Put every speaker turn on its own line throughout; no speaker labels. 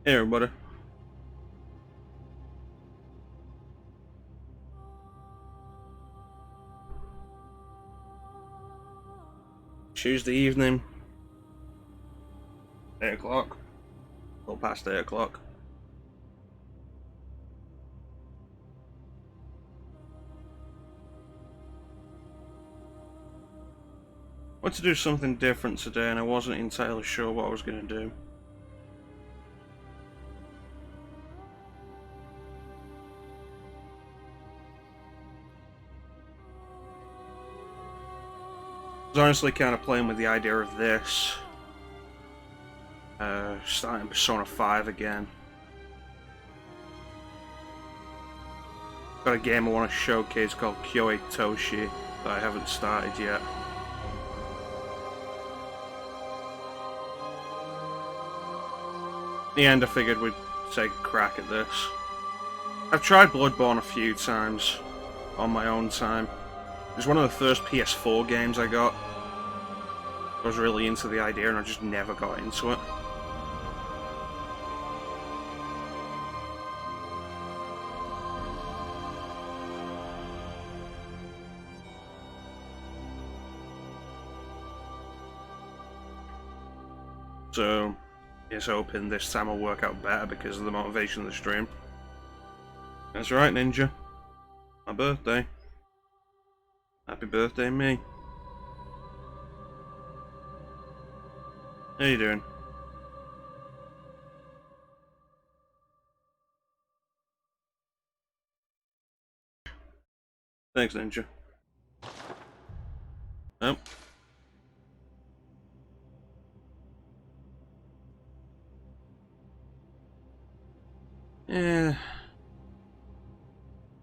Hey everybody. Tuesday evening, 8 o'clock, a little past 8 o'clock. I wanted to do something different today and I wasn't entirely sure what I was going to do. I was honestly kind of playing with the idea of this. Starting Persona 5 again. Got a game I want to showcase called Kyoei Toshi that I haven't started yet. In the end I figured we'd take a crack at this. I've tried Bloodborne a few times on my own time. It was one of the first PS4 games I got. I was really into the idea and I just never got into it. So, just hoping this time will work out better because of the motivation of the stream. That's right, Ninja. My birthday. Happy birthday, me. How you doing? Thanks, Ninja. Oh. Yeah.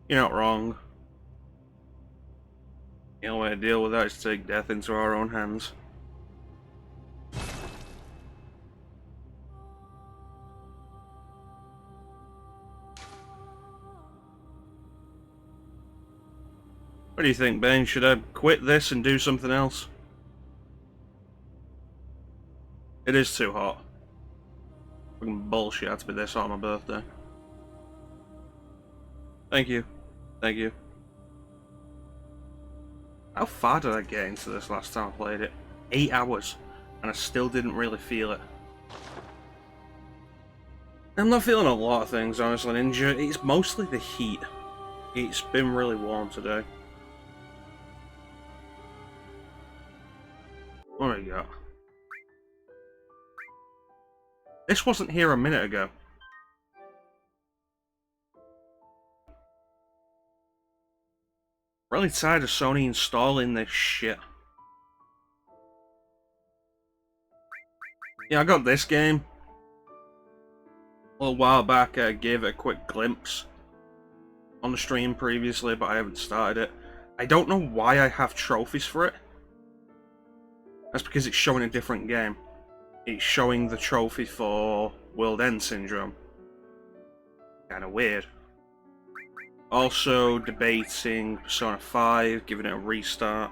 You're not wrong. The only way to deal with that is to take death into our own hands. What do you think, Ben? Should I quit this and do something else? It is too hot. Fucking bullshit had to be this hot on my birthday. Thank you. Thank you. How far did I get into this last time I played it? 8 hours. And I still didn't really feel it. I'm not feeling a lot of things, honestly, Ninja. It's mostly the heat. It's been really warm today. What do we got? This wasn't here a minute ago. Really tired of Sony installing this shit. Yeah, I got this game a little while back. I gave it a quick glimpse on the stream previously, but I haven't started it. I don't know why I have trophies for it. That's because it's showing a different game. It's showing the trophy for World End Syndrome. Kinda weird. Also debating Persona 5, giving it a restart.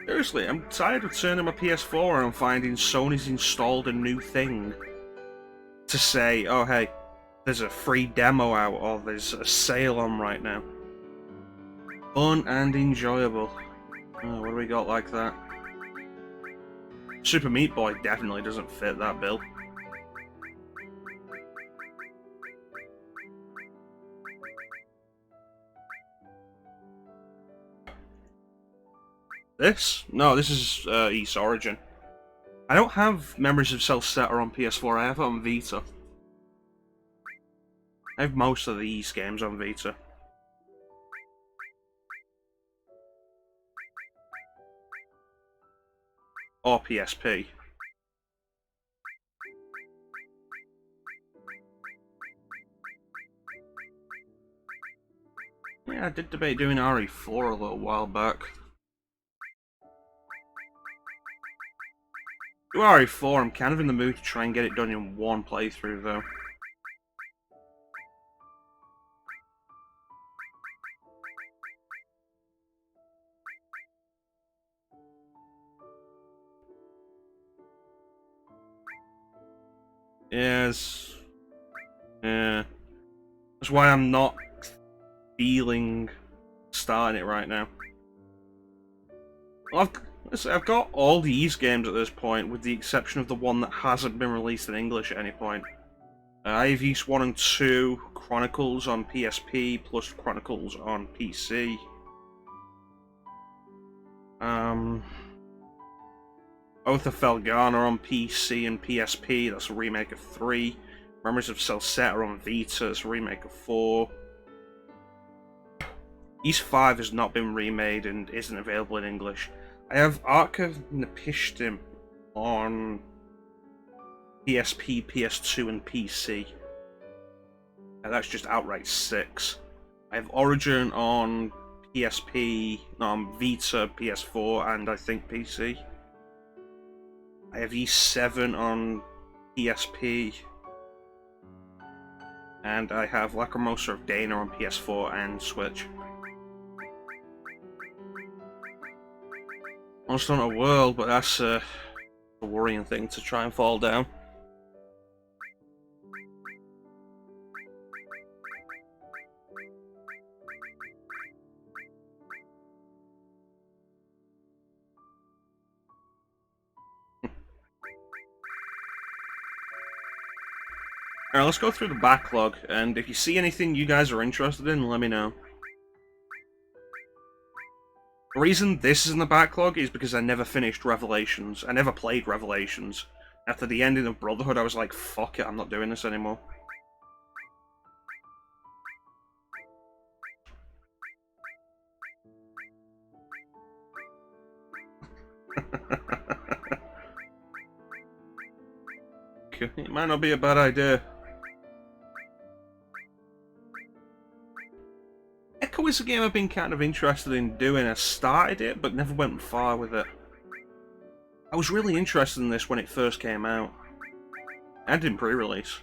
Seriously, I'm tired of turning my PS4 and finding Sony's installed a new thing to say, oh hey, there's a free demo out or there's a sale on right now. Fun and enjoyable. Oh, what do we got like that? Super Meat Boy definitely doesn't fit that bill. This? No, this is East Origin. I don't have Memories of Celceta on PS4, I have it on Vita. I have most of the East games on Vita. Or PSP. Yeah, I did debate doing RE4 a little while back. RE4, I'm kind of in the mood to try and get it done in one playthrough, though. Yes. Yeah. That's why I'm not feeling starting it right now. Well, I've got all these games at this point, with the exception of the one that hasn't been released in English at any point. I have Ys 1 and 2, Chronicles on PSP, plus Chronicles on PC. Oath of Felghana on PC and PSP, that's a remake of 3. Memories of Celceta on Vita, that's a remake of 4. Ys 5 has not been remade and isn't available in English. I have Ark of Napishtim on PSP, PS2, and PC. And that's just outright 6. I have Origin on PSP, Vita, PS4, and I think PC. I have Ys 7 on PSP. And I have Lacrimosa of Dana on PS4 and Switch. Monster Hunter World, but that's a worrying thing to try and fall down. Alright, let's go through the backlog, and if you see anything you guys are interested in, let me know. The reason this is in the backlog is because I never finished Revelations. I never played Revelations. After the ending of Brotherhood, I was like, fuck it, I'm not doing this anymore. It might not be a bad idea. Echo is a game I've been kind of interested in doing. I started it, but never went far with it. I was really interested in this when it first came out. And in pre-release.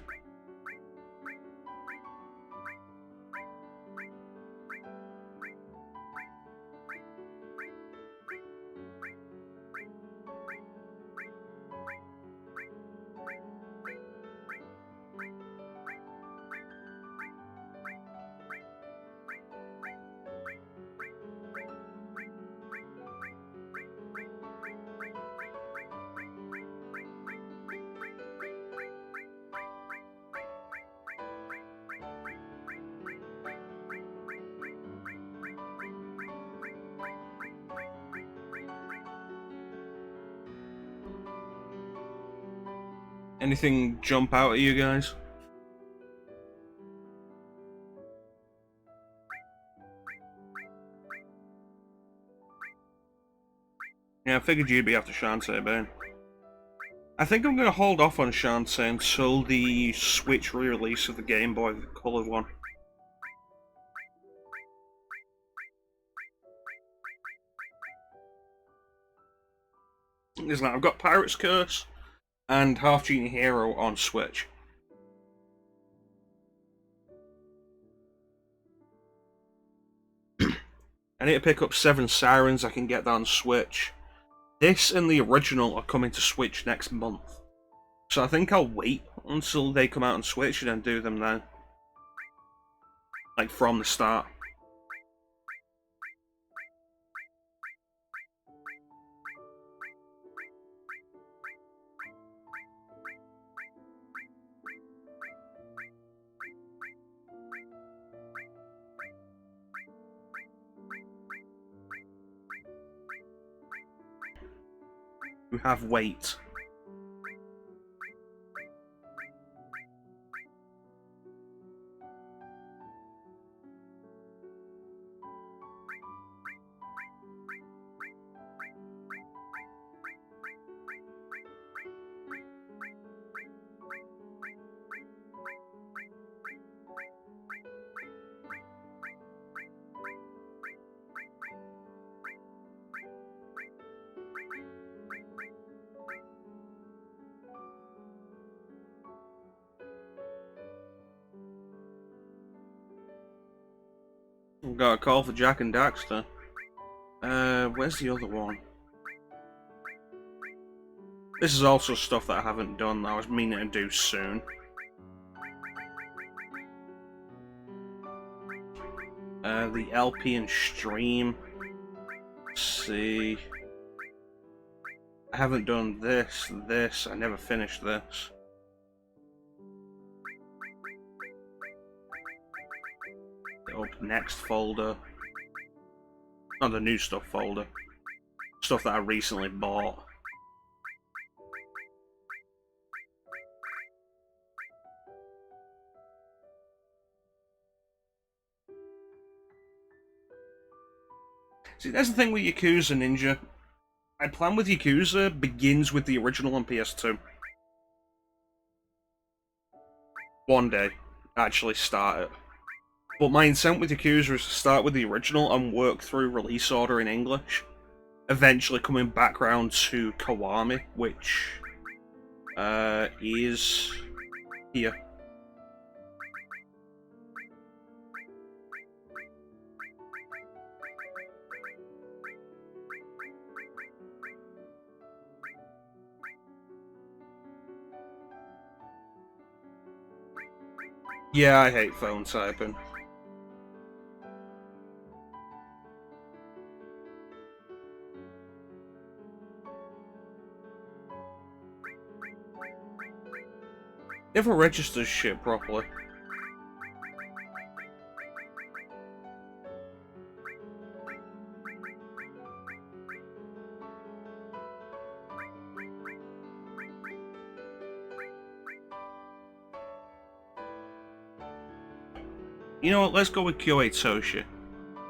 Anything jump out at you guys? Yeah, I figured you'd be after Shantae, Ben. I think I'm going to hold off on Shantae until the Switch re-release of the Game Boy, the coloured one. Isn't that? I've got Pirate's Curse and Half Genie Hero on Switch. I need to pick up Seven Sirens, I can get that on Switch. This and the original are coming to Switch next month. So I think I'll wait until they come out on Switch and then do them then. Like, from the start. You have weight. Got a call for Jack and Daxter. Where's the other one? This is also stuff that I haven't done that I was meaning to do soon. The LP and stream. Let's see. I haven't done this. I never finished this. Up next folder. Not the new stuff folder. Stuff that I recently bought. See, that's the thing with Yakuza Ninja. My plan with Yakuza begins with the original on PS2. One day, actually start it. But my intent with Yakuza is to start with the original and work through release order in English. Eventually coming back round to Kiwami, which is here. Yeah, I hate phone typing. Never registers shit properly. You know what, let's go with Kyoei Toshi.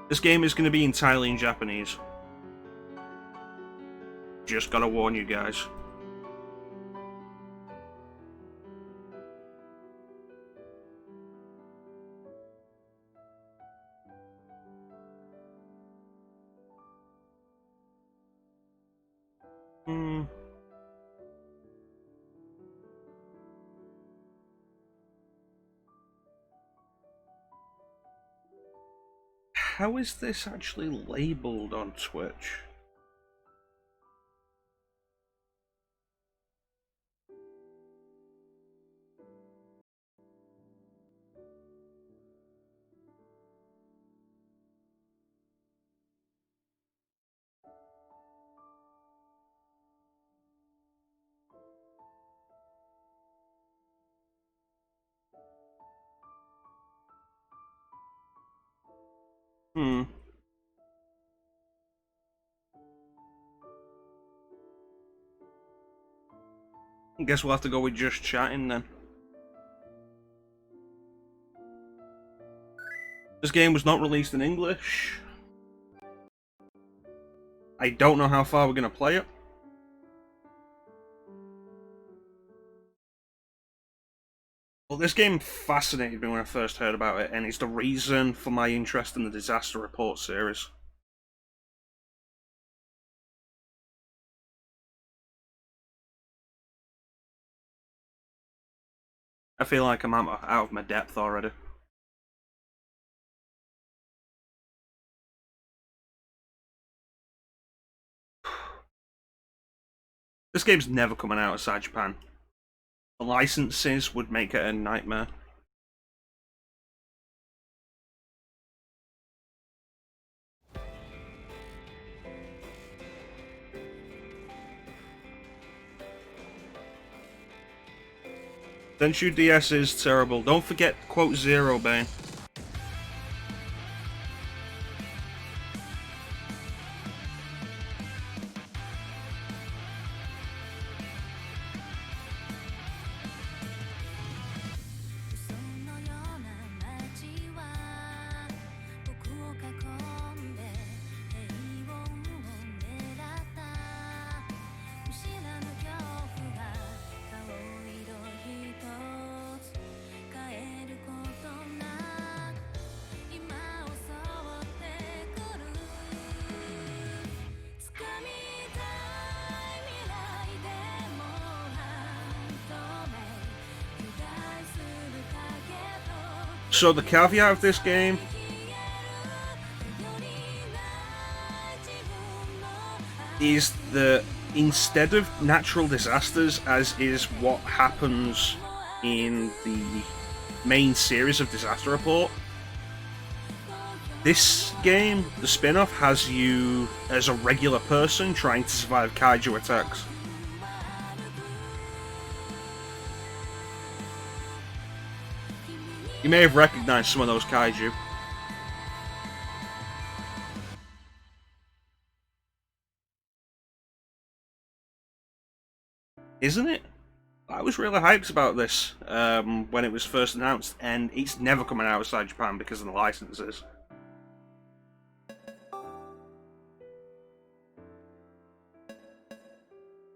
This game is going to be entirely in Japanese. Just gotta warn you guys. How is this actually labeled on Twitch? I guess we'll have to go with just chatting then. This game was not released in English. I don't know how far we're going to play it. Well, this game fascinated me when I first heard about it, and it's the reason for my interest in the Disaster Report series. I feel like I'm out of my depth already. This game's never coming out outside Japan. The licenses would make it a nightmare. Denshu DS is terrible. Don't forget quote zero, Bane. So the caveat of this game is that instead of natural disasters, as is what happens in the main series of Disaster Report, this game, the spin-off, has you as a regular person trying to survive kaiju attacks. You may have recognized some of those kaiju. Isn't it? I was really hyped about this when it was first announced, and it's never coming out outside Japan because of the licenses.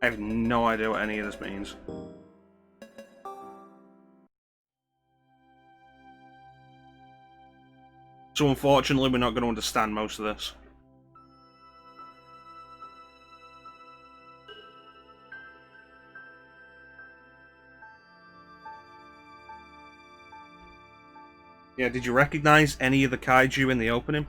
I have no idea what any of this means. So unfortunately, we're not going to understand most of this. Yeah, did you recognize any of the kaiju in the opening?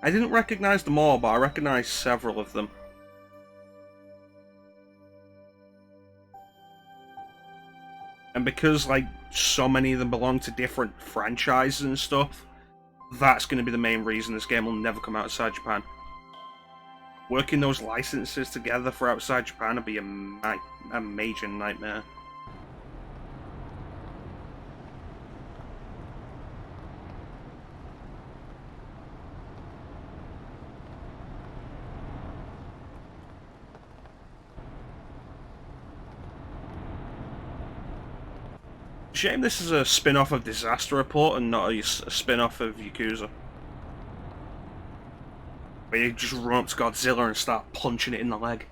I didn't recognize them all, but I recognized several of them. And because, like, so many of them belong to different franchises and stuff, that's going to be the main reason this game will never come outside Japan. Working those licenses together for outside Japan would be a major nightmare. Shame this is a spin-off of Disaster Report and not a spin-off of Yakuza. Where you just run up to Godzilla and start punching it in the leg.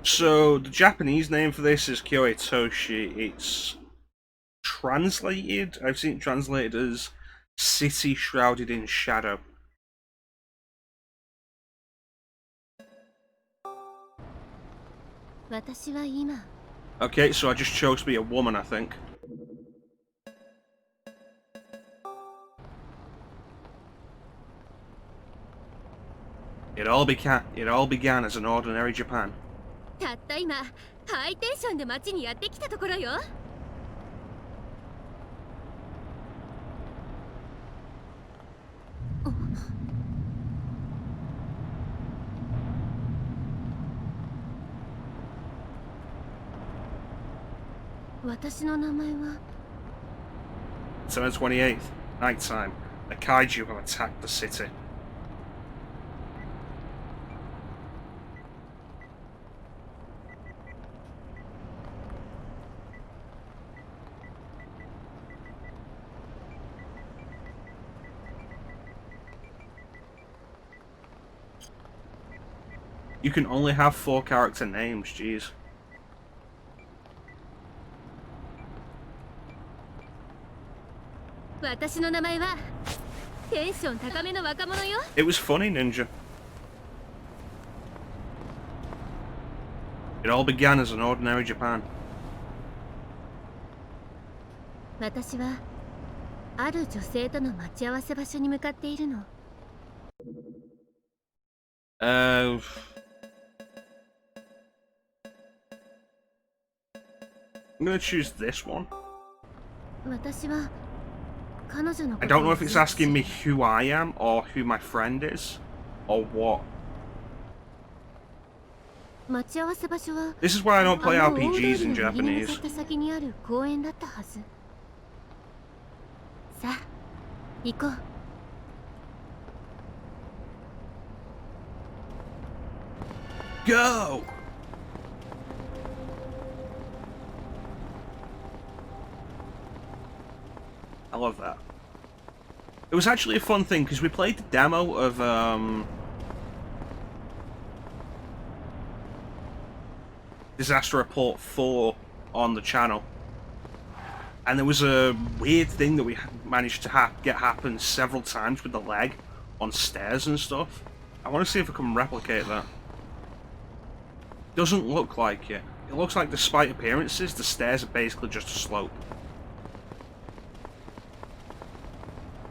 So, the Japanese name for this is Kyoei Toshi. It's translated, I've seen it translated as City Shrouded in Shadow. Okay, so I just chose to be a woman, I think. It all began as an ordinary Japan.
たった今、ハイテンションで街にやってきたところよ。私の名前は
September 28th, nighttime. The Kaiju have attacked the city. You can only have 4 character names, jeez. It was funny, Ninja. It all began as an ordinary Japan.
私はある女性との待ち合わせ場所に向かっているの。
I'm gonna choose this one.
私は彼女の
I don't know if it's asking me who I am, or who my friend is, or what.
待ち合わせ場所は
This is why I don't play RPGs in
右に向
Japanese.
かった先にある公園だったはず。さあ、行こう。
Go! I love that. It was actually a fun thing because we played the demo of Disaster Report 4 on the channel, and there was a weird thing that we managed to get happen several times with the leg on stairs and stuff. I want to see if I can replicate that. Doesn't look like it. It looks like, despite appearances, the stairs are basically just a slope.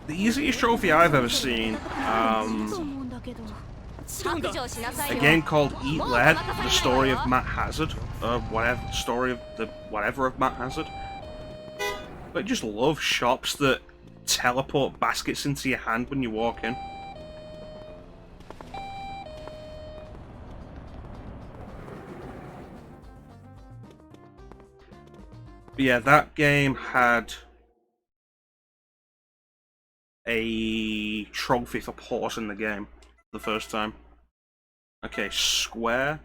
The easiest trophy I've ever seen, a game called Eat Lead, the story of Matt Hazard, whatever, story of the whatever of Matt Hazard. But I just love shops that teleport baskets into your hand when you walk in. But yeah, that game had a trophy for pausing the game the first time. Okay, square.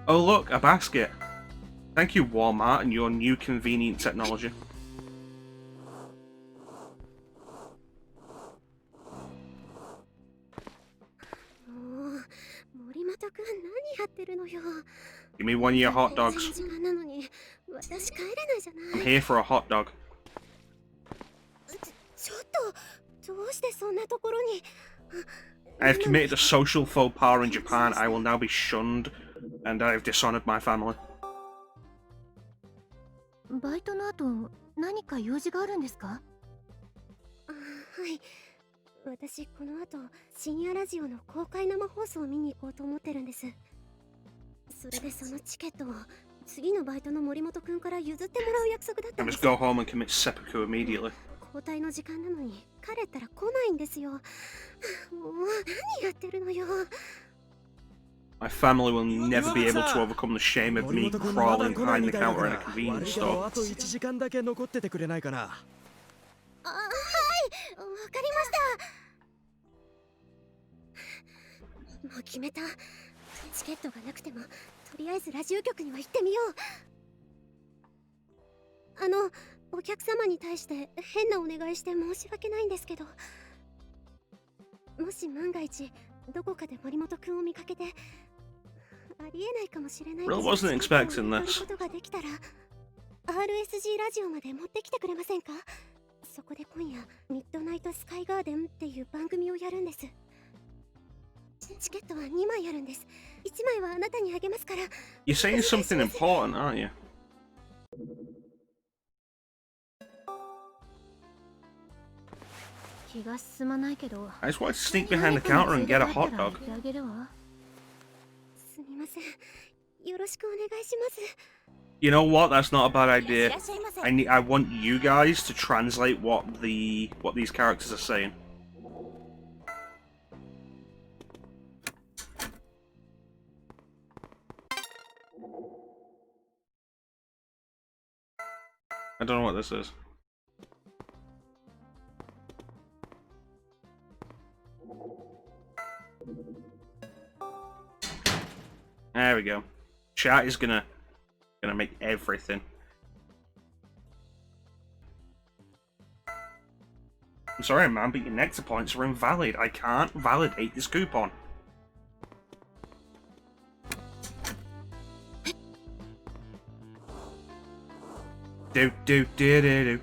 Oh look, a basket. Thank you, Walmart, and your new convenient technology. Give me one of your hot dogs. I'm here for a hot dog. I have committed a social faux pas in Japan. I will now be shunned, and I have dishonored my family.
バイトの後、何か用事があるんですか？はい。私この後、深夜ラジオの公開生放送を見に行こうと思ってるんです。それでそのチケットを次のバイトの森本くんから譲ってもらう約束だったんです。I must go home and commit seppuku immediately. 交代の時間なのに彼ったら来ないんですよ。もう何やってるのよ。
My family will never be able to overcome the shame of me crawling behind the counter in a convenience store.
あと1時間だけ残っててくれないかな。はい、
わかりました。もう決めた。チケットがなくても、とりあえずラジオ局には行ってみよう。お客様に対して変なお願いして申し訳ないんですけど、もし万が一どこかで森本くんを見かけて、ありえないかもしれないけど、
Really wasn't expecting this.
ことができたら RSG ラジオまで持ってきてくれませんか？そこで今夜ミッドナイトスカイガーデンっていう番組をやるんです。チケットは2枚あるんです。1枚はあなたにあげますから。
You're saying something important, aren't you?
気が進まないけど。
I just wanted to sneak behind the counter and get a hot dog.
すみません。よろしくお願いします。
You know what? That's not a bad idea. I want you guys to translate what these characters are saying. I don't know what this is. There we go. Chat is gonna make everything. I'm sorry, man, but your nectar points are invalid. I can't validate this coupon. Do do do do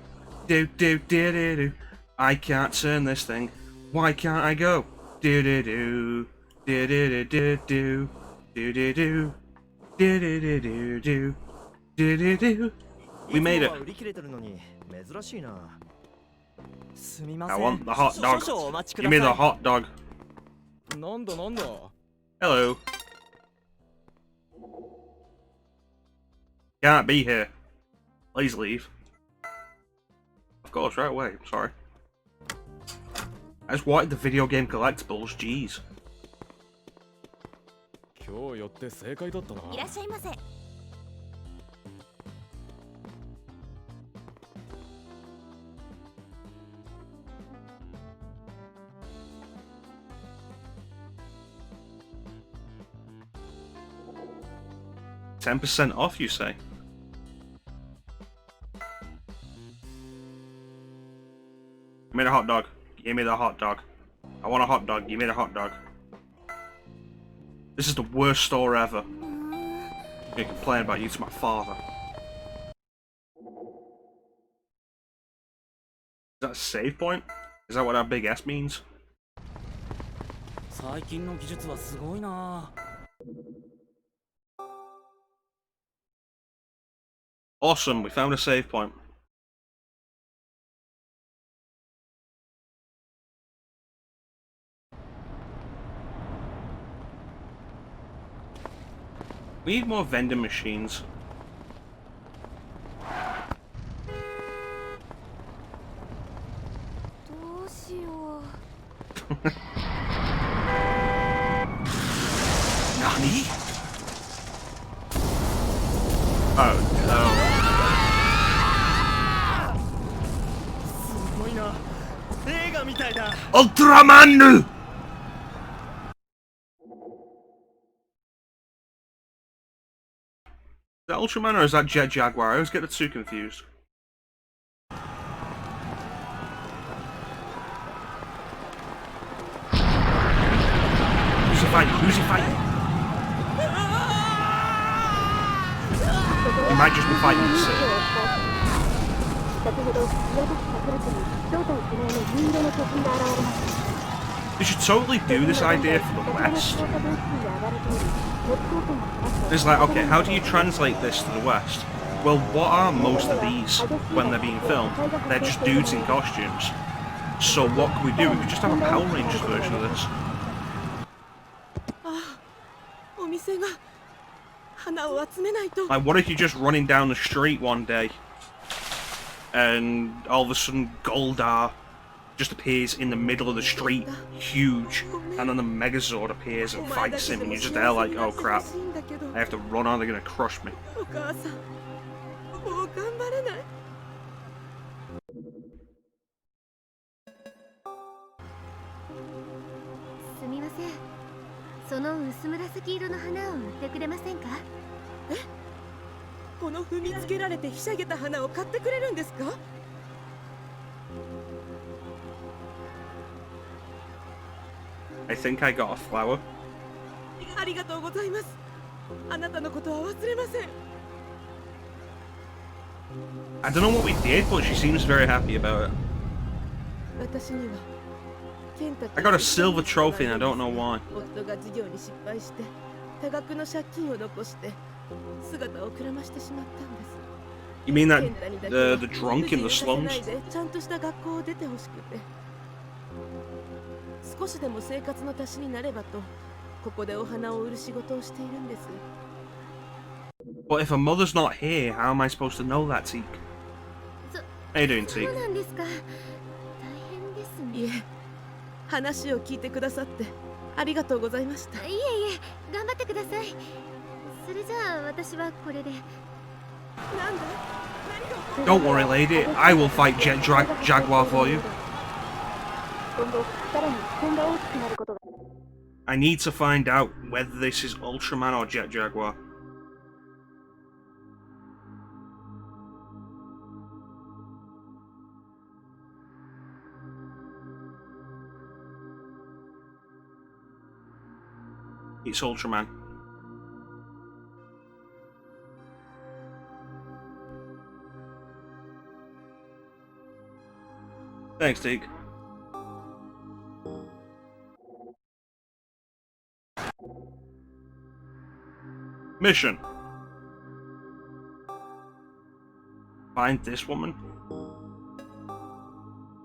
do do do do do. I can't turn this thing. Why can't I go? Do do do do do do do do do do do do do do do do do do. We made it. I want the hot dog. Give me the hot dog. Hello. Can't be here. Please leave. Of course, right away. Sorry. I just wanted the video game collectibles. Jeez.
今日寄って正解だったな。
いらっしゃいませ。
10% off, you say? Give me the hot dog. Give me the hot dog. I want a hot dog. Give me the hot dog. This is the worst store ever. You complain about you to my father. Is that a save point? Is that what that big S means?
最近の技術はすごいな。
Awesome, we found a save point. We need more vending machines.
どうしよう。
Nani? Oh no.
すごいな。映画みたいだ。
Ultraman! Is that Ultraman or is that Jet Jaguar? I always get the two confused. Who's he fighting? Who's he fighting? He might just be fighting the city. They should totally do this idea for the West. It's like, okay, how do you translate this to the West? Well, what are most of these when they're being filmed? They're just dudes in costumes. So what can we do? We could just have a Power Rangers version of this. Like, what if you're just running down the street one day and all of a sudden Goldar just appears in the middle of the street, huge, and then the Megazord appears and fights him, and you're just there like, oh crap, I have to run or they're gonna crush me.
すみません。その薄紫色の花を売ってくれませんか？
え？この踏みつけられてひしゃげた花を買ってくれるんですか？
I think I got a flower.
ありがとうございます。あなたのことは忘れません。
I don't know what we did, but she seems very happy about it.
私には
I got a silver trophy and I don't know why.
夫が事業に失敗して多額の借金を残して姿をくらましてしまったんです。
You mean that the drunk in the slums?
ちゃんとした学校を出てほしくて、少しでも生活の足しになればとここでお花を売る仕事をしているんです。
But if her mother's not here, how am I supposed to know that, Teak? How you doing,
そう
Teak?
なんですか。大変ですね。
いえ、話を聞いてくださってありがとうございました。
いえいえ、頑張ってください。それじゃあ私はこれで。
なんだ？
Don't worry, lady. I will fight Jet Jaguar for you. I need to find out whether this is Ultraman or Jet Jaguar. It's Ultraman. Thanks, Teak. Mission. Find this woman.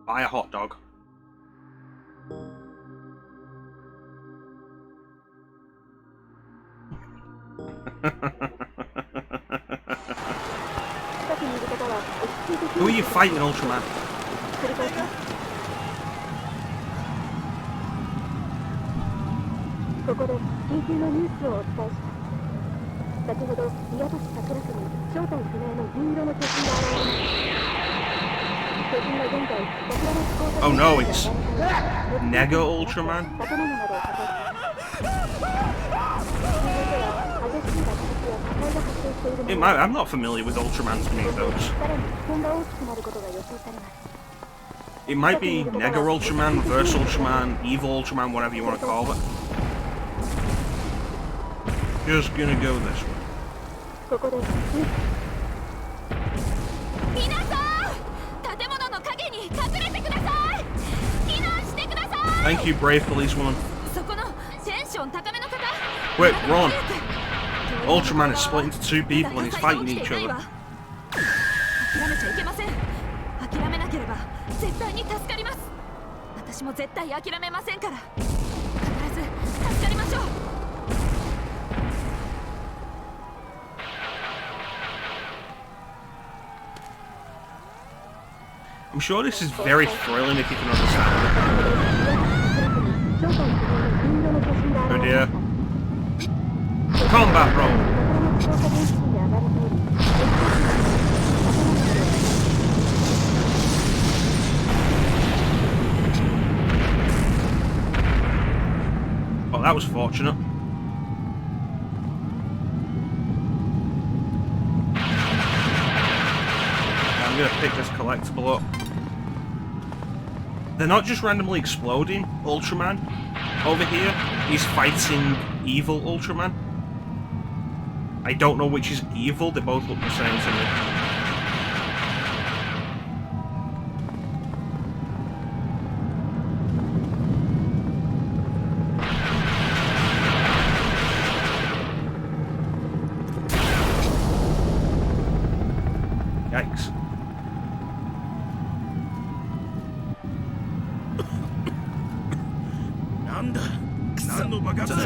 Buy a hot dog. Who are you fighting, Ultraman?
ここで緊急のニュースをお伝えします。先ほど宮崎桜区に正体不明の銀色の巨人が現れました。巨人は現在桜の飛行先
Oh no, it's Nega Ultraman?
建物などを破壊しています。水では激しい爆撃や火災が発
I'm not familiar with Ultraman's mythos. It might be Nega Ultraman, Reverse Ultraman, Evil Ultraman, whatever you want to call it. Just gonna go this way. Thank you, brave policewoman. Quick, run! Ultraman is split into two people and he's fighting each other. I'm sure this is very thrilling if you can understand it. Oh dear. Combat roll! Well, that was fortunate. I'm gonna pick this collectible up. They're not just randomly exploding Ultraman over here. He's fighting evil Ultraman. I don't know which is evil. They both look the same to me. Yikes.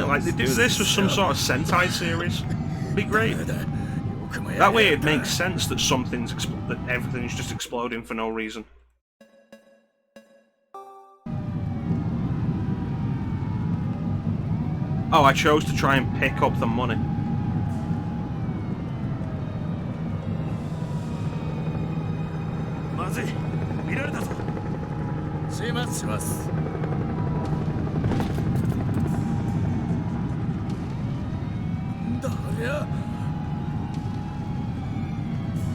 Like they do this with some sort of Sentai series. It'd be great. That way it makes sense that that everything's just exploding for no reason. Oh, I chose to try and pick up the money.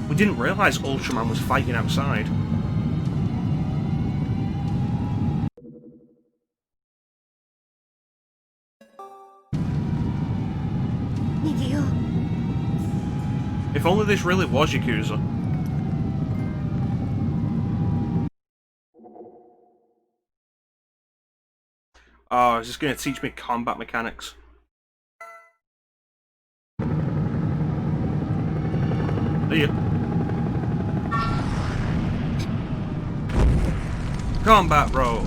We didn't realize Ultraman was fighting outside. If only this really was Yakuza. Oh, is this going to teach me combat mechanics? See ya. Combat roll.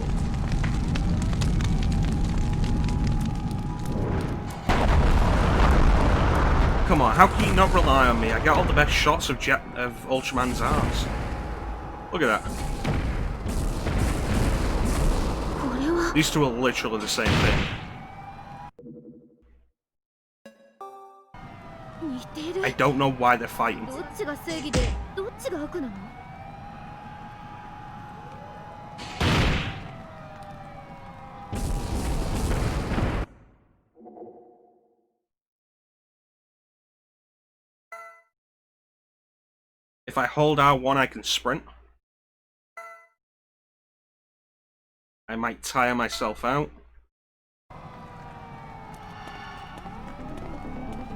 Come on, how can you not rely on me? I get all the best shots of Ultraman's arms. Look at that. These two are literally the same thing. I don't know why they're fighting. If I hold R1, I can sprint. I might tire myself out.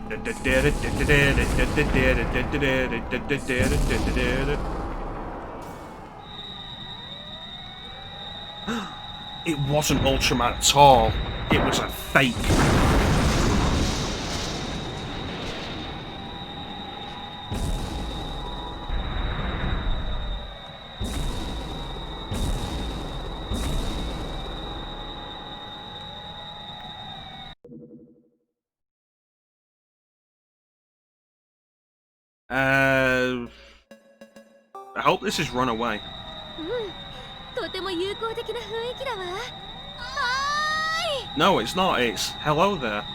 It wasn't Ultraman at all. It was a fake. I hope this is Runaway. No, it's not. It's hello there.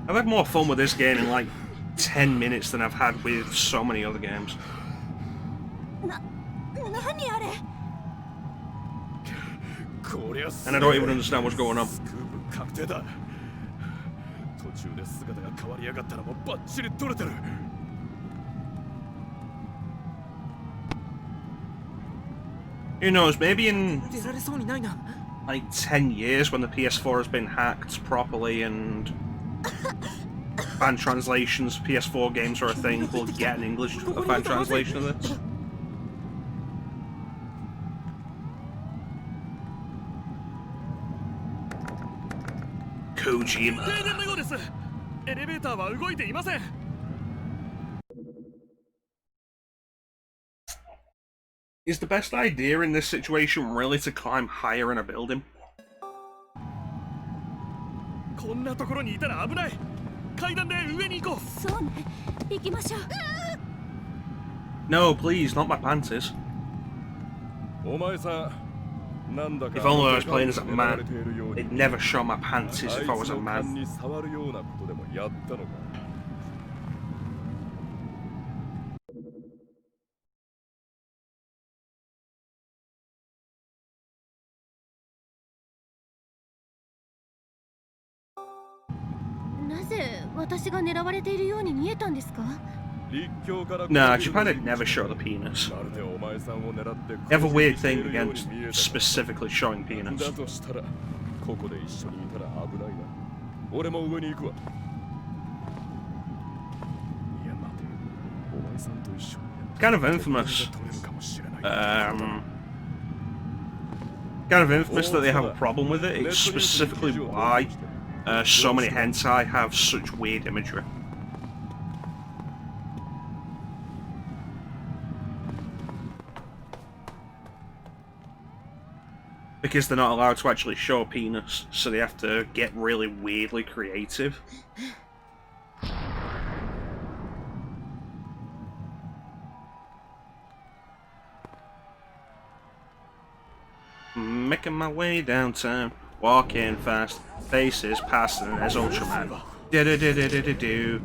I've had more fun with this game in like 10 minutes than I've had with so many other games.
何あれ
And I don't even understand what's going on.
スクープ確定だ。途中で姿が変わりやがったらもうバッチリ取れてる。
Who knows, maybe in
出られそうにないな。
like 10 years when the PS4 has been hacked properly and fan translations, PS4 games are a thing, we'll get an English fan translation of this.
停電のようです。エレベーターは動いていません。
Is the best idea in this situation really to climb higher in a building?
こんなところにいたら危ない。階段で上に行こう。
そうね、行きましょう。
No, please, not my panties.
お前さん、なんだか
If only I was playing as a man, they'd never show my panties if I was a
あいつの
man.
勘に触るようなことでもやったのか。
なぜ私が狙われているように見えたんですか？
Nah, Japan'd never show the penis. They have a weird thing against specifically showing penis.
だとしたらここで一緒にいたら危ないな。俺も上に行くわ。いや待て、お前さんと一緒に。
Kind of infamous. Kind of infamous that they have a problem with it. It's specifically why so many hentai have such weird imagery. Because they're not allowed to actually show penis, so they have to get really weirdly creative. Making my way downtown, walking fast, faces passing as Ultraman. Do-do-do-do-do-do.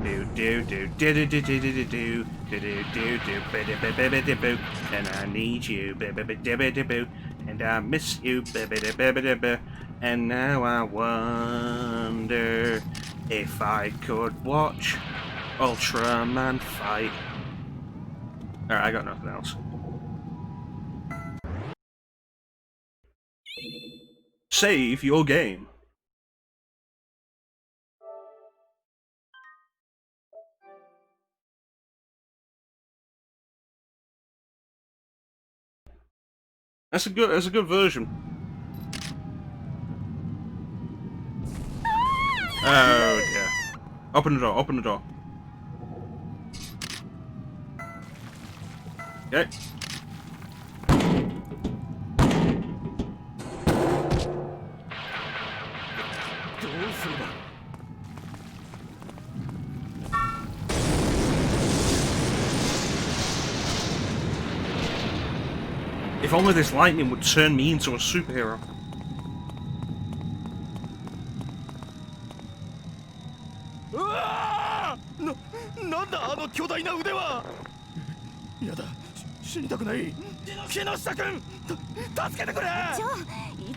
Do-do-do-do-do-do-do-do. Do-do-do-do-do-do-do-do. And I need you, do-do-do-do-do. And I miss you, do-do-do-do-do. And now I wonder if I could watch Ultraman fight. Alright, I got nothing else. Save your game. That's a good version. Oh dear. Open the door, open the door. Okay. If only this lightning would turn me into a superhero.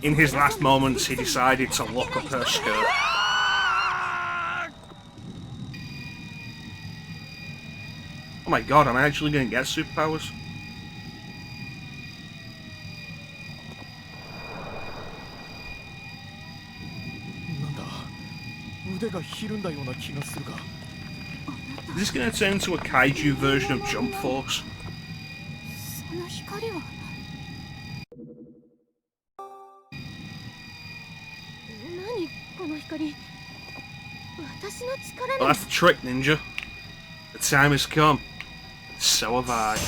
In his last moments, he decided to lock up her skirt. Oh my god, am I actually going to get superpowers? Is this going to turn into a Kaiju version of Jump Force?
その光は何この光、私の力
Well,
で
that's the trick, Ninja. The time has come. So have I.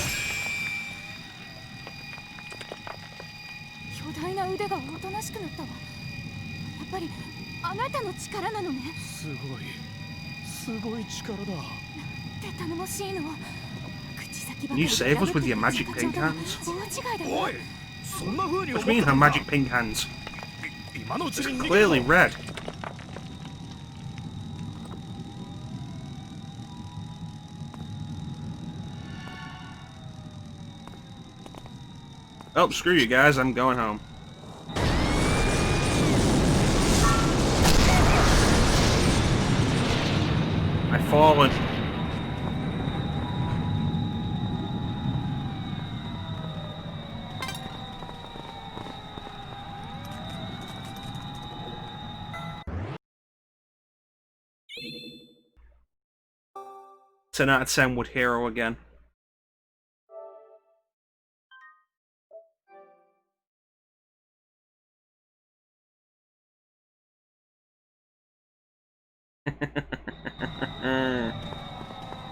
巨大な腕がおとなしくなったわ。やっぱりあなたの力なのね。
すごい力だ。
って頼もしいの。口先ばか
Can
り
you save us with your magic pink hands?
大違いだよ。
おい、そんな風に
What
思
do you
っ
mean
た
her
のか
magic pink hands?
今のうちに逃げ
Clearly
ろ。
red. Oh, screw you guys, I'm going home. I've fallen. Ten out of 10 would hero again.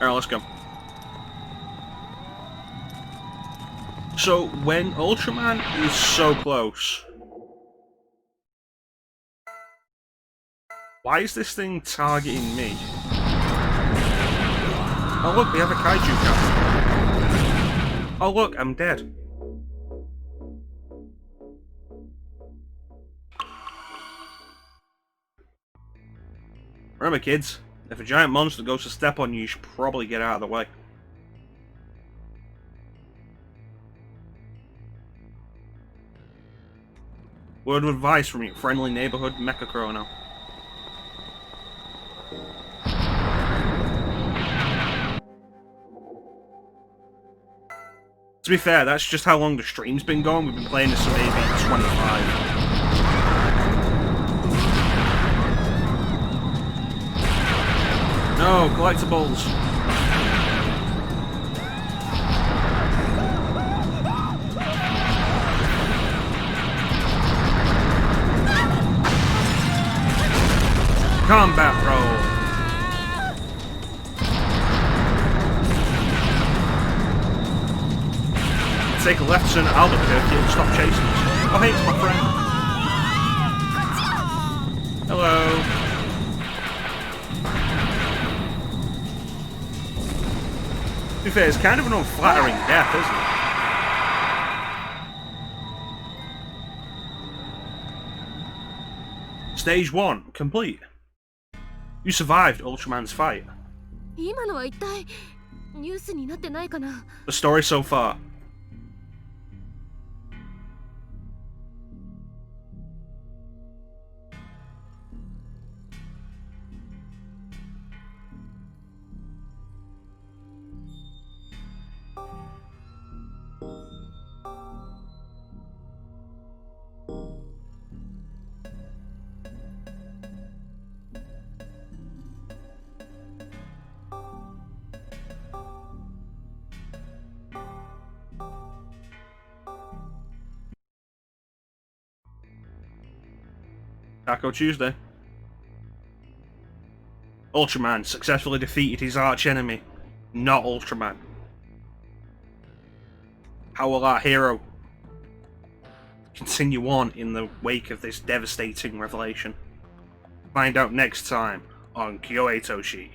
Alright, let's go. So, when Ultraman is so close, why is this thing targeting me? Oh look, we have a Kaiju cat. Oh look, I'm dead. Remember kids, if a giant monster goes to step on you, you should probably get out of the way. Word of advice from your friendly neighborhood Mecha Chrono. To be fair, that's just how long the stream's been going. We've been playing this for maybe 25. No, collectibles. Combat roll. Take a left turn at Albuquerque and stop chasing us. Oh hey, it's my friend. Hello. To be fair, it's kind of an unflattering death, isn't it? Stage 1, complete. You survived Ultraman's fight.
今のは一体ニュースになってないかな。
The story so far. Taco Tuesday. Ultraman successfully defeated his arch-enemy, not Ultraman. How will our hero continue on in the wake of this devastating revelation? Find out next time on Kyoei Toshi.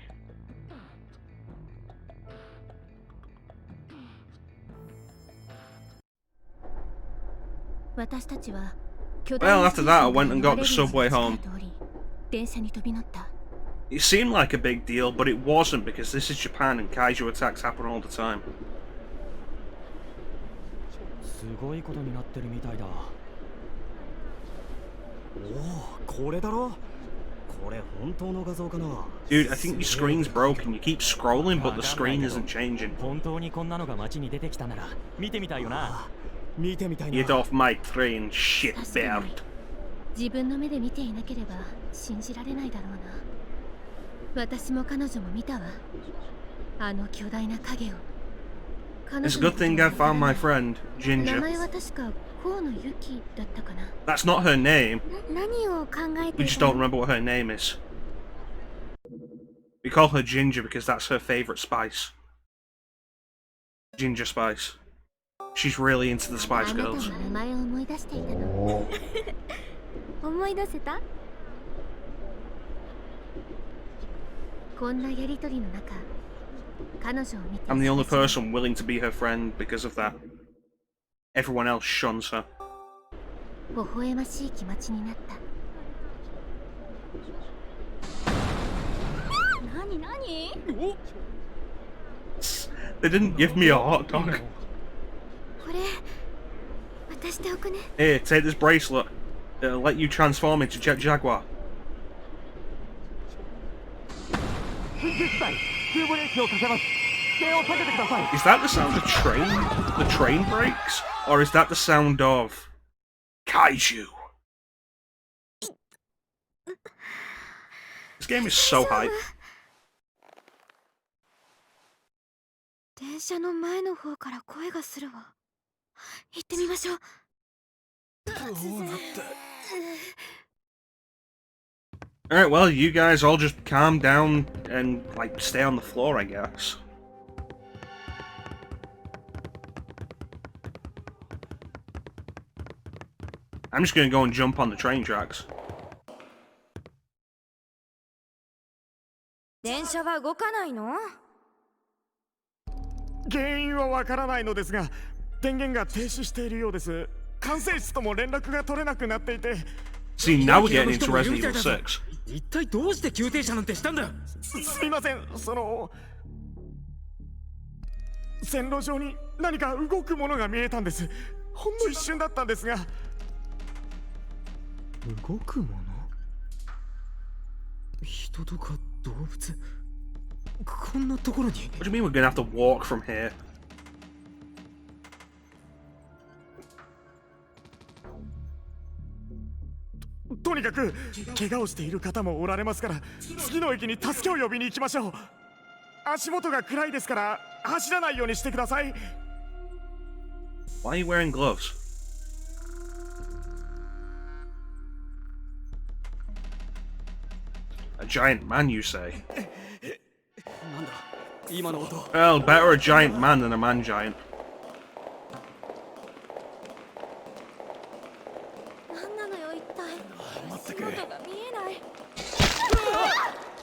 Well, after that I went and got the subway home. It seemed like a big deal, but it wasn't, because this is Japan and kaiju attacks happen all the time.
すごいことになってるみたいだ。おお、これだろ。これ本当の画像かな。
Dude, I think your screen's broken. You keep scrolling, but the screen isn't changing.
本当にこんなのが街に出てきたなら見てみたいよな。見てみたいな。
Get off my train, shit bird.
自分の目で見ていなければ信じられないだろうな。私も彼女も見たわ。あの巨大な影を。
It's a good thing I found my friend, Ginger.
名前は確か河野ゆきだったかな。
That's not her name.
何を考えて
We just don't remember what her name is. We call her Ginger because that's her favourite spice. Ginger Spice. She's really into the Spice Girls.
あなたも名前を思い出していたの。思い出せた？こんなやりとりの中、彼女を見て
I'm the only person willing to be her friend because of that. Everyone else shuns her.
微笑ましい気持ちになった。何何？
They didn't give me a hot dog.
これしておくね。
Here, take this bracelet. It'll let you transform into Jet Jaguar.
緊急事態空母レースをかけます。姿勢を下げてください。
Is that the sound of the train brakes? Or is that the sound of Kaiju? This game is so hype.
電車の前の方から声がするわ。行ってみましょう。
Alright, well, you guys all just calm down and, like, stay on the floor, I guess. I'm just gonna go and jump on the train tracks.
電車は動かないの？
原因はわからないのですが、電源が停止しているようです。管制室とも連絡が取れなくなっていて。
See, now we're getting into Resident Evil 6.
一体どうして急停車なんてしたんだ。
すみません、線路上に何か動くものが見えたんです。ほんの一瞬だったんですが。
動くもの？人とか動物？こんなところに。
What do you mean we're gonna have to walk from here?
とにかく怪我をしている方もおられますから、次の駅に助けを呼びに行きましょう。足元が暗いですから走らないようにしてください。
Why are you wearing gloves? A giant man, you say?
なんだ今の音。
Well, better a giant man than a man giant.
何なのよ一体。足元が見えない。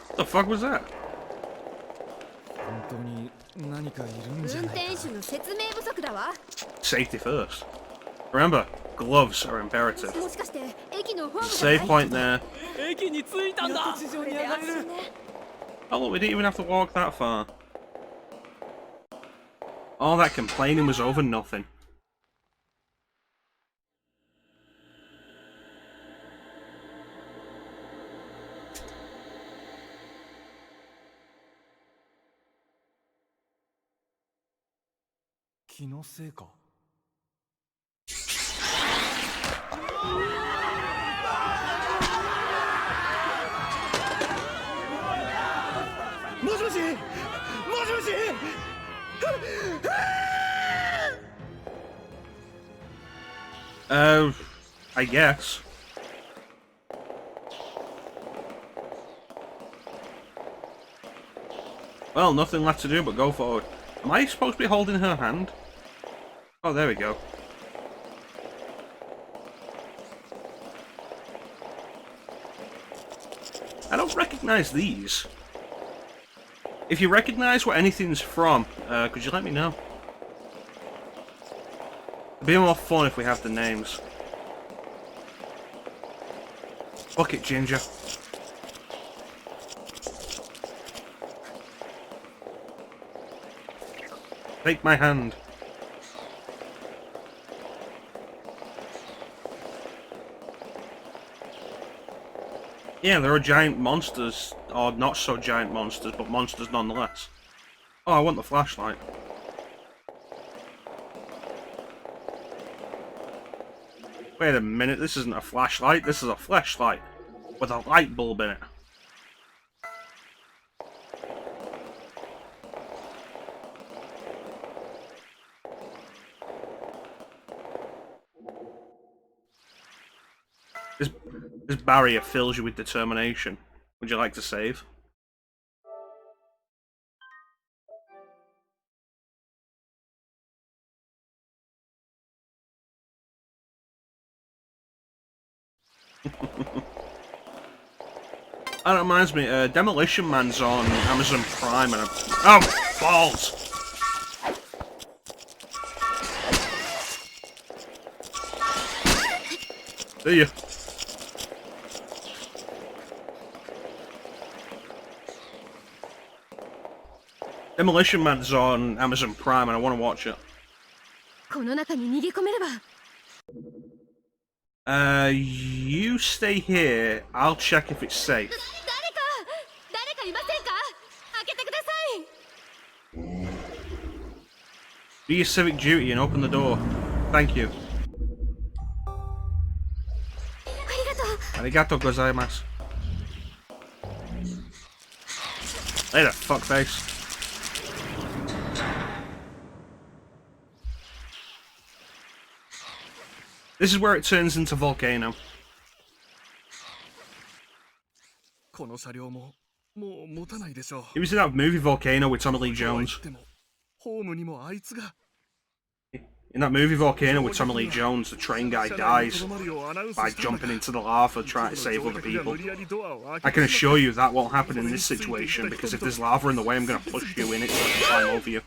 What the fuck was that?
本当に何かいるんじゃ
運
ないか。
転手の説明不足だわ。
Safety first. Remember, gloves are imperative.
もしかして駅のホーム
Save point there.
駅に着いたんだ。
地上に上がれる。
Oh look, we didn't even have to walk that far. All that complaining was over nothing.
"気のせいか?"
もしもし、もしもし。
I guess. Well, nothing left to do but go forward. Am I supposed to be holding her hand? Oh, there we go. I don't recognize these. If you recognize what anything's from, could you let me know? It'd be more fun if we have the names. Bucket Ginger. Take my hand. Yeah, there are giant monsters, or not so giant monsters, but monsters nonetheless. Oh, I want the flashlight. Wait a minute, this isn't a flashlight, this is a flashlight with a light bulb in it. This barrier fills you with determination. Would you like to save? That reminds me, Demolition Man's on Amazon Prime and oh, balls! See ya. Demolition Man's on Amazon Prime and I want to watch it.
この中に逃げ込めれば。
You stay here. I'll check if it's safe.
誰かいませんか？開けてください。
Do your civic duty and open the door. Thank you.
ありがとう。
Arigato gozaimasu. Later, fuckface. This is where it turns into Volcano.
この車両ももう持たないでしょう。
It was in that movie Volcano with Tommy Lee
とは言
Jones.
ってもホームにもあいつが
In that movie Volcano with Tommy Lee Jones, the train guy
車内に
dies
留まるようアナウンス
by
したんだ
jumping into the lava trying to
その
save
乗
other
客が
people.
無理やりドアを開
I
け
can
てしまっ
assure you that won't happen in this situation because if there's lava in the way, I'm going to push you in it so I can climb over you.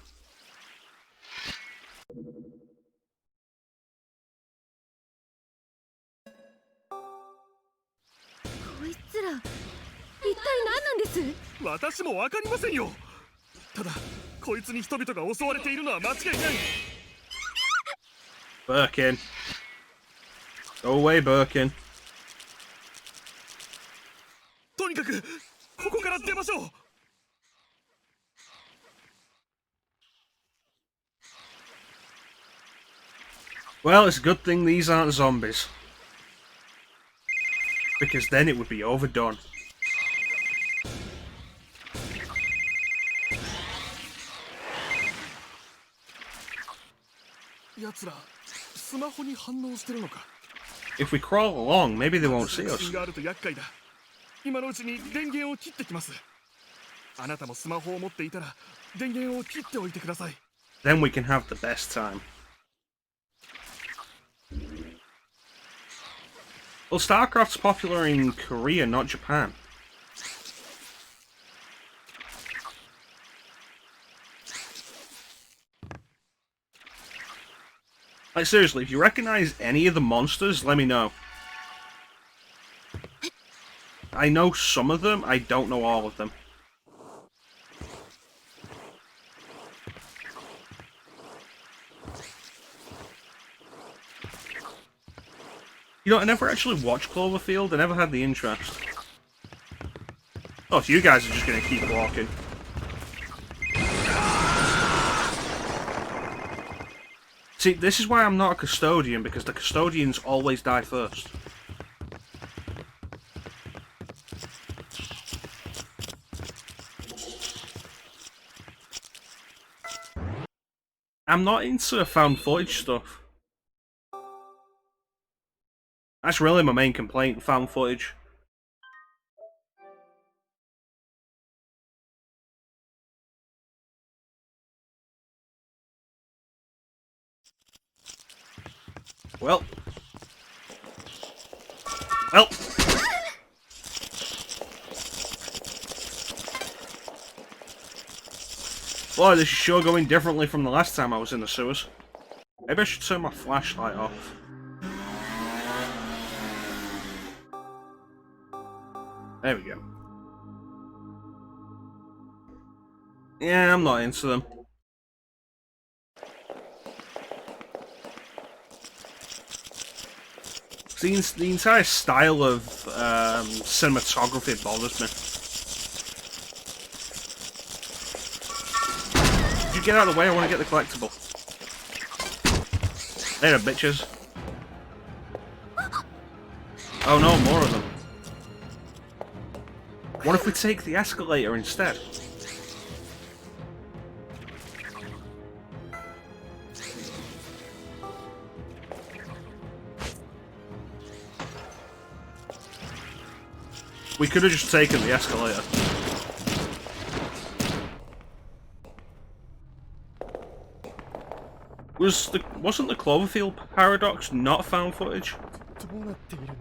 こいつら一体何なんです？
た私もわかりませんよ。ただこいつに人々が襲われているのは間違いない。
Birkin. Go away, Birkin.
とにかくここから出ましょう。
Well, it's a good thing these aren't zombies. Because then it would be overdone.
奴らスマホに反応してるのか。
If we crawl along, maybe they won't see
写
us.
真があると厄介だ。今のうちに電源を切ってきます。あなたもスマホを持っていたら電源を切っておいてください。
Then we can have the best time. Well, StarCraft's popular in Korea, not Japan. Like, seriously, if you recognize any of the monsters, let me know. I know some of them, I don't know all of them. You know, I never actually watched Cloverfield, I never had the interest. Oh, so you guys are just gonna keep walking. See, this is why I'm not a custodian, because the custodians always die first. I'm not into found footage stuff. That's really my main complaint, found footage. Well. Boy, this is sure going differently from the last time I was in the sewers. Maybe I should turn my flashlight off. There we go. Yeah, I'm not into them. The entire style of cinematography bothers me. Could you get out of the way? I want to get the collectible. Later, bitches. Oh no, more of them. What if we take the escalator instead? We could have just taken the escalator. Wasn't the Cloverfield paradox not found footage?
どうなっているんだ。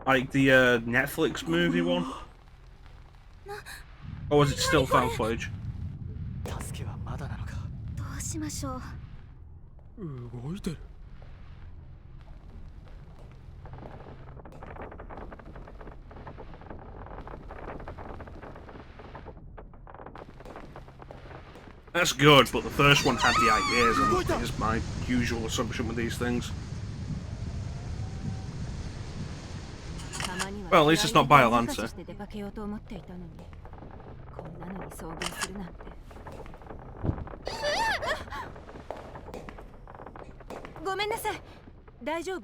Like the Netflix movie one? Or was it still found footage?
助けはまだなのか。
どうしましょう。
動いてる。
That's good, but the first one had the ideas, and is my usual assumption with these things. Well, at least it's not Biolante.
して出かけようと思っていたのに、こんなのに遭遇するなんて。ごめんなさい。大丈夫？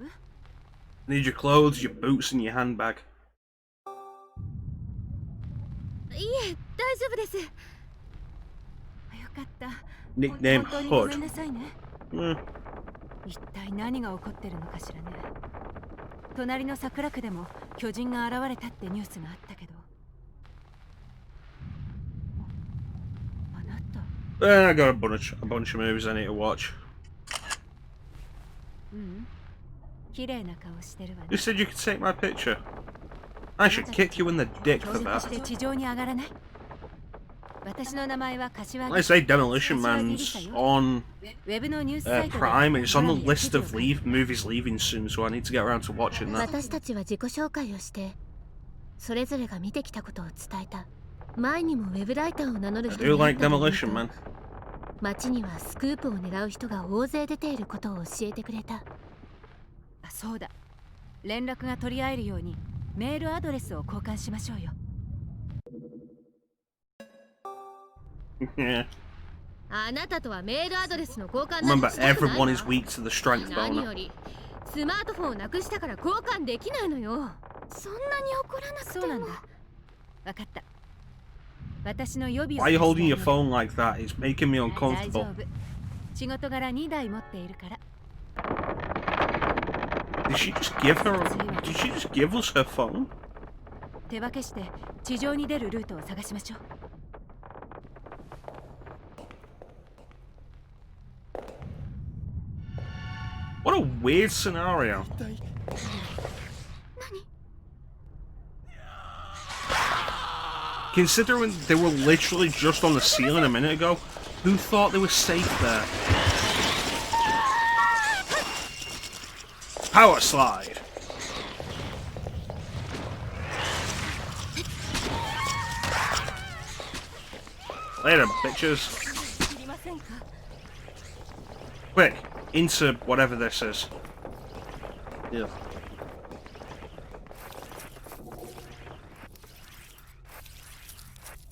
Need your clothes, your boots, and your handbag.
いえ、大丈夫です。よかった。
Nickname
本当にごめん
Hood.
なさいね。一体何が起こってるのかしらね。隣の桜区でも巨人が現れたってニュースがあったけど。あなた。
I got a bunch of movies I need to watch.
うん。綺麗な顔してるわね。
You said you could take my picture. I should kick you in the dick for
協力
that.
して地上に上がらない？私の名前は柏木。
I say Demolition Man's on
ウェブのニュースサイトで
Prime, and it's on the list of movies leaving soon, so I need to get around to watching that.
私たちは自己紹介をして、それぞれが見てきたことを伝えた。前にもウェブライターを名乗る
I
人
do
がい
like
たのを見る
Demolition
と
Man.
街にはスクープを狙う人が大勢出ていることを教えてくれた。あ、そうだ。連絡が取り合えるようにメールアドレスを交換しましょうよ。
Yeah.
あなたとはメールアドレスの交換
Remember, everyone is weak to the strength
何
boner.
よりスマートフォンをなくしたから交換できないのよ。そんなに怒らなくても。そうなんだ。わかった。私の予備を
Why are you holding your phone like that? It's making me
大丈
uncomfortable.
夫。仕事柄2台持っているから。
Did she just give us her phone?
手分けして地上に出るルートを探しましょう。
What a weird scenario. Considering they were literally just on the ceiling a minute ago, who thought they were safe there? Power slide. Later, bitches. Quick, into whatever this is. Yeah.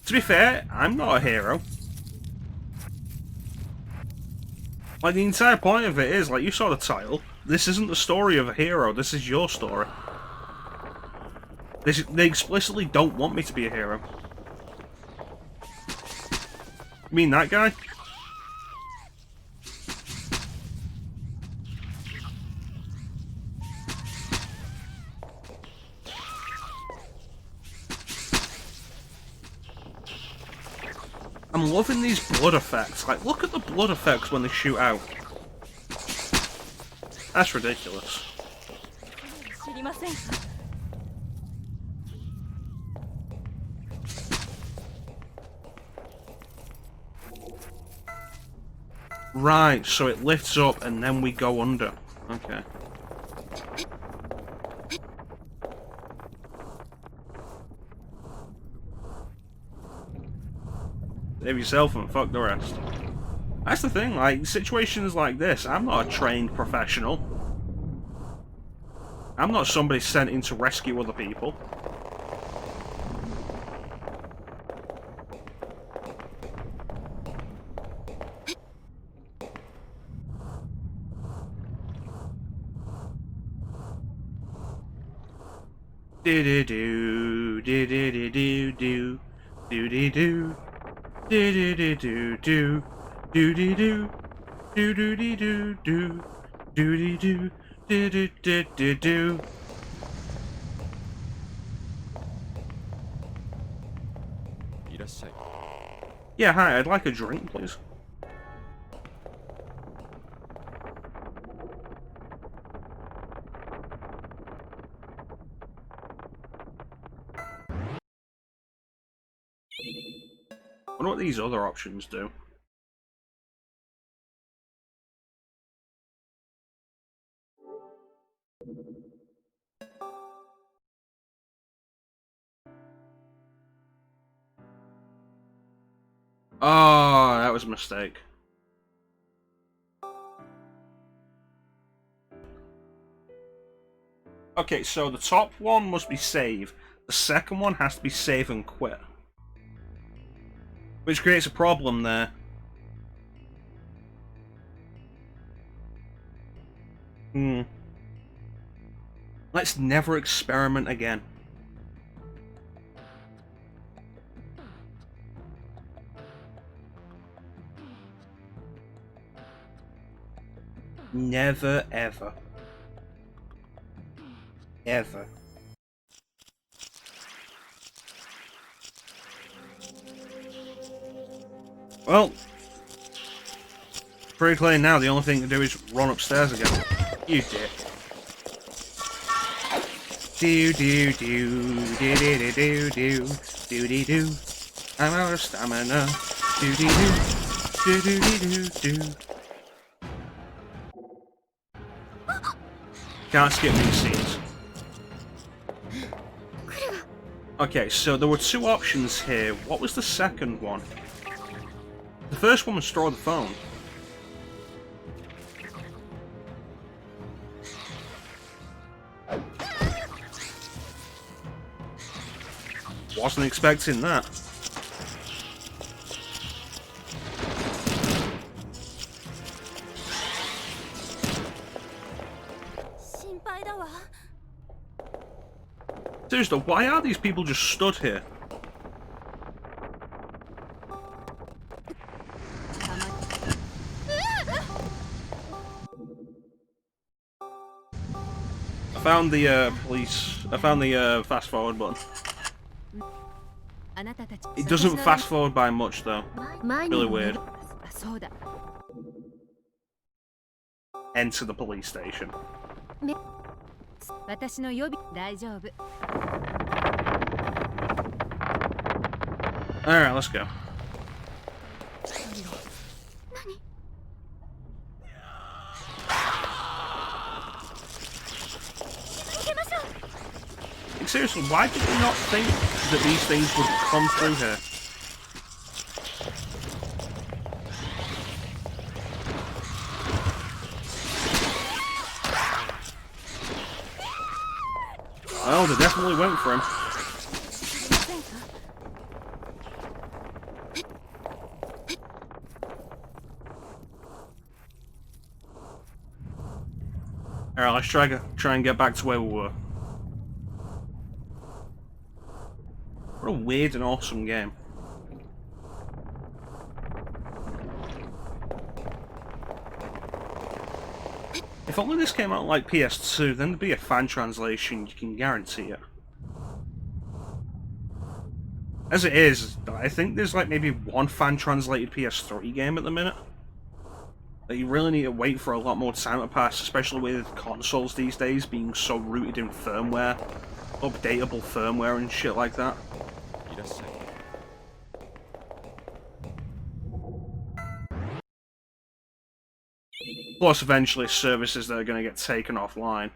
To be fair, I'm not a hero. Like, the entire point of it is, like, you saw the title, this isn't the story of a hero, this is your story. They explicitly don't want me to be a hero. You mean that guy? I'm loving these blood effects. Like, look at the blood effects when they shoot out. That's ridiculous. Right, so it lifts up and then we go under. Okay. Save yourself and fuck the rest. That's the thing, like, situations like this, I'm not a trained professional. I'm not somebody sent in to rescue other people. Do-do-do, do-do-do-do-do, do-do-do. Do do do do do do do do do do do do do do do do do do do. Yeah, hi, I'd like a drink, please. I wonder what these other options do. Oh, that was a mistake. Okay, so the top one must be save. The second one has to be save and quit. Which creates a problem there. Let's never experiment again. Never, ever. Ever. Well, pretty clear now, the only thing to do is run upstairs again. You dick. Do do do do do do do do do do. I'm out of stamina. Do do do do do do do. Can't skip these scenes. Okay, so there were two options here. What was the second one? The first one was store the phone. Wasn't expecting that. Seriously, why are these people just stood here? I found the fast forward button. It doesn't fast forward by much though. Really weird. Enter the police station. Alright, let's go. Like, seriously, why did we not think that these things would come through here? Well, they definitely went for him. Alright, let's try and get back to where we were. What a weird and awesome game. If only this came out like PS2, then there'd be a fan translation, you can guarantee it. As it is, I think there's like maybe one fan translated PS3 game at the minute. That you really need to wait for a lot more time to pass, especially with consoles these days being so rooted in firmware, updatable firmware and shit like that. Plus, eventually, services that are going to get taken offline.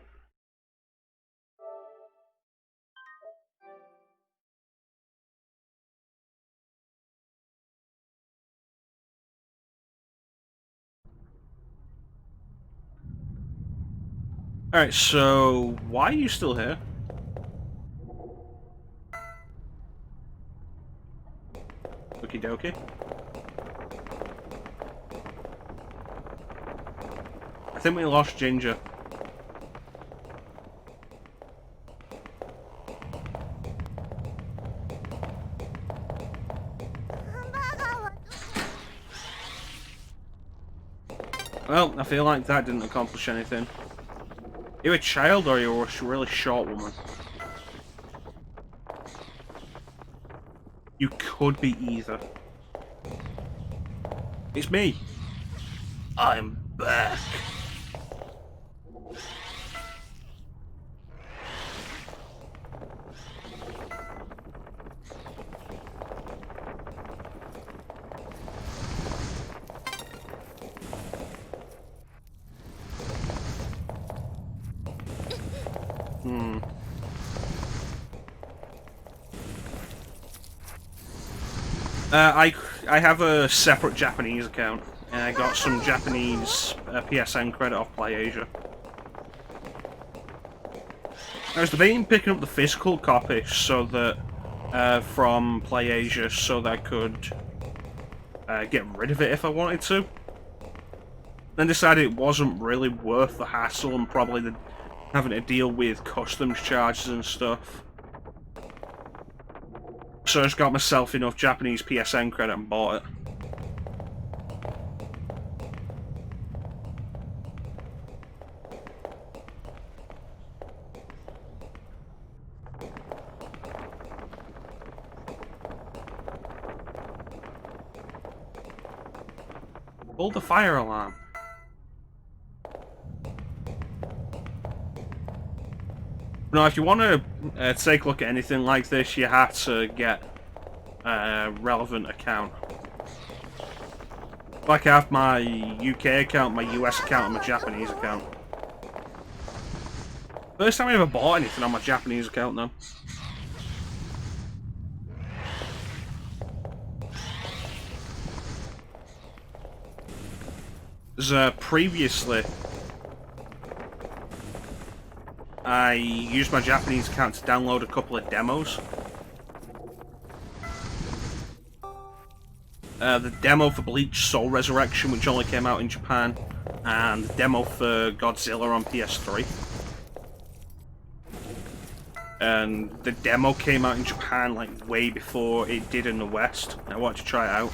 Alright, so why are you still here? Okie dokie. I think we lost Ginger. Well, I feel like that didn't accomplish anything. You're a child or you're a really short woman? You could be either. It's me. I'm back. I have a separate Japanese account, and I got some Japanese PSN credit off PlayAsia. I was debating picking up the physical copy so that from Play Asia, so that I could get rid of it if I wanted to. Then decided it wasn't really worth the hassle and probably having to deal with customs charges and stuff. So I just got myself enough Japanese PSN credit and bought it. Hold the fire alarm. Now, if you want to take a look at anything like this, you have to get a relevant account. Like I have my UK account, my US account, and my Japanese account. First time I ever bought anything on my Japanese account, though. Previously, I used my Japanese account to download a couple of demos. The demo for Bleach Soul Resurrection, which only came out in Japan, and the demo for Godzilla on PS3. And the demo came out in Japan like way before it did in the West. I wanted to try it out.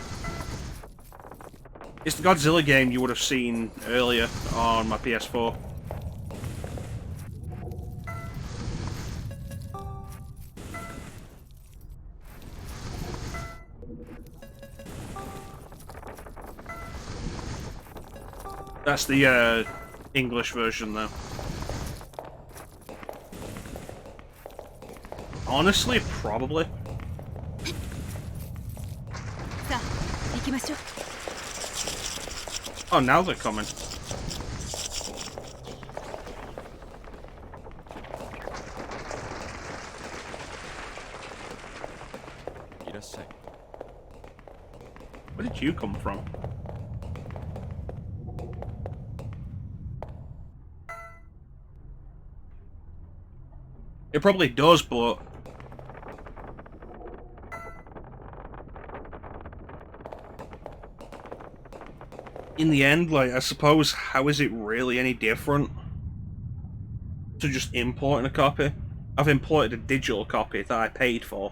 It's the Godzilla game you would have seen earlier on my PS4. That's the English version, though. Honestly, probably. Oh, now they're coming. Where did you come from? It probably does, but in the end, like, I suppose, how is it really any different to just importing a copy? I've imported a digital copy that I paid for.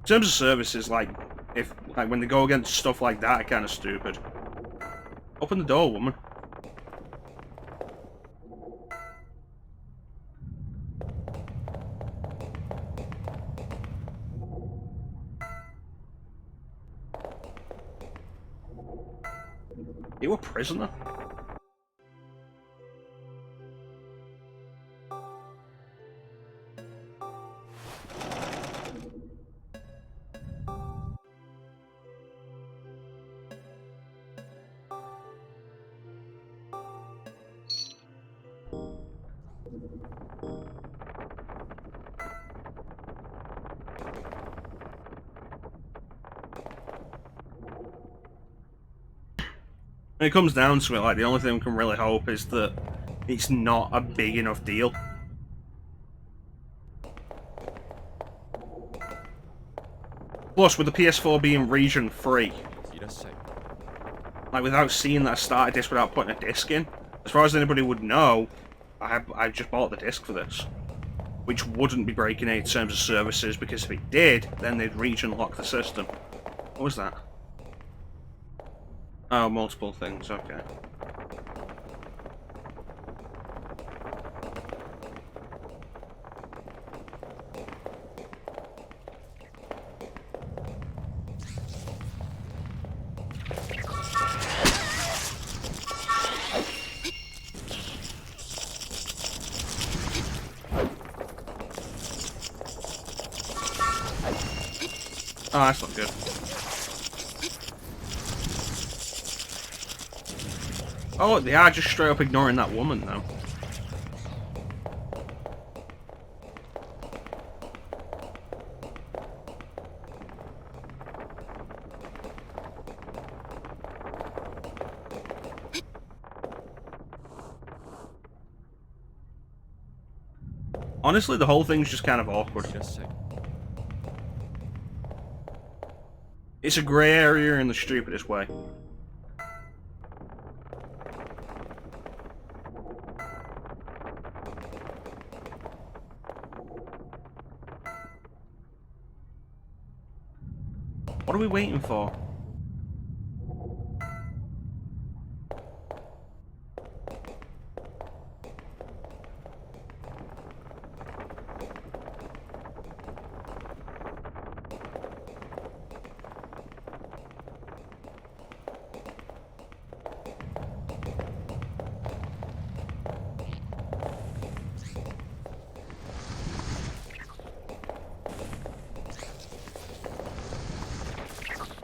In terms of services, like when they go against stuff like that, kind of stupid. Open the door, woman. You a prisoner? When it comes down to it, like, the only thing we can really hope is that it's not a big enough deal. Plus, with the PS4 being region free, like, without seeing that I started this without putting a disc in, as far as anybody would know, I just bought the disc for this. Which wouldn't be breaking any terms of services, because if it did, then they'd region lock the system. What was that? Oh, multiple things, okay. Oh, that's not good. Oh, they are just straight up ignoring that woman, though. Honestly, the whole thing's just kind of awkward. It's a grey area in the stupidest way. What are we waiting for?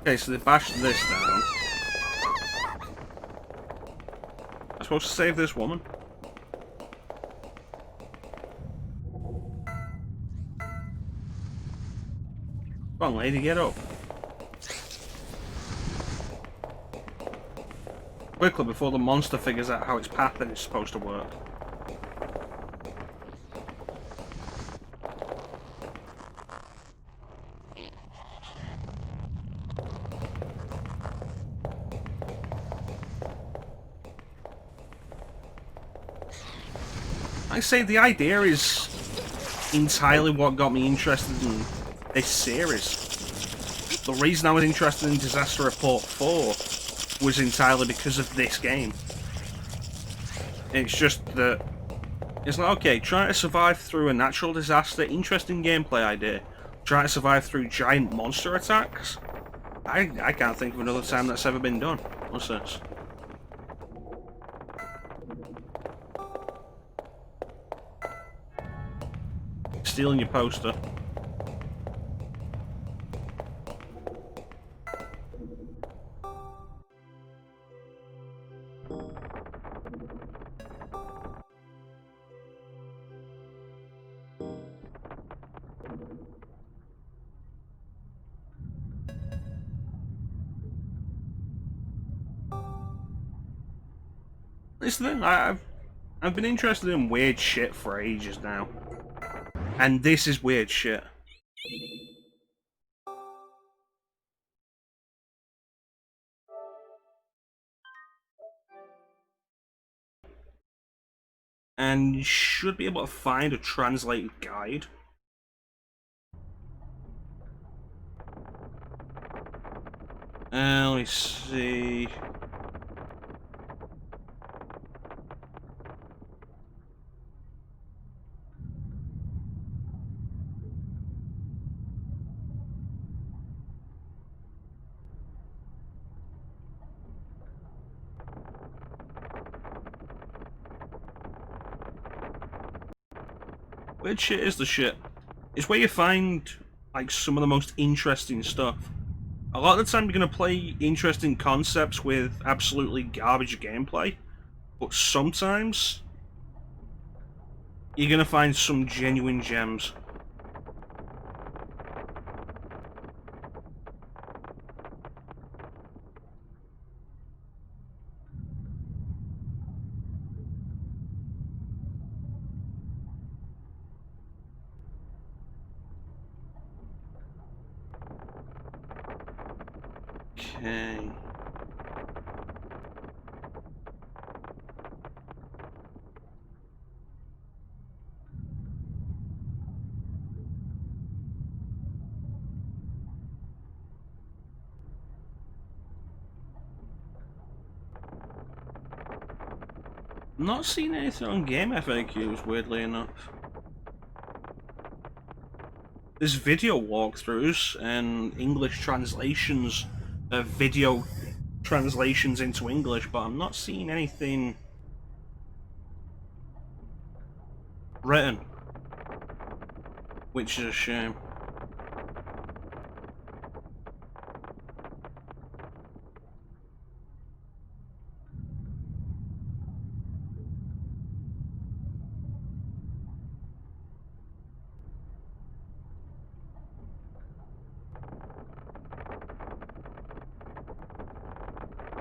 Okay, so they bashed this down. I'm supposed to save this woman? Come on, lady, get up. Quickly, before the monster figures out how its pattern is supposed to work. I say the idea is entirely what got me interested in this series. The reason I was interested in Disaster Report 4 was entirely because of this game. It's just that it's like, okay, trying to survive through a natural disaster, interesting gameplay idea. Trying to survive through giant monster attacks? I can't think of another time that's ever been done. What's this? Stealing your poster. This thing, I've been interested in weird shit for ages now. And this is weird shit. And you should be able to find a translated guide. Let me see. Weird shit is the shit. It's where you find, like, some of the most interesting stuff. A lot of the time you're going to play interesting concepts with absolutely garbage gameplay, but sometimes you're going to find some genuine gems. Okay. I'm not seeing anything on game FAQs, weirdly enough. There's video walkthroughs and English translations of video translations into English, but I'm not seeing anything written, which is a shame.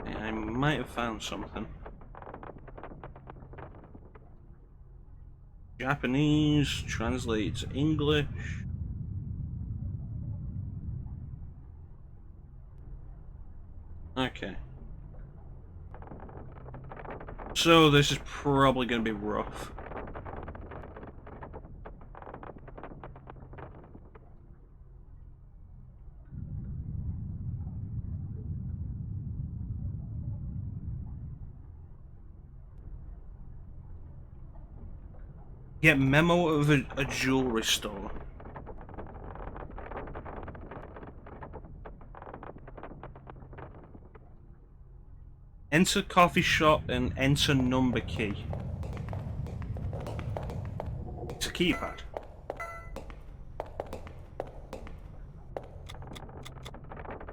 Yeah, I might have found something. Japanese, translate to English. Okay. So this is probably going to be rough. Get memo of a jewelry store. Enter coffee shop and enter number key. It's a keypad.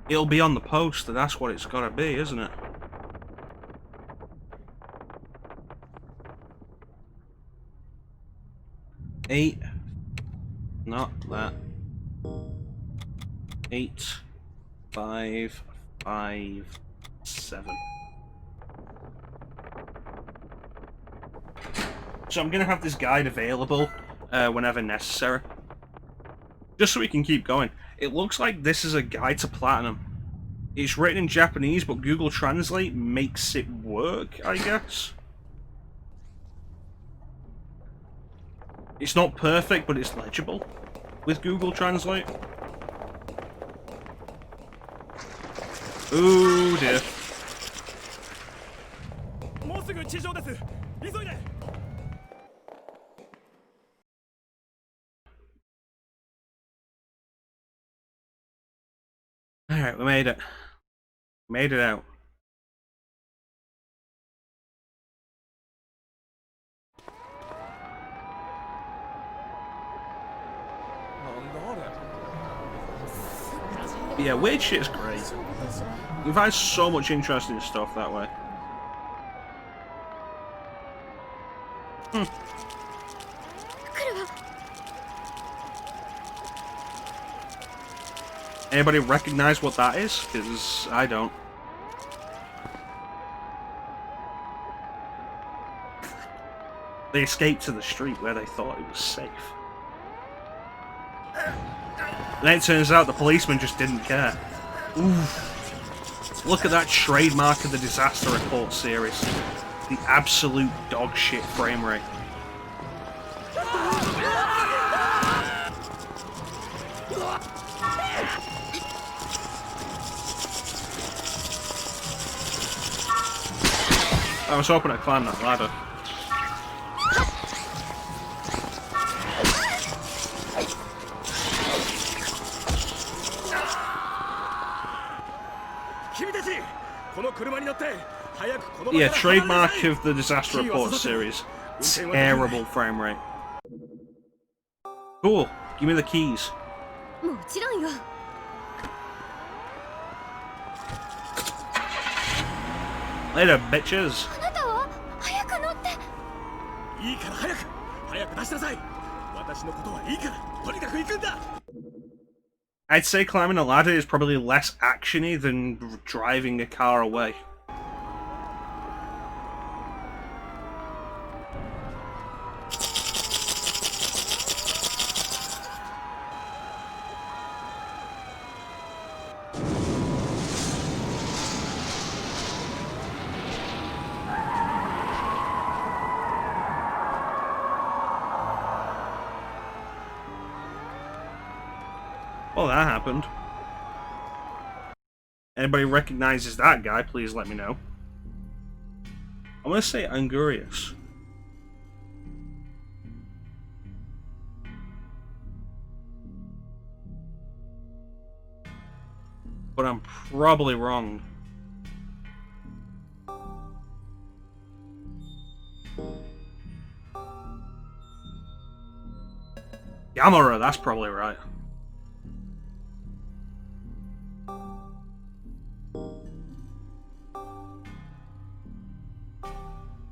It'll be on the poster, that's what it's gotta be, isn't it? Eight. Not that. 8, 5, 5, 7. So I'm gonna have this guide available whenever necessary. Just so we can keep going. It looks like this is a guide to Platinum. It's written in Japanese, but Google Translate makes it work, I guess. It's not perfect, but it's legible with Google Translate. Oh dear. Alright, we made it. Made it out. Yeah, weird shit's great. You find so much interesting stuff that way. Anybody recognize what that is? Because I don't. They escaped to the street where they thought it was safe. Then it turns out the policeman just didn't care. Oof. Look at that trademark of the Disaster Report series. The absolute dog shit frame rate. I was hoping I'd climb that ladder. Yeah, trademark of the Disaster Report series. Terrible frame rate. Cool. Give me the keys. Later, bitches. I'd say climbing a ladder is probably less actiony than driving a car away. Well, that happened. Anybody recognizes that guy, please let me know. I'm gonna say Angurius. But I'm probably wrong. Gamora, that's probably right.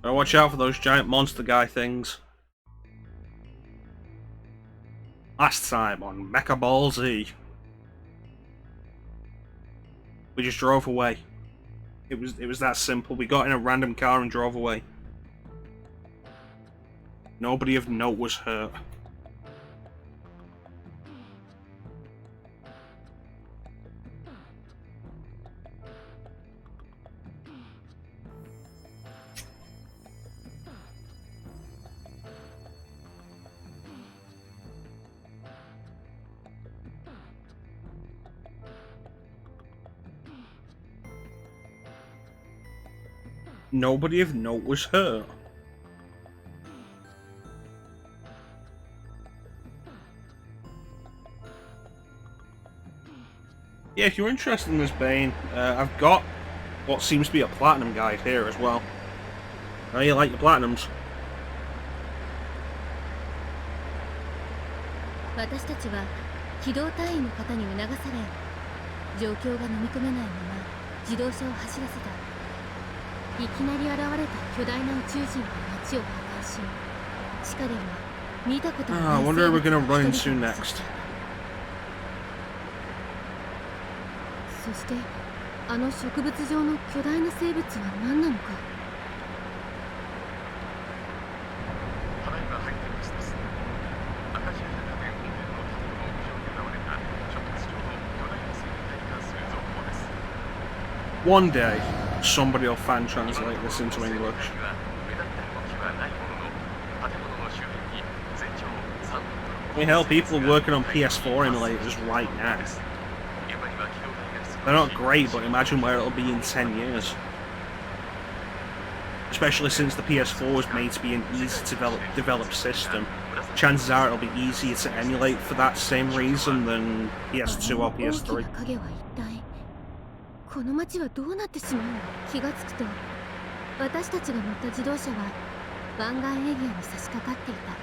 Gotta watch out for those giant monster guy things. Last time on Mecha Ball Z, we just drove away. It was that simple. We got in a random car and drove away. Nobody of note was hurt. Nobody of note was hurt. Yeah, if you're interested in this Bane, I've got what seems to be a platinum guide here as well. How you like your platinums?
私たちは機動隊員の方に促され、状況が飲み込めないまま自動車を走らせた。いきなり現れた巨大な宇宙人が街を破壊し、地下では見たことのない
I wonder if we're gonna run into next.
そしてあの植物状の巨大な生物は何なのか。
ただいま入っていました。赤字や家電本店の建物屋上に現れた植物状の巨大な生物体に関する情報です。
One day, somebody will fan translate this into English.
目立った動きはないものの、建物の周辺に全長3
I mean, hell, people are working on PS4 emulators right now. They're not great, but imagine where it'll be in 10 years. Especially since the PS4 was made to be an easy to develop system. Chances are it'll be easier to emulate for that same reason than PS2 or PS3.
影は一体この街はどうなってしまうの。気がつくと私たちが乗った自動車は湾岸エリアに差し掛かっていた。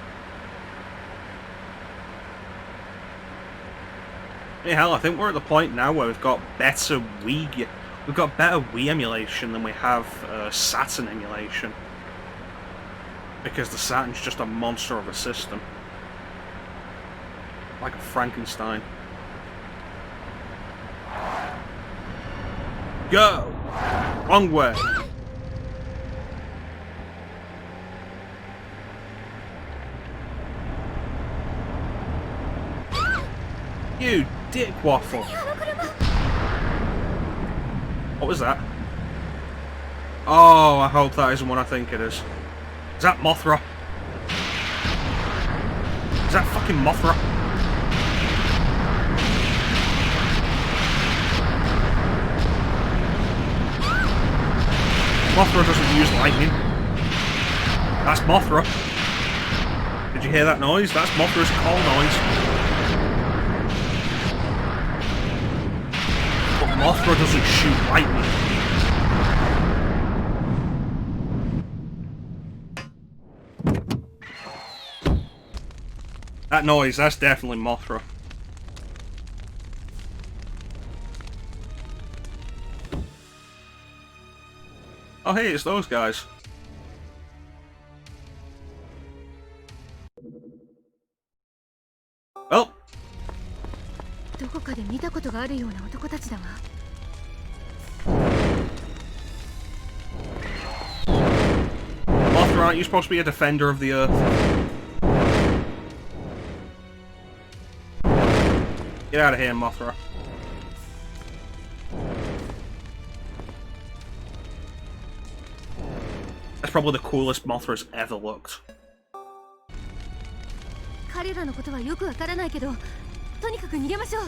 Yeah, hell, I think we're at the point now where we've got better Wii emulation than we have Saturn emulation, because the Saturn's just a monster of a system, like a Frankenstein. Go! Wrong way! You dick waffle! What was that? Oh, I hope that isn't what I think it is. Is that Mothra? Is that fucking Mothra? Mothra doesn't use lightning. That's Mothra. Did you hear that noise? That's Mothra's call noise. Mothra doesn't shoot lightning. That noise, that's definitely Mothra. Oh hey, it's those guys. Well.
どこかで見たことがあるような男たちだわ。
Mothra, aren't you supposed to be a defender of the Earth? Get out of here, Mothra. That's probably the coolest Mothra's ever looked.
彼らのことはよくわからないけど、とにかく逃げましょう。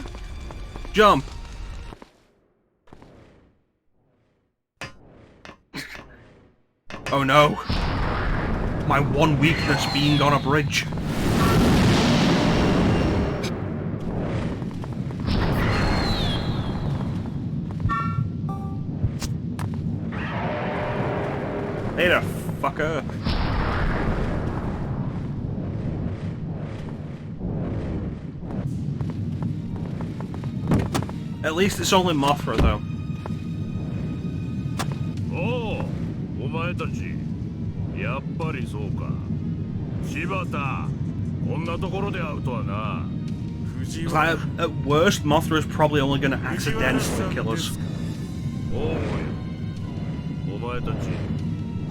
Jump! Oh no. My one weakness being on a bridge. Later, fucker. At least it's only Mothra, though.
Oh, お前たち、やっぱりそうか。柴田、こんなところで会うとはな。
It's like, at worst, Mothra is probably only going to accidentally kill us.
おう、お前たち、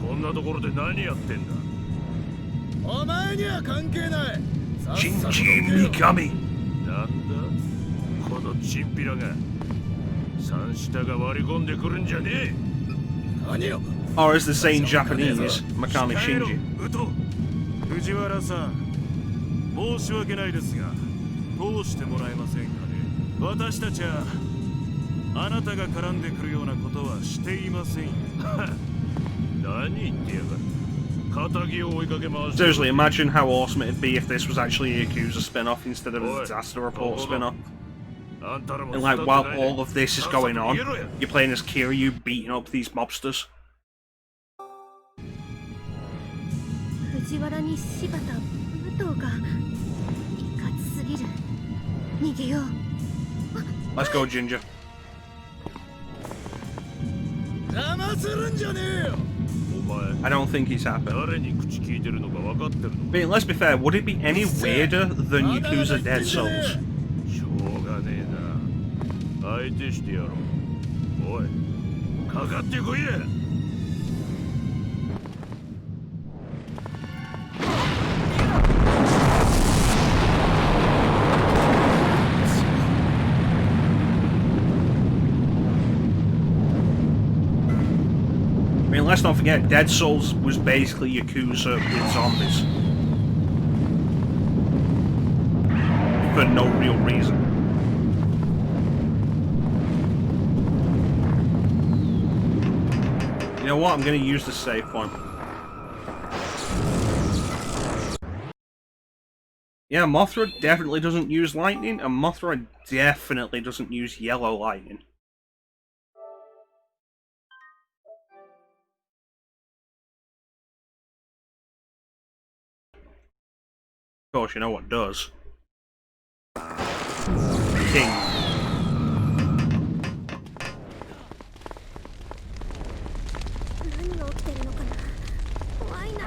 こんなところで何やってんだ。お前には関係ない。
Shinji Mikami.
なんだこのチンピラが。三下が割り込んでくるんじゃねえ。何よ。
Or as they say in Japanese, Mikami Shinji.
藤原さん、申し訳ないですが、通してもらえませんかね。私たちはあなたが絡んでくるようなことはしていませんよ。何言ってやがる。仇を追いかけ回して。
Seriously, imagine how awesome it'd be if this was actually a Yakuza spin-off instead of a disaster report spin-off. And like, while all of this is going on, you're playing as Kiryu beating up these mobsters.
藤原に柴田、武藤がいかつすぎる。逃げよう。
Let's go, Ginger.
邪魔するんじゃねえよ。お前
I don't think he's happy.
誰に口聞いてるのか分かってるのか。
I mean, let's be fair, would it be any weirder than Yakuza Dead Souls?
しょうがねえな。相手してやろう。おい、かかってこいや。
I mean, let's not forget, Dead Souls was basically Yakuza with zombies. For no real reason. You know what? I'm going to use the save point. Yeah, Mothra definitely doesn't use lightning, and Mothra definitely doesn't use yellow lightning. Of course, you know what does. King.
何が起きてるのかな。怖いな。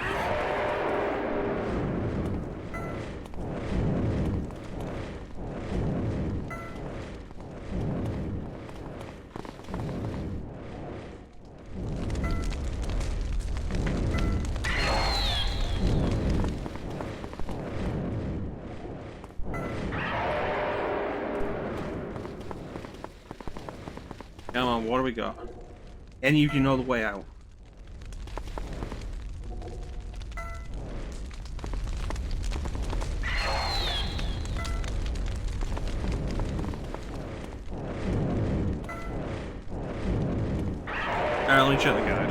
Come on, what do we got? Any of you know the way out? Alright, let me check the guide.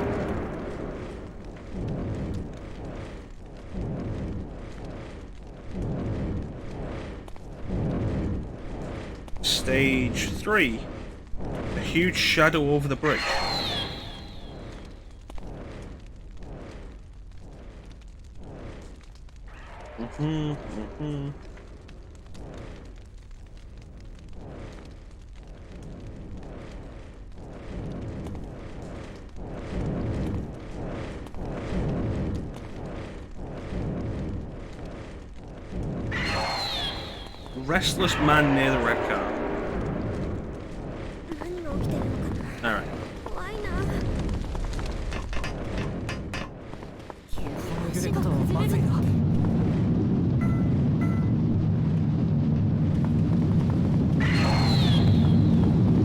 Stage 3. A huge shadow over the bridge. Restless man near the red car.
何が起きてるのかな。
Alright.
怖いな。
この揺れ方はまずいな。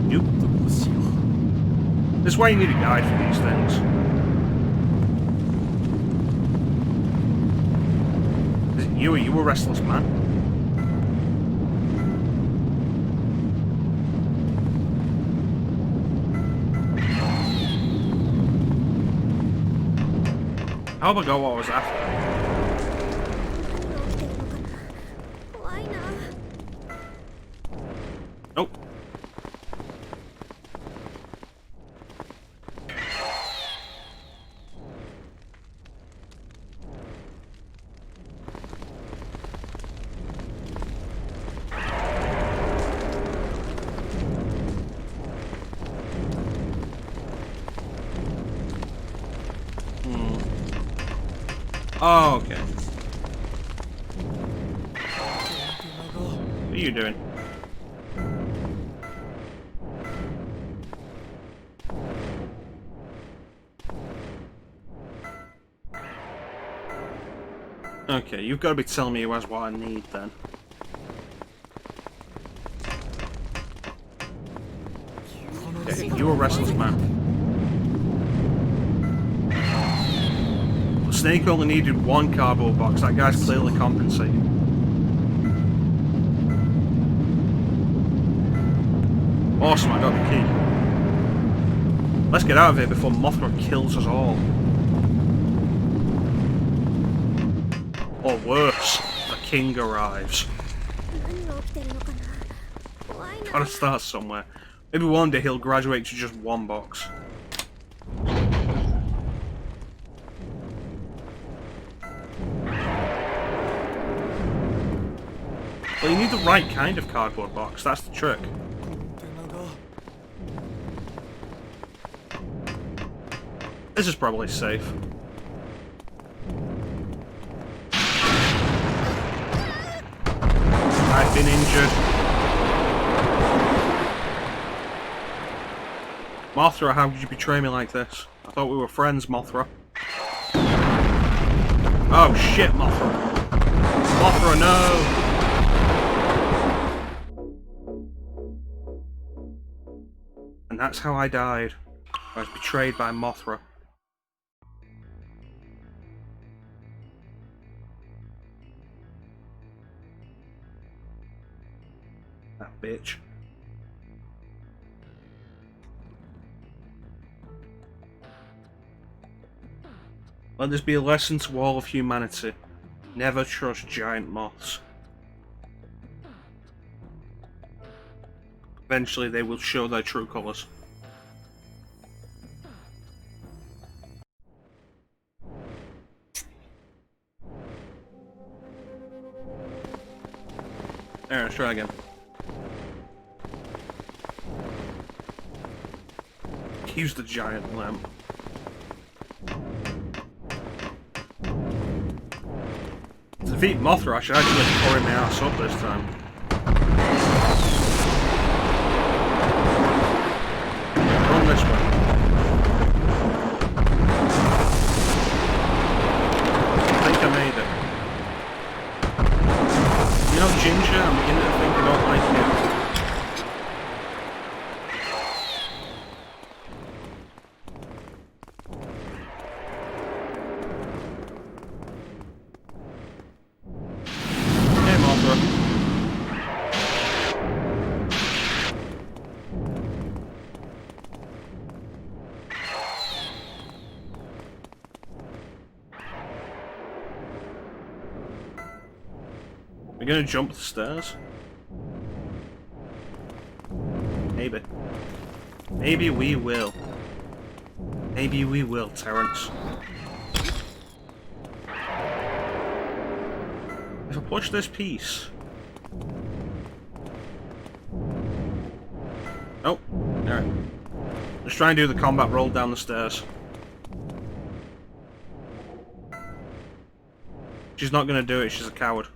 Nope.
どうしよう。
This is why you need a guide for these things. Is it you? Are you a restless man? How about go what I was after?
何が起きてるのかな。怖いな。
Nope. Oh, okay. What are you doing? Okay, you've got to be telling me who has what I need then. Okay, you're a restless man. The snake only needed one cardboard box. That guy's clearly compensating. Awesome, I got the key. Let's get out of here before Mothra kills us all. Or worse, the king arrives. Gotta start somewhere. Maybe one day he'll graduate to just one box. Well, you need the right kind of cardboard box, that's the trick. This is probably safe. I've been injured. Mothra, how could you betray me like this? I thought we were friends, Mothra. Oh shit, Mothra. Mothra, no! And that's how I died. I was betrayed by Mothra. That bitch. Let this be a lesson to all of humanity. Never trust giant moths. Eventually they will show their true colours. Alright, let's try again. Use the giant lamp. To defeat Mothra, I should actually hurry my ass up this time. Run this way. I think I made it. You know, Ginger, I'm beginning to think I don't like you. We're gonna jump the stairs? Maybe. Maybe we will. Maybe we will, Terrence. If I push this piece... Oh, alright. Let's try and do the combat roll down the stairs. She's not gonna do it, she's a coward.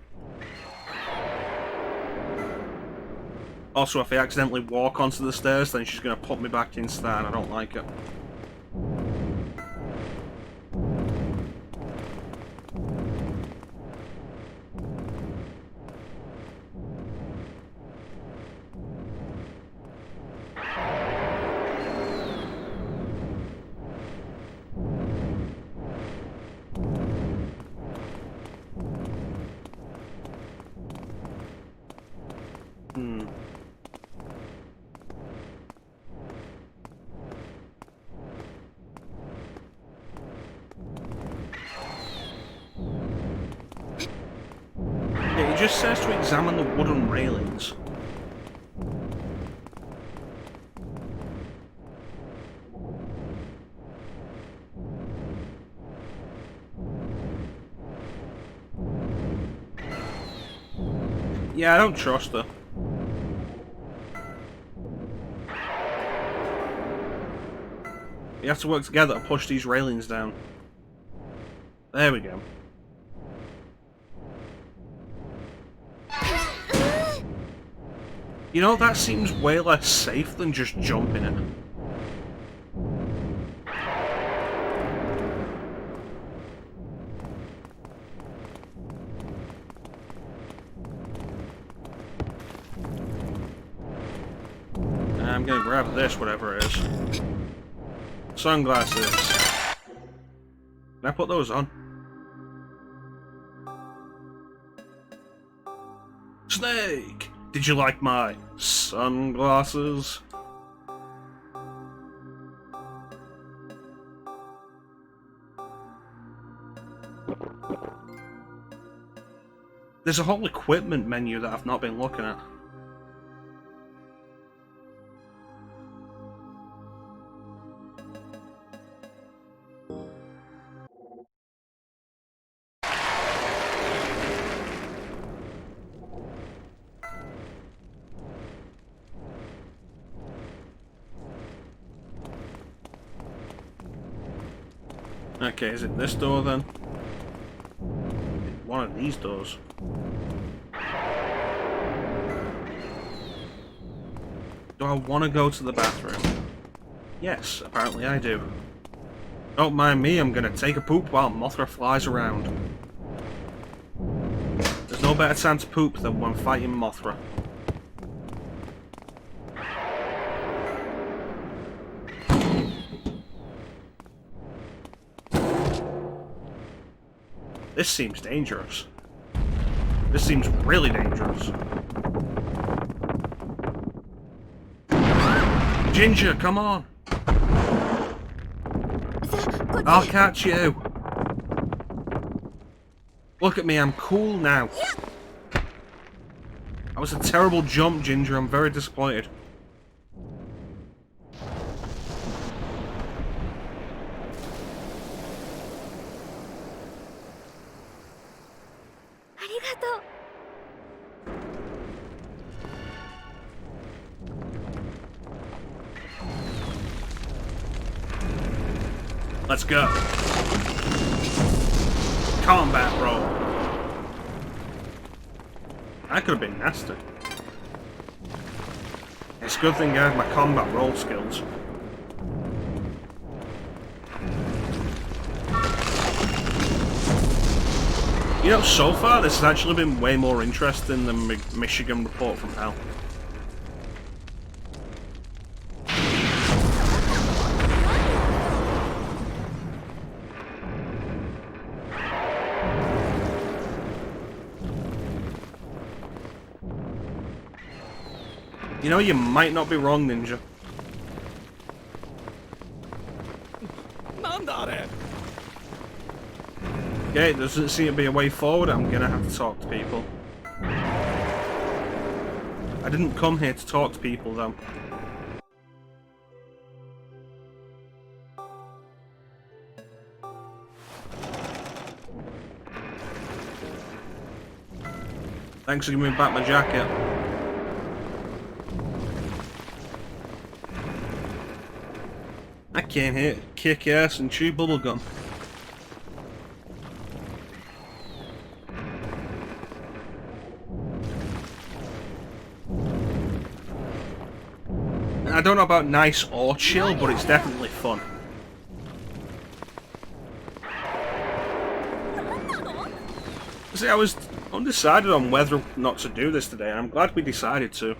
Also, if I accidentally walk onto the stairs, then she's going to put me back instead, and I don't like it. It just says to examine the wooden railings. Yeah, I don't trust her. We have to work together to push these railings down. There we go. You know, that seems way less safe than just jumping it. I'm gonna grab this, whatever it is. Sunglasses. Can I put those on? Snake! Did you like my sunglasses? There's a whole equipment menu that I've not been looking at. Okay, is it this door then? One of these doors. Do I want to go to the bathroom? Yes, apparently I do. Don't mind me, I'm gonna take a poop while Mothra flies around. There's no better time to poop than when fighting Mothra. This seems dangerous. This seems really dangerous. Ginger, come on! I'll catch you! Look at me, I'm cool now. That was a terrible jump, Ginger. I'm very disappointed. Let's go. Combat roll. That could have been nasty. It's a good thing I have my combat roll skills. You know, so far this has actually been way more interesting than Michigan Report from Hell. You know, you might not be wrong, Ninja. Okay, there doesn't seem to be a way forward. I'm gonna have to talk to people. I didn't come here to talk to people, though. Thanks for giving me back my jacket. I came here to kick ass and chew bubblegum. I don't know about nice or chill, but it's definitely fun. See, I was undecided on whether or not to do this today, and I'm glad we decided to.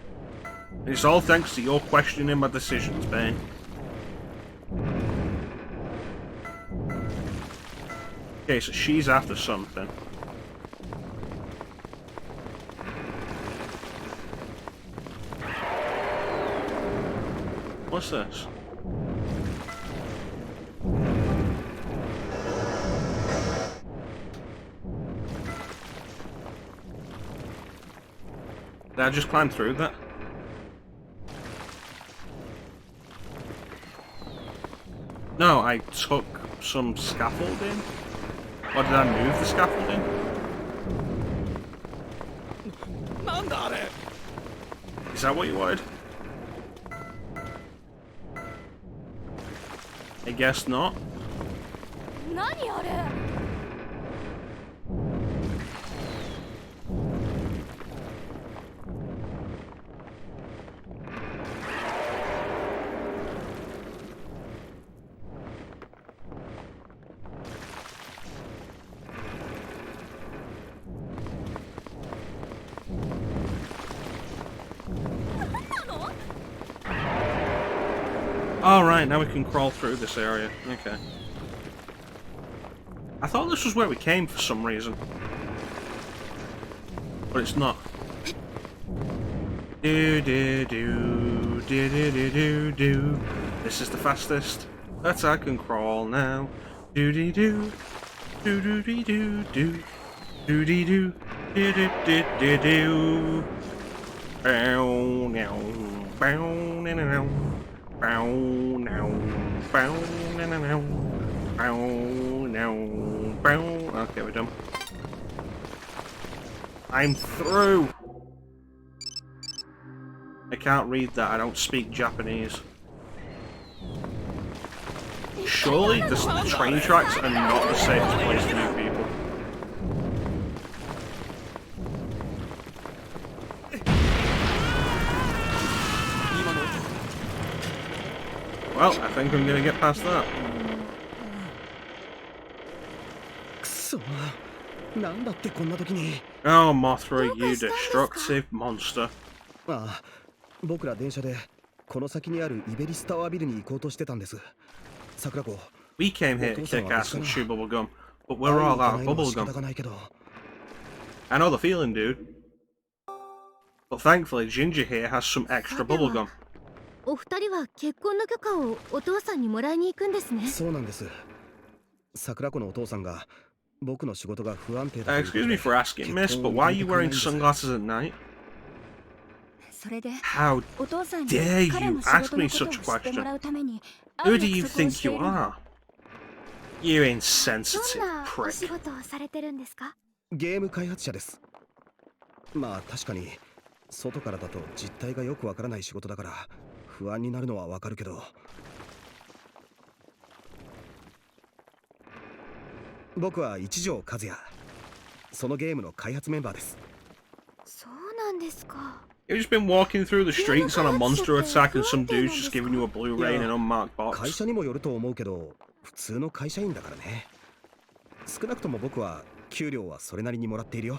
It's all thanks to your questioning my decisions, Bane. Okay, so she's after something. What's this? Did I just climb through that? No, I took some scaffolding. Or did I move the scaffolding? Is that what you wanted? I guess not. Alright, now we can crawl through this area. Okay. I thought this was where we came for some reason. But it's not. Do do do do do do do do. This is the fastest that I can crawl now. Do do do do do do do do do do do do do do do. Bow now, bow now, bow now, bow now, bow now, bow. Okay, we're done. I'm through. I can't read that. I don't speak Japanese. Surely the train tracks are not the safest place for new people. Well, I think I'm gonna get past that.
くそ、なんだってこんな時に。
Oh, Mothra, you destructive monster.
ああ、僕ら電車でこの先にあるイベリスタワービルに行こうとしてたんです。桜子。
We came here to kick ass and chew bubblegum, but we're all out of bubblegum. I know the feeling, dude. But thankfully, Ginger here has some extra bubblegum.
お二人は結婚の許可をお父さんにもらいに行くんですね。
そうなんです。桜子のお父さんが僕の仕事が不安定だという。
Excuse me for asking, miss, but why are you wearing sunglasses at night?
それで
How
お父さんに
dare
彼
you
の仕
ask
事
me
のことを
such
知ってもら
a
うために
question? Who do you
約束を
think
して
you
いるの。
are? You
ど
insensitive
んなお仕
prick.
事をされてるんですか。
ゲーム開発者です。まあ確かに外からだと実態がよくわからない仕事だから不安になるのはわかるけど、僕は一条和也、そのゲームの開発メンバーです。
そうなんですか。
You've just been walking through the streets on a monster attack and some dude's just giving you a Blu-ray in an unmarked
会
box.
社にもよると思うけど、普通の会社員だからね。少なくとも僕は給料はそれなりにもらっているよ。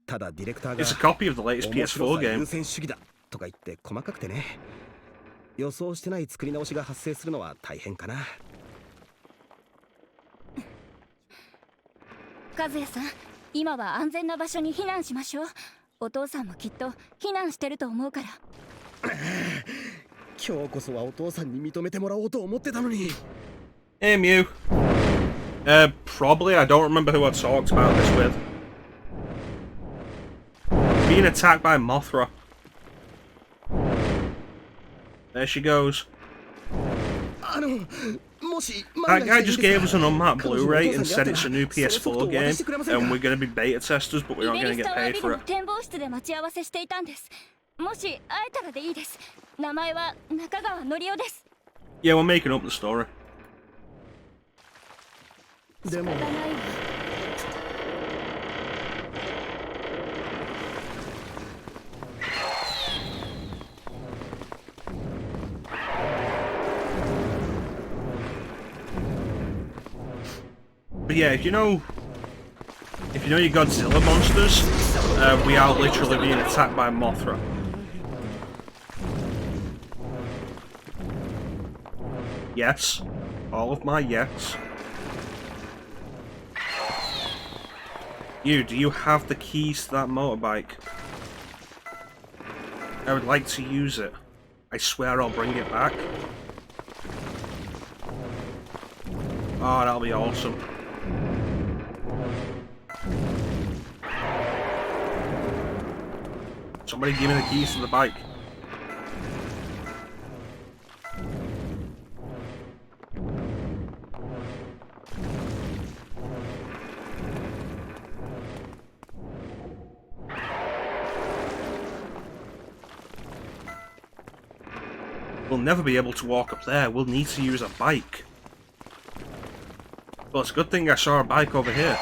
ただディレクターが
It's a copy of the latest
面白
PS4
さ優
game.
先主義だとか言って細かくてね。予想してない作り直しが発生するのは大変かな。
和也さん、今は安全な場所に避難しましょう。お父さんもきっと避難してると思うから。
今日こそはお父さんに認めてもらおうと思ってたのに。
Hey, Mew. Probably. I don't remember who I talked about this with. Being attacked by Mothra. There she goes.
もし
That guy just gave us an unmarked Blu-ray and said it's a new PS4 game, and we're going to be beta testers, but we're not
イ
going
ベ
to
リス
get
タワー
paid
ビル
for
の
it.
展望室で待ち合わせしていたんです。もし会えたらでいいです。名前は中川のりおです。
Yeah, we're making up the story.
でも
But yeah, if you know your Godzilla monsters, we are literally being attacked by Mothra. Yes, all of my yes. Do you have the keys to that motorbike? I would like to use it. I swear I'll bring it back. Oh, that'll be awesome. Somebody give me the keys to the bike. We'll never be able to walk up there. We'll need to use a bike. Well, it's a good thing I saw a bike over here.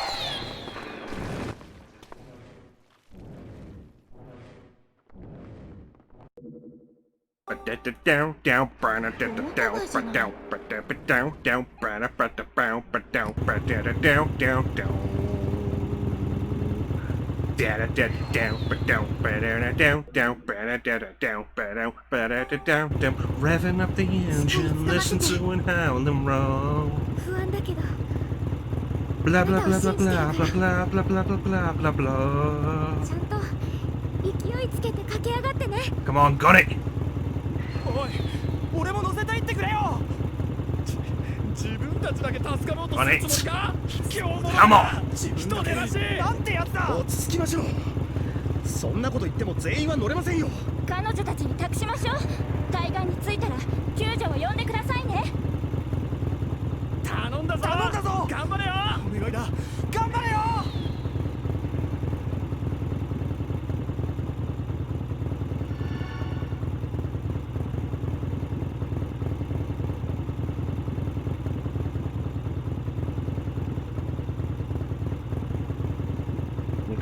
Down, down, down, down, down, down, down, down, down, down, down. Revving up the engine, listen to it howl and roll.
不安だけど
Blah blah blah blah blah blah blah blah blah blah blah blah blah.
ちゃんと勢いつけて駆け上がってね。
Come on, got it!
おい俺も乗せていってくれよ。自分たちだけ助かろうとするつもりか。今日も
Come on!
人出なしなんてやつだ。
落ち着きましょう。そんなこと言っても全員は乗れませんよ。
彼女たちに託しましょう。海岸に着いたら救助を呼んでくださいね。
頼んだぞ頼んだぞ。頑張れよ。お願いだ頑張れよ。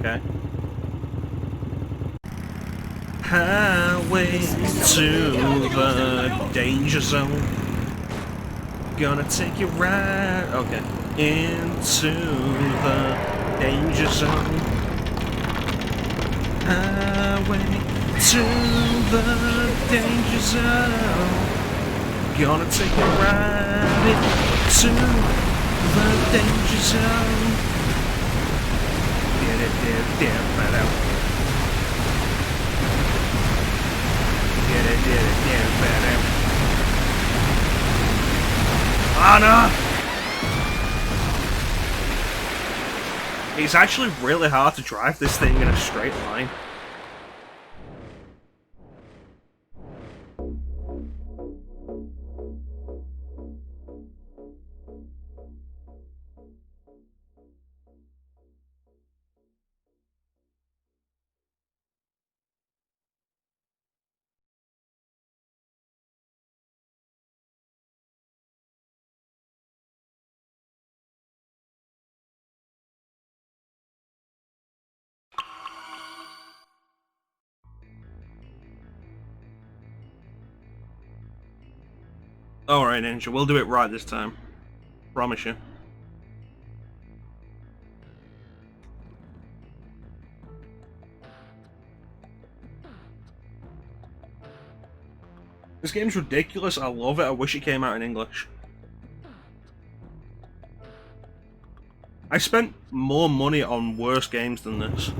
Okay. Highway to the danger zone. Gonna take you right, okay, into the danger zone. Highway to the danger zone. Gonna take you right into the danger zone. Anna! It's actually really hard to drive this thing in a straight line. Alright, Ninja, we'll do it right this time. Promise you. This game's ridiculous, I love it, I wish it came out in English. I spent more money on worse games than this.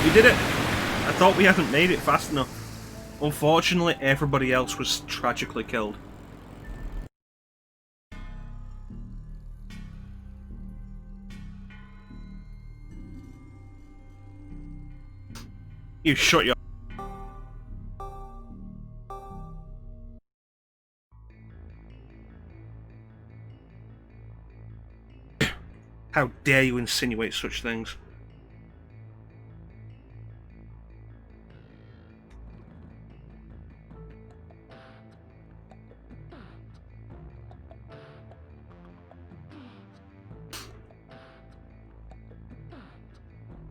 We did it! I thought we hadn't made it fast enough. Unfortunately, everybody else was tragically killed. You shut your... How dare you insinuate such things?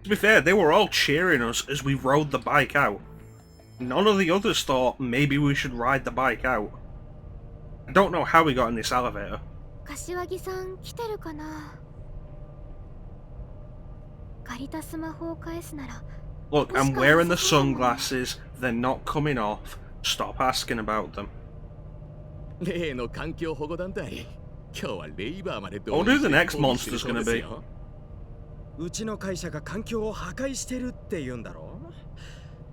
To be fair, they were all cheering us as we rode the bike out. None of the others thought maybe we should ride the bike out. I don't know how we got in this elevator.
柏木さん来てるかな。借りたスマホを返すなら。
Look, I'm wearing the sunglasses, they're not coming off. Stop asking about them.
例の環境保護団体。今日はレイバーまで
I wonder who the next monster's gonna be.
うちの会社が環境を破壊してるって言うんだろ。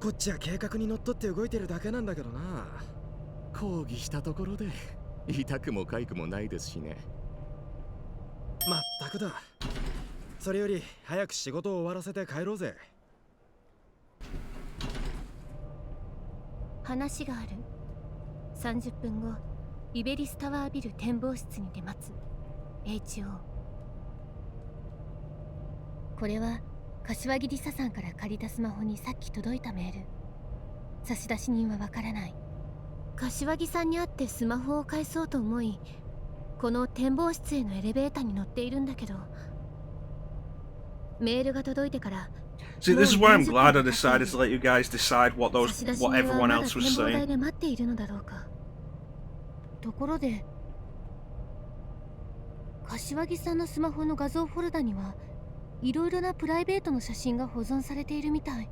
こっちは計画にのっとって動いてるだけなんだけどな。
抗議したところで痛くも痒くもないですしね。
まったくだ。それより早く仕事を終わらせて帰ろうぜ。
話がある。30分後、イベリスタワービル展望室にて待つ。HO。これは柏木理沙さんから借りたスマホにさっき届いたメール。差出人はわからない。柏木さんに会ってスマホを返そうと思い、この展望室へのエレベーターに乗っているんだけど、メールが届いてから。
See, this is why I'm glad I decided to let you guys decide what everyone else was
展望台
saying.
で待っているのだろうか。ところで、柏木さんのスマホの画像フォルダにはいろいろなプライベートの写真が保存されているみたい。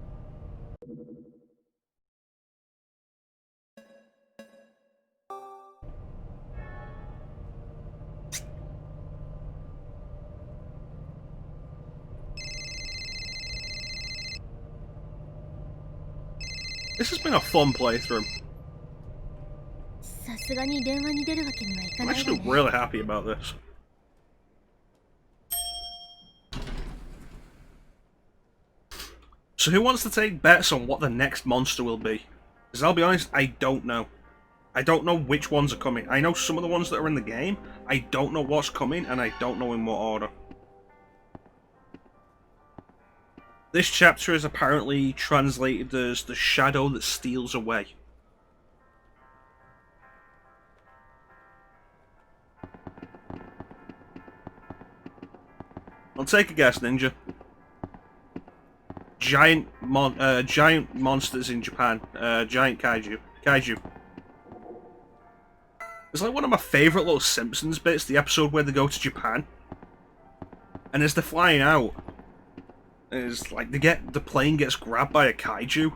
This has been a fun playthrough.
さすがに電話に出るわけにはいか
I'm
ないわ
actually
ね。
really happy about this. So who wants to take bets on what the next monster will be? Because I'll be honest, I don't know. I don't know which ones are coming. I know some of the ones that are in the game. I don't know what's coming, and I don't know in what order. This chapter is apparently translated as The Shadow That Steals Away. I'll take a guess, Ninja. Giant monsters in Japan. Giant kaiju. Kaiju. It's like one of my favourite little Simpsons bits, the episode where they go to Japan. And as they're flying out, it's like the plane gets grabbed by a kaiju.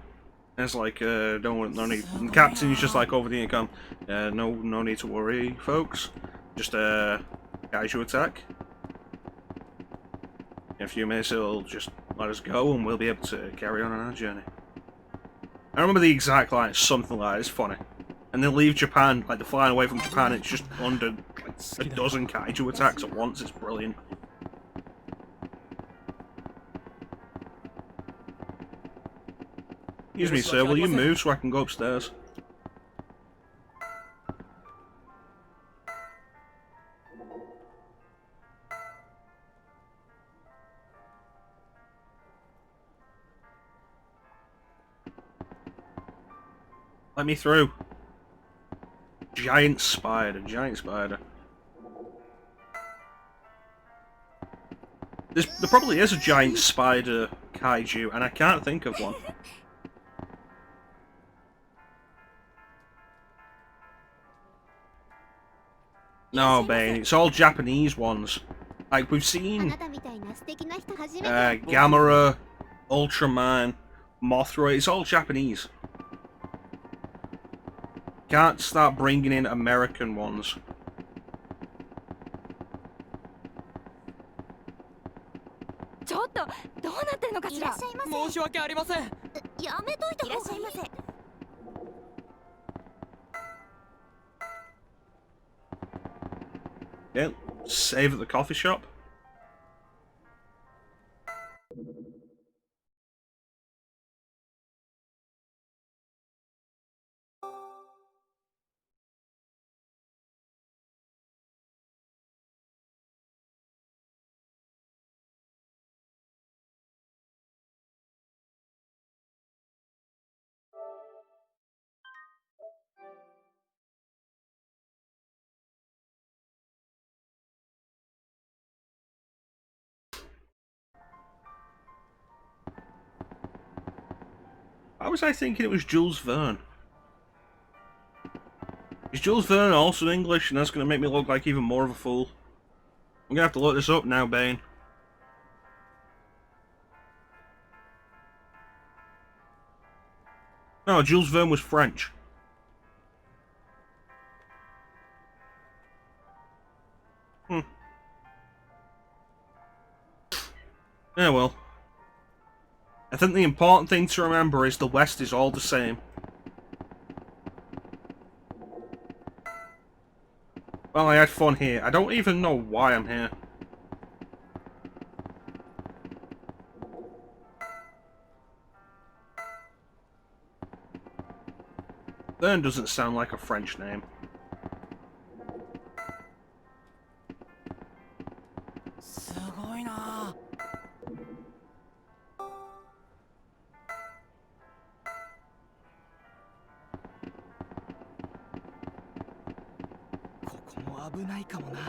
And it's like, no need. And the captain is just like over the intercom, no need to worry, folks. Just a kaiju attack. In a few minutes it'll just let us go and we'll be able to carry on our journey. I remember the exact line, something like that, it's funny. And they leave Japan, like they're flying away from Japan, it's just under like a dozen kaiju attacks at once, it's brilliant. Excuse me, sir, will you move so I can go upstairs? Let me through. Giant spider, giant spider. There probably is a giant spider kaiju, and I can't think of one. No, Bane, it's all Japanese ones. Like, we've seen Gamera, Ultraman, Mothra, it's all Japanese. Can't start bringing in American ones. Yeah, save at the coffee shop. Why was I thinking it was Jules Verne? Is Jules Verne also English, and that's going to make me look like even more of a fool? I'm going to have to look this up now, Bane. No, Jules Verne was French. Yeah, well. I think the important thing to remember is the West is all the same. Well, I had fun here. I don't even know why I'm here. Thurn doesn't sound like a French name.
すごいな。ここも危ないかもな。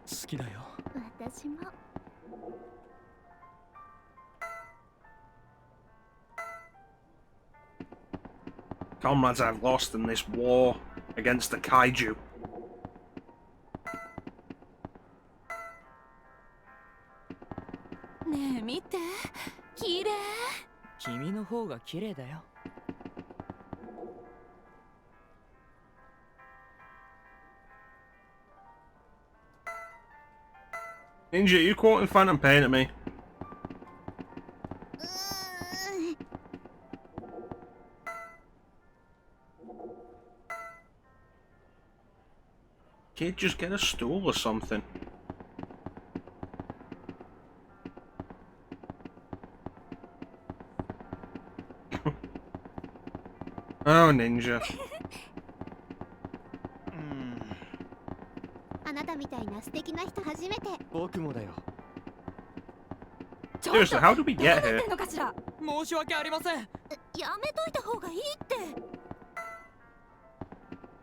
好きだよ。
私も。
Comrades I've lost in this war against the Kaiju.
ねえ見て、綺麗。
君の方が綺麗だよ。
Ninja, you quoting Phantom Pain at me? Kid, just get a stool or something. Oh, Ninja.
あなたみたいな素敵な人初めて。
僕もだよ。
Seriously, how did we
どうな
get
って
here?
んのかしら。
申し訳ありません。
やめといた方がいいっ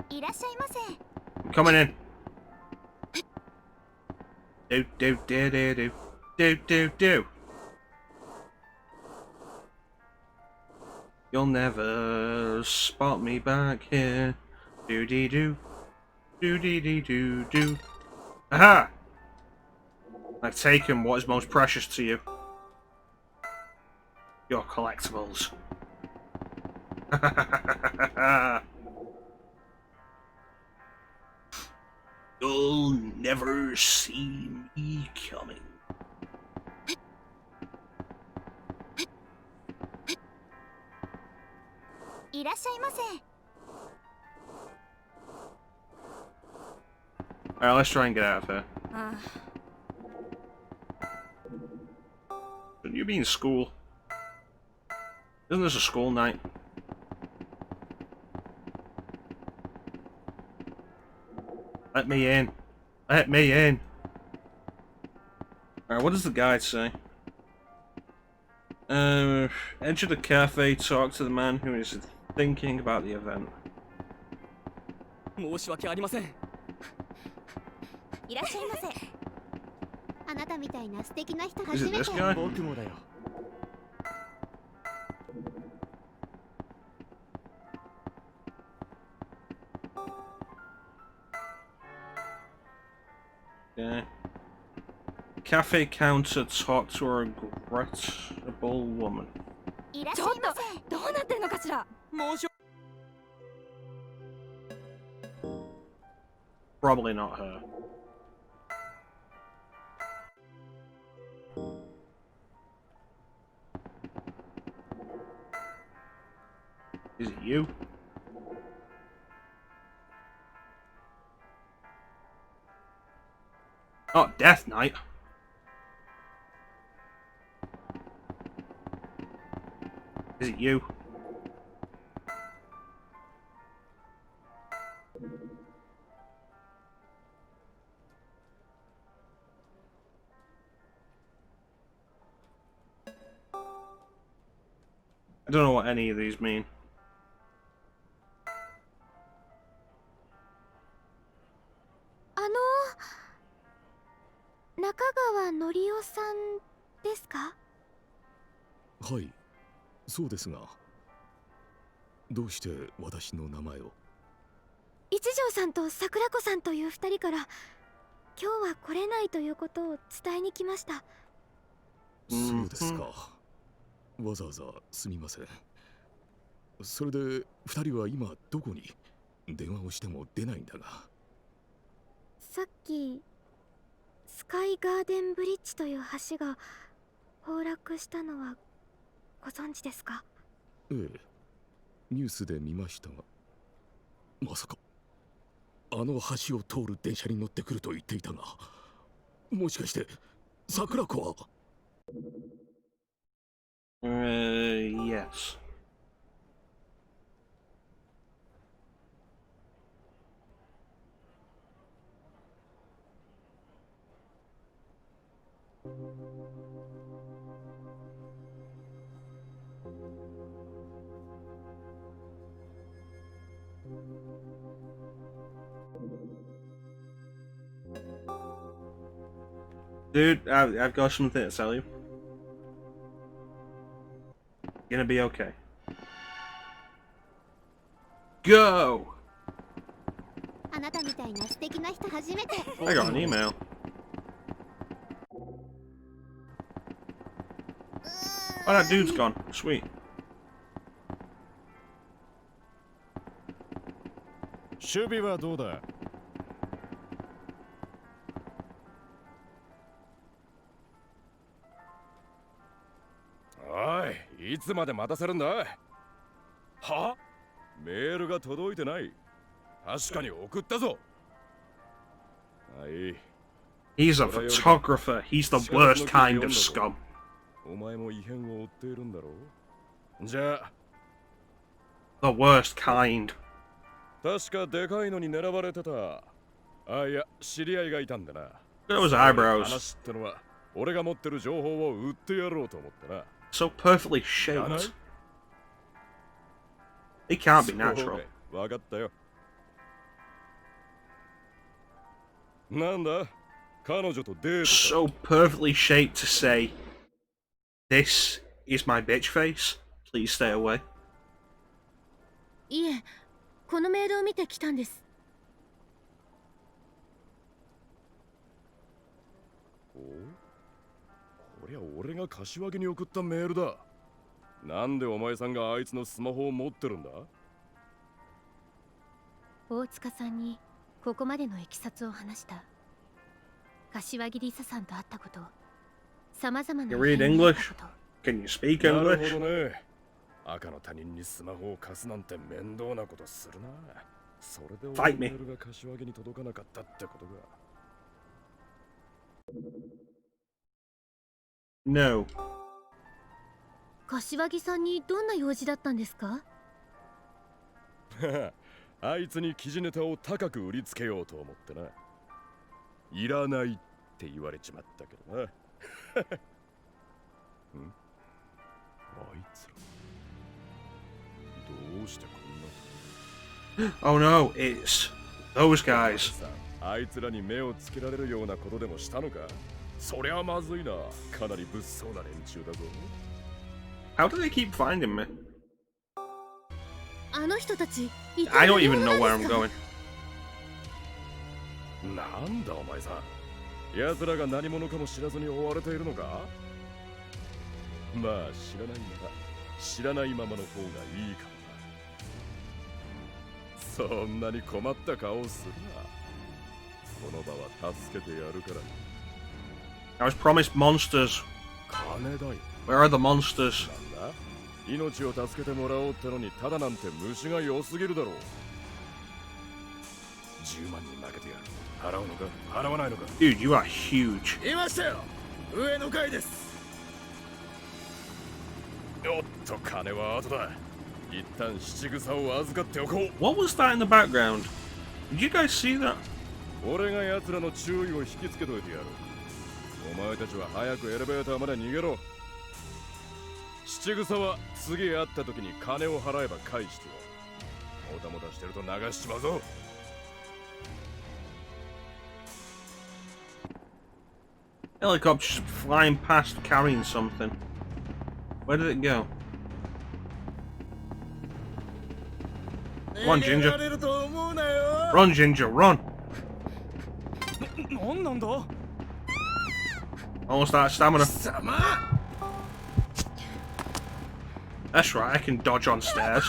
て。いらっしゃいませ。
I'm coming in. Do do do do do do do do. You'll never spot me back here. Do dee do. Do dee dee do do. Aha! I've taken what is most precious to you. Your collectibles. You'll never see me coming. Alright, let's try and get out of here.
あ
Shouldn't you be in school? Isn't this a school night? Let me in. Let me in. Alright, what does the guide say? Enter the cafe, talk to the man who is thinking about the event.
申し訳ありません。
いらっしゃいませ。あなたみたいな素敵な人
Is
初
it
め
this
て。
guy?
僕もだよ。
Yeah. Cafe counter, talk to a regrettable woman.
いらっし
ちょっ
ゃいませ。
とどうなってんのかしら。
申し
Probably not her. Is it you? Oh, Death Knight. Is it you? I don't know what any of these mean.
中川のりおさんですか？
はい、そうですが、どうして私の名前を？
一条さんと桜子さんという二人から今日は来れないということを伝えに来ました。
そうですか。わざわざすみません。それで二人は今どこに？電話をしても出ないんだが。
さっきスカイガーデンブリッジという橋が崩落したのはご存知ですか？
ええ、ニュースで見ましたが、まさか。あの橋を通る電車に乗ってくると言っていたが、もしかして桜子は。
Yes. Dude, I've got something to tell you. Gonna be okay. Go!
あなたみたいな素敵な人初めて。
I got an email. Oh, that dude's gone. Sweet.
守備はどうだ。おい、いつまで待たせるんだ。は？メールが届いてない。確かに送ったぞ。はい。
He's a photographer. He's the worst kind of scum.
お前も異変を追っているんだろう。じゃあ。
The worst kind.
確かでかいのに狙われてた。あ、いや、知り合いがいたんだな。
Those eyebrows.
話ってのは、俺が持ってる情報を売ってやろうと思ってな。
So perfectly shaped. It can't be natural.
わかったよ。なんだ？彼女とデート。
So perfectly shaped to say, "This is my bitch face. Please stay away."
いえ、このメールを見てきたんです。
お？こりゃ俺が柏木に送ったメールだ。なんでお前さんがあいつのスマホを持ってるんだ？
大塚さんにここまでのいきさつを話した。柏木リサさんと会ったこと、さまざまな
You read English? Can you speak
なる
English?
ほどね。赤の他人にスマホを貸すなんて面倒なことするな。それで俺のメールが柏木に届かなかったってことか。
No.
柏木さんにどんな用事だったんですか？
あいつに記事ネタを高く売りつけようと思ってな。いらないって言われちまったけどな。ん？あいつらどうしてこんな。
Oh no, it's those guys.
あいつらに目をつけられるようなことでもしたのか。そりゃまずいな。かなり物騒な連中だぞ。
How do they keep finding me?
あの人たち、
I don't even know where I'm going.
なんだお前さん。奴らが何者かも知らずに追われているのか。まあ知らないなら知らないままの方がいいかもな。そんなに困った顔をするな。この場は助けてやるから。
I was promised monsters.
金だよ。
Where are the monsters?
なんだ？命を助けてもらおうってのにただなんて虫が良すぎるだろう。10万に負けてやる。払うのか払わないのか。
Dude, you are huge.
いましたよ。上の階です。おっと金は後だ。一旦七草を預かっておこう。
What was that in the background? Did you guys see that?
俺が奴らの注意を引きつけといてやる。お前たちは早くエレベーターまで逃げろ。七草は次会った時に金を払えば返してよ。もたもたしてると流しちまうぞ。
Helicopter just flying past carrying something. Where did it go? Come on, Ginger. Run, Ginger, run! Almost out of stamina. That's right, I can dodge on stairs.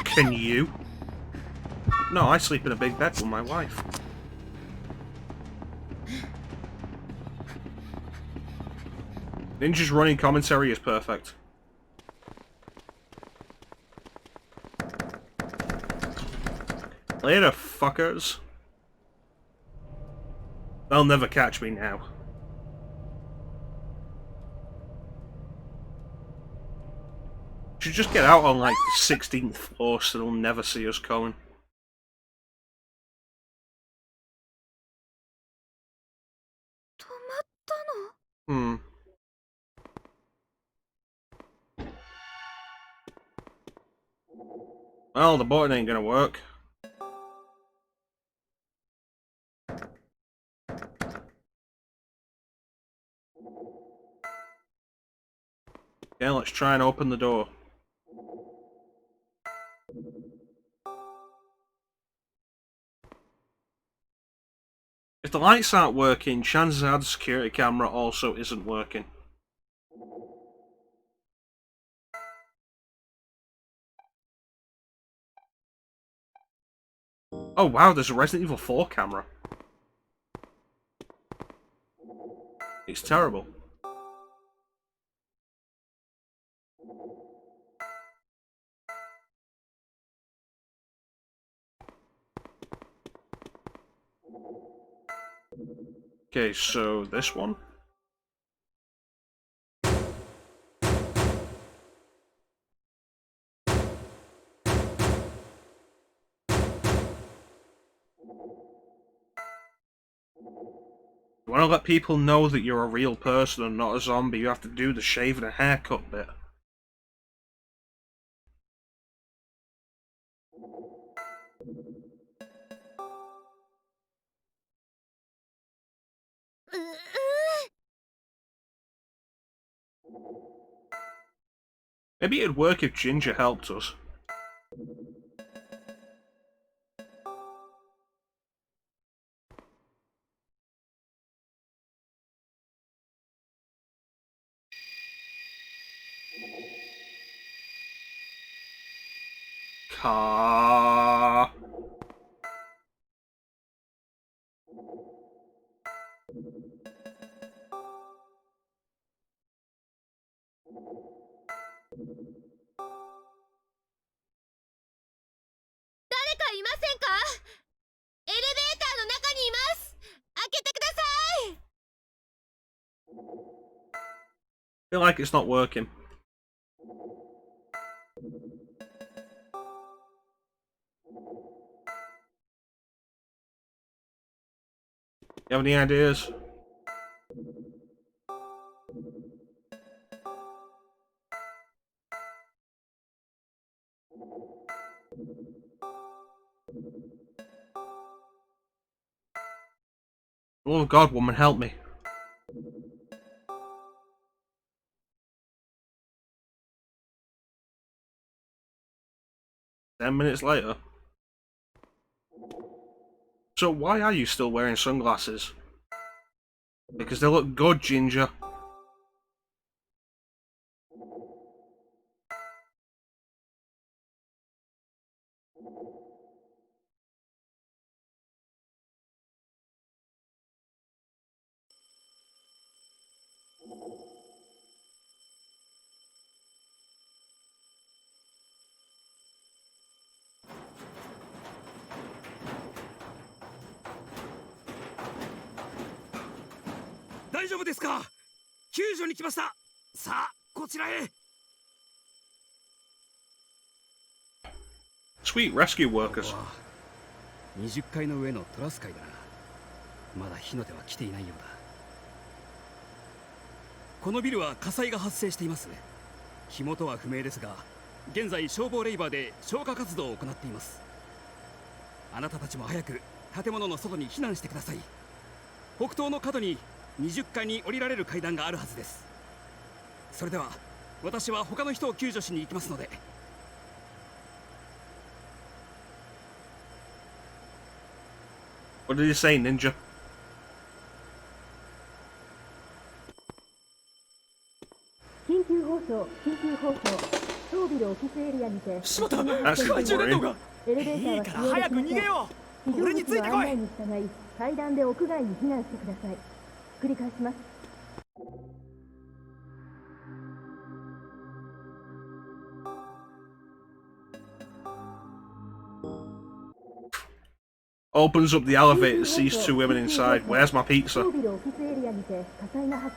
Can you? No, I sleep in a big bed with my wife. Ninja's running commentary is perfect. Later, fuckers. They'll never catch me now. Should just get out on like the 16th floor so they'll never see us coming. Hmm. Well, the button ain't gonna work. Okay, let's try and open the door. If the lights aren't working, chances are the security camera also isn't working. Oh wow, there's a Resident Evil 4 camera. It's terrible. Okay, so this one. You want to let people know that you're a real person and not a zombie, you have to do the shave and a haircut bit. Maybe it'd work if Ginger helped us. Car. Feel like it's not working. You have any ideas? Oh God, woman, help me. Ten minutes later. So why are you still wearing sunglasses? Because they look good, Ginger. Sweet rescue workers.
20階の上のトラス階だな。まだ火の手は来ていないようだ。このビルは火災が発生しています。火元は不明ですが、現在消防レイバーで消火活動を行っています。あなたたちも早く建物の外に避難してください。北東の角に20階に降りられる階段があるはずです。それでは私は他の人を救助しに行きますので。
What did he say, Ninja?
緊急放送、緊急放送。当ビルオフィスエリアにて。
しまった。懐中電灯が。
エレベーターは使用できません。
いいから早く逃げよう。俺についてこい。
非常口の案内に従い、階段で屋外に避難してください。繰り返します。
Opens up the elevator, sees two women inside. Where's my pizza?
装備のオフィスエリアにて火災が発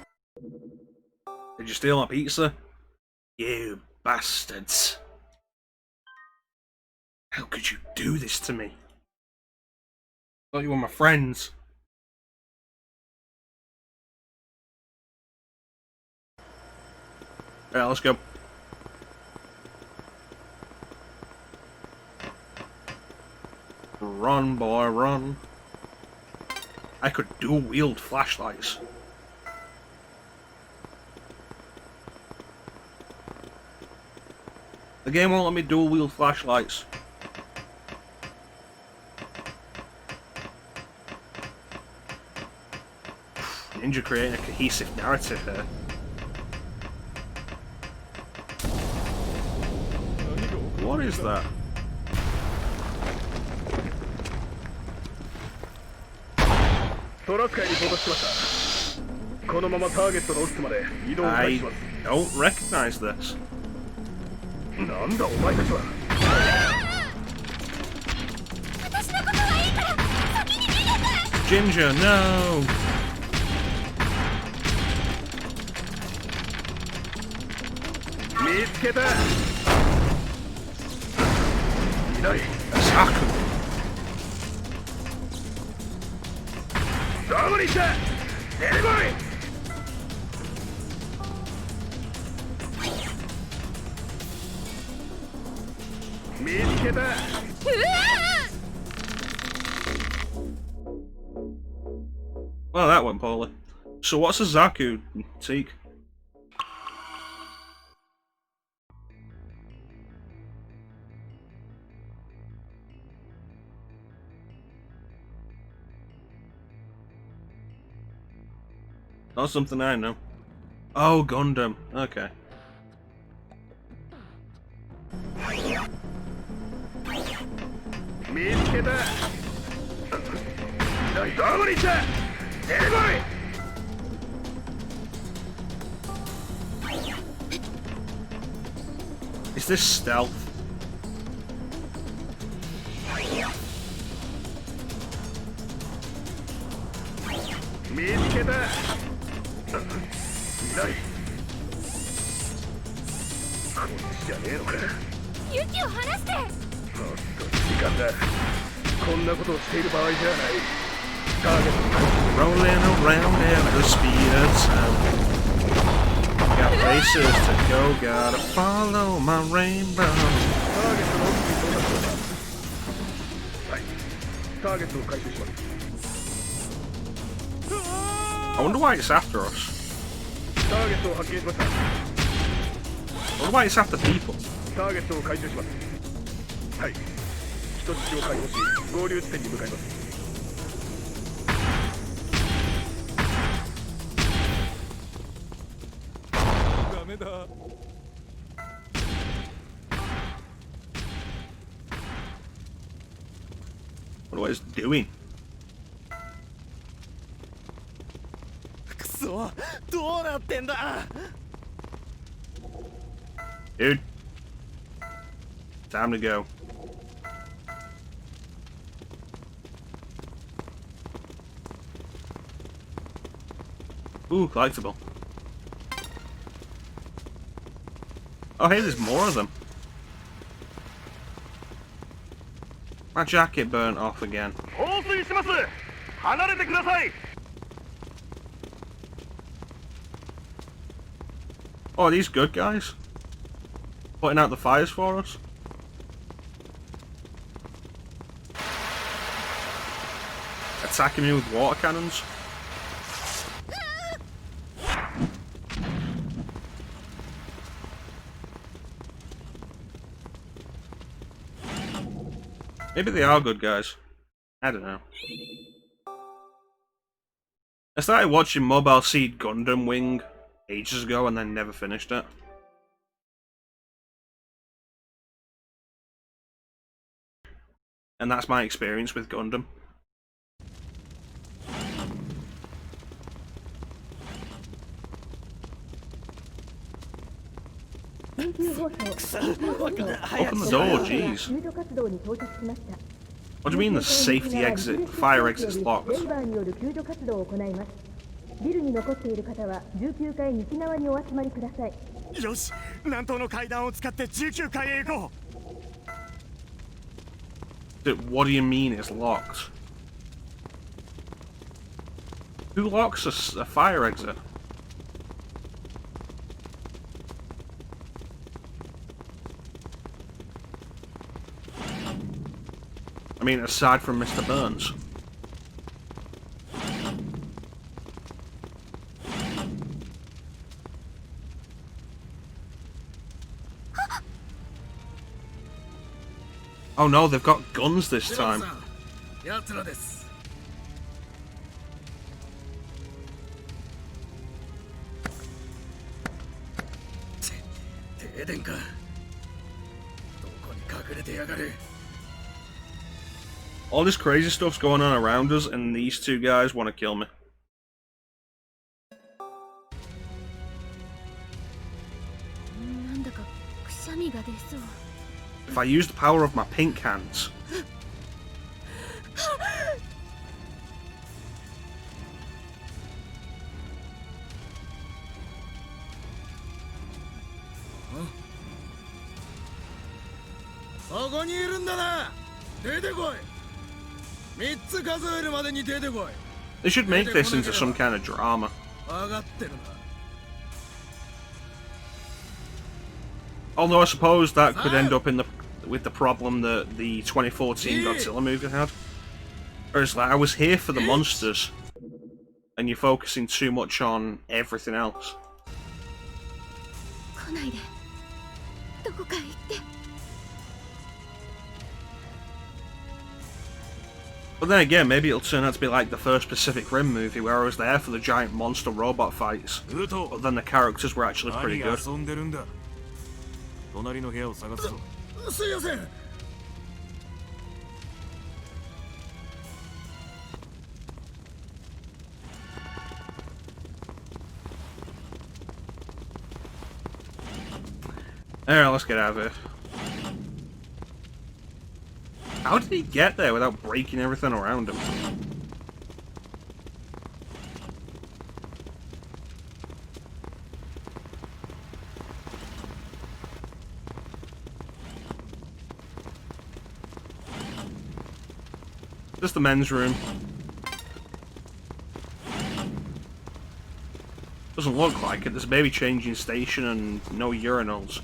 Did you steal my pizza? You bastards. How could you do this to me? I thought you were my friends. Alright, let's go. Run, boy, run. I could dual-wield flashlights. The game won't let me dual-wield flashlights. Ninja creating a cohesive narrative here. What is that? I don't recognize this. Ginger, no! Saku! Well, that went poorly. So what's a Zaku, Teak? Not something I know. Oh, Gundam. Okay. Is this stealth? Rolling around at the speed of sound. Got places to go, gotta follow my rainbow. I wonder why it's after us. I wonder why it's after people. What is it doing? Dude. Time to go. Ooh, collectible. Oh hey, there's more of them. My jacket burnt off again. Oh, are these good guys? Putting out the fires for us? Attacking me with water cannons? Maybe they are good guys. I don't know. I started watching Mobile Suit Gundam Wing ages ago and then never finished it. And that's my experience with Gundam. Open the door, jeez.
救助活動に到着しました。
What do you mean the safety exit, fire exit's locked?
レイバーによる救助活動を行います。ビルに残っている方は19階西側にお集まりください。
よし、南東の階段を使って19階へ行こう。
What do you mean it's locked? Who locks a fire exit? I mean, aside from Mr. Burns. Oh no, they've got guns this time.
奴らです。停電か。どこに隠れてやがる。
All this crazy stuff's going on around us, and these two guys want to kill me.
なんだかくしゃみが出そう。
If I use the power of my pink hands. They should make this into some kind of drama. Although I suppose that could end up with the problem that the 2014 Godzilla movie had. Whereas like, I was here for the monsters, and you're focusing too much on everything else.
来ないで。どこかへ行って。
But then again, maybe it'll turn out to be like the first Pacific Rim movie, where I was there for the giant monster robot fights, but then the characters were actually pretty good.
隣の部屋を探すぞ。
すいません。
Alright, let's get out of here. How did he get there without breaking everything around him? This is the men's room. Doesn't look like it. There's a baby changing station and no urinals.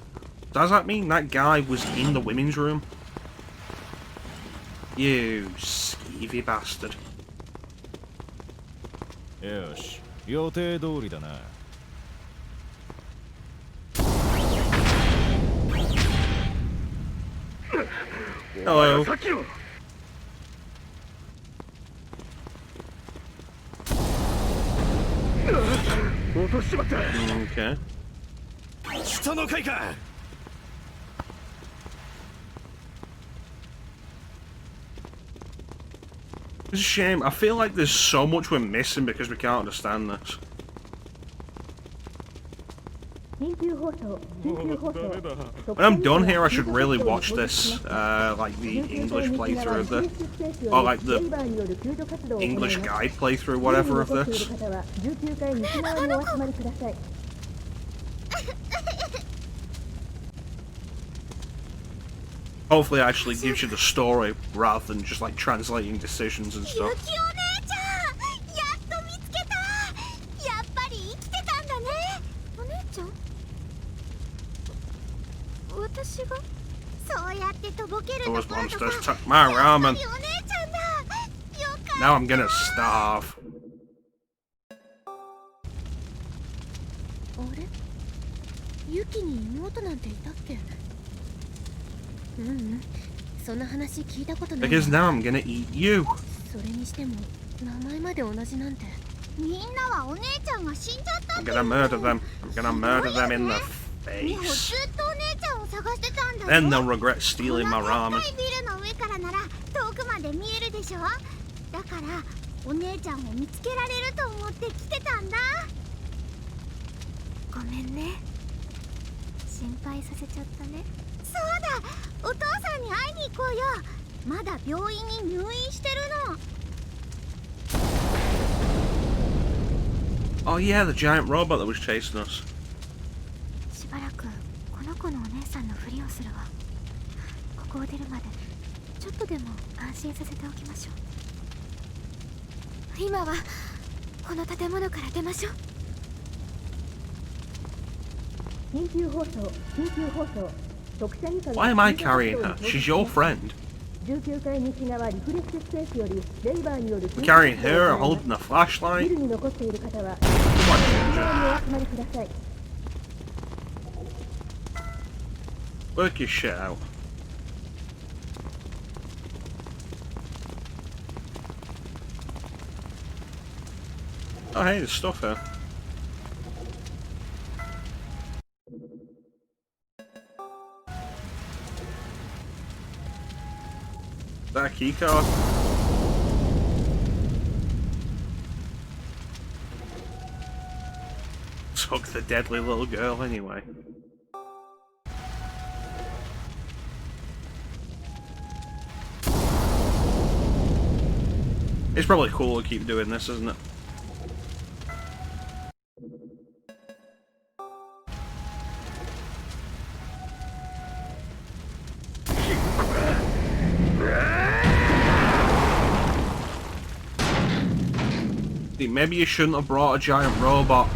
Does that mean that guy was in the women's room? You skeevy bastard.
よし、予定通りだな。
Hello. Okay.
下の階か。
It's a shame. I feel like there's so much we're missing because we can't understand this.
緊急放送、緊急放送。
When I'm done here, I should really watch this, like the English playthrough of this, or like the English guide playthrough, whatever of this. Hopefully it actually gives you the story rather than just like translating decisions and stuff.
私がそうやってとぼける
Those
ところとか
monsters took my ramen.
お姉ちゃんだよか
Now I'm gonna starve.
あれユキに妹なんていたっけうんうんその話聞いたことない
Because now I'm gonna eat you.
それにしても名前まで同じなんてみんなはお姉ちゃんが死んじゃった
I'm gonna murder them. I'm gonna murder them in the
ミホ
face.
ずっとお姉ちゃんを探してたんだ
Then
よ
they'll regret stealing my
この
ramen.
高いビルの上からなら遠くまで見えるでしょだからお姉ちゃんを見つけられると思って来てたんだごめんね心配させちゃったねそうだお父さんに会いに行こうよまだ病院に入院してるの。
Oh yeah, the giant robot that was chasing us.
しばらくこの子のお姉さんのふりをするわ。ここを出るまでちょっとでも安心させておきましょう。今はこの建物から出ましょう。
緊急放送、緊急放送。特殊二課が
Why am I carrying her? She's your friend.
19階西側リフレッシュスペースよりレイバーによる
We're carrying her, holding a flashlight.
ビルに残っている方は
Come on,
内側
Ginger.
にお集まりください。
Work your shit out. Oh hey, there's stuff here. Is that a key card? Took the deadly little girl anyway. It's probably cool to keep doing this, isn't it? See, maybe you shouldn't have brought a giant robot.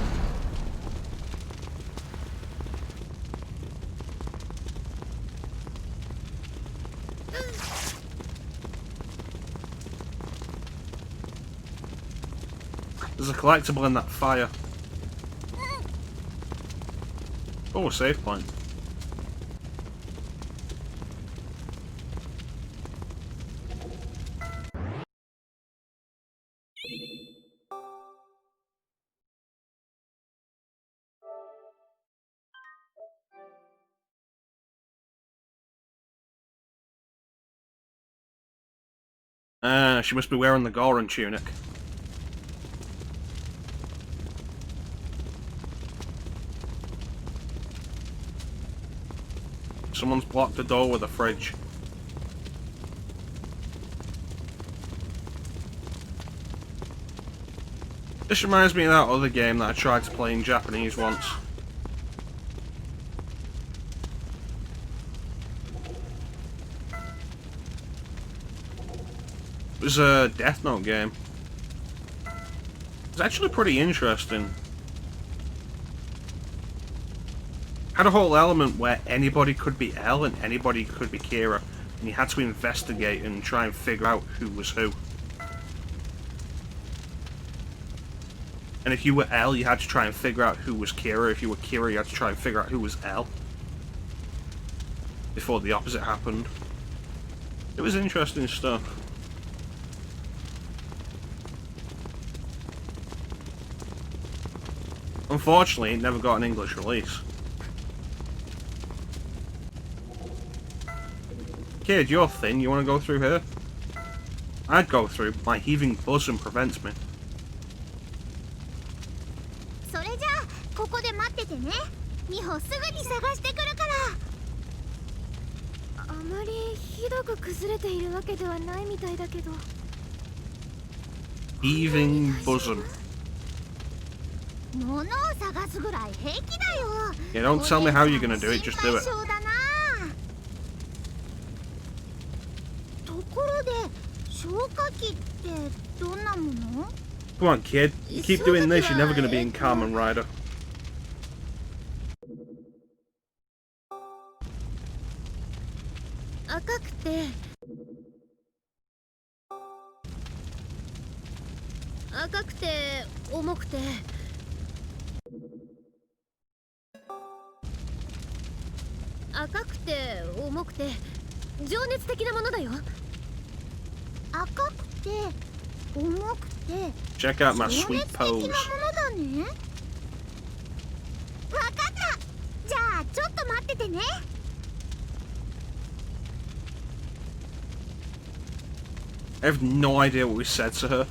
There's a collectible in that fire. Oh, a save point. She must be wearing the Goran tunic. Someone's blocked the door with a fridge. This reminds me of that other game that I tried to play in Japanese once. It was a Death Note game. It was actually pretty interesting. Had a whole element where anybody could be L and anybody could be Kira, and you had to investigate and try and figure out who was who. And if you were L, you had to try and figure out who was Kira. If you were Kira, you had to try and figure out who was L. Before the opposite happened. It was interesting stuff. Unfortunately, it never got an English release. Kid, you're thin. You want to go through here? I'd go through. My heaving bosom prevents me.
それじゃあここで待っててね。美穂すぐに探してくるから。あまりひどく崩れているわけではないみたいだけど。
Heaving bosom.
物を探すぐらい平気だよ。
Yeah, don't tell me how you're gonna do it. Just do it.
ところで消火器ってどんなもの？
Come on, kid. You keep doing this, you're never gonna be in Kamen Rider.
赤くて赤くて重くて赤くて重くて情熱的なものだよ。赤くて重くて
Check out my sweet pose.
情熱的なものだね。わかった。じゃあちょっと待っててね。
I have no idea what we said to her.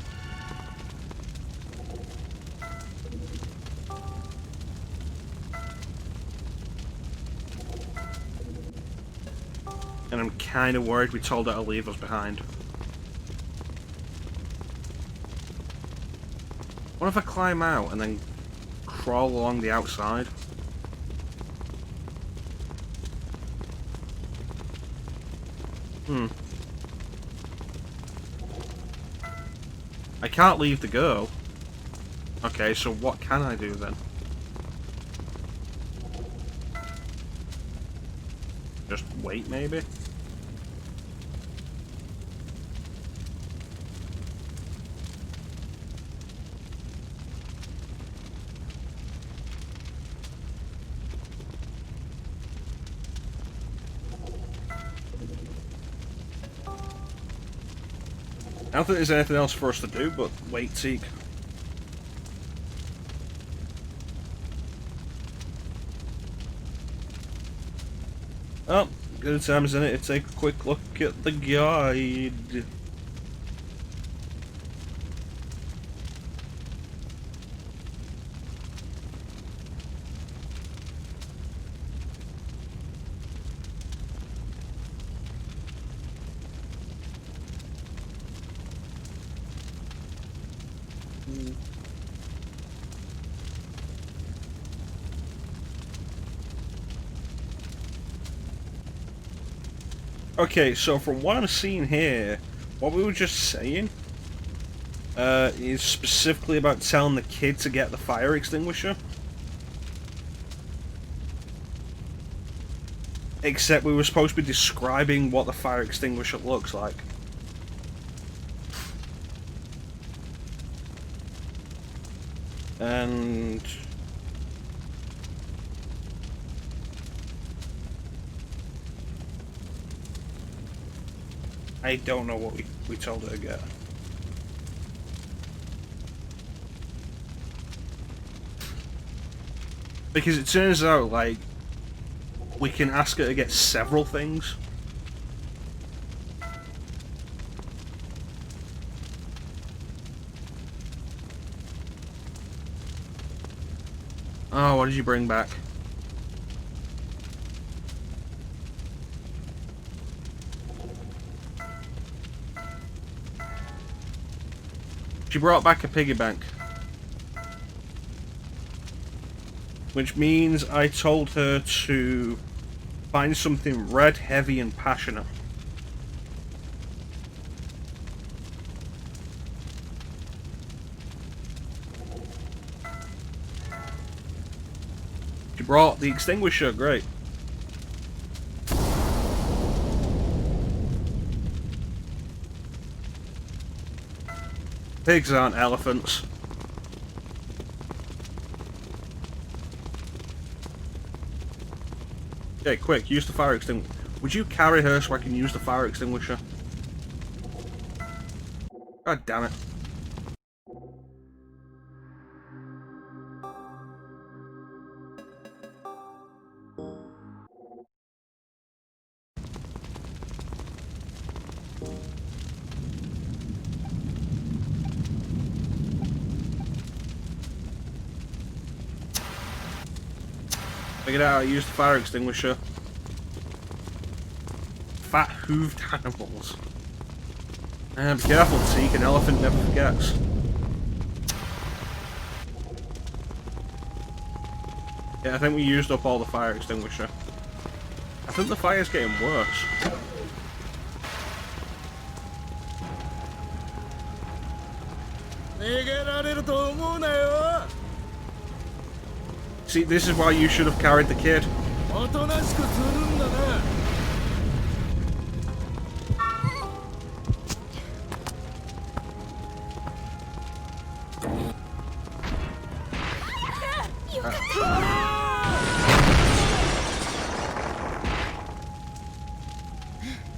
And And I'm kind of worried we told her to leave us behind. What if I climb out and then crawl along the outside? I can't leave the girl. Okay, so what can I do then? Just wait, maybe? I don't think there's anything else for us to do but wait, seek. Oh, good time, isn't it, to take a quick look at the guide. Okay, so from what I'm seeing here, what we were just saying is specifically about telling the kid to get the fire extinguisher. Except we were supposed to be describing what the fire extinguisher looks like. And I don't know what we told her to get. Because it turns out, like, we can ask her to get several things. Oh, what did you bring back? She brought back a piggy bank. Which means I told her to find something red, heavy, and passionate. She brought the extinguisher, great. Pigs aren't elephants. Okay, quick, use the fire extinguisher. Would you carry her so I can use the fire extinguisher? God damn it. Figured out how to use the fire extinguisher. Fat hooved animals. And be careful, Teak, an elephant never forgets. Yeah, I think we used up all the fire extinguisher. I think the fire's getting worse. See, this is why you should have carried the kid.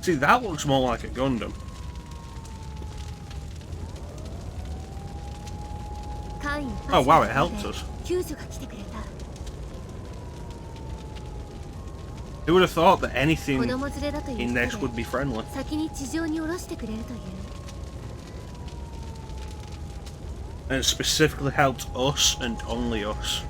See, that looks more like a Gundam. Oh wow, it helped us. Who would have thought that anything in this would be friendly? And it specifically helped us and only us.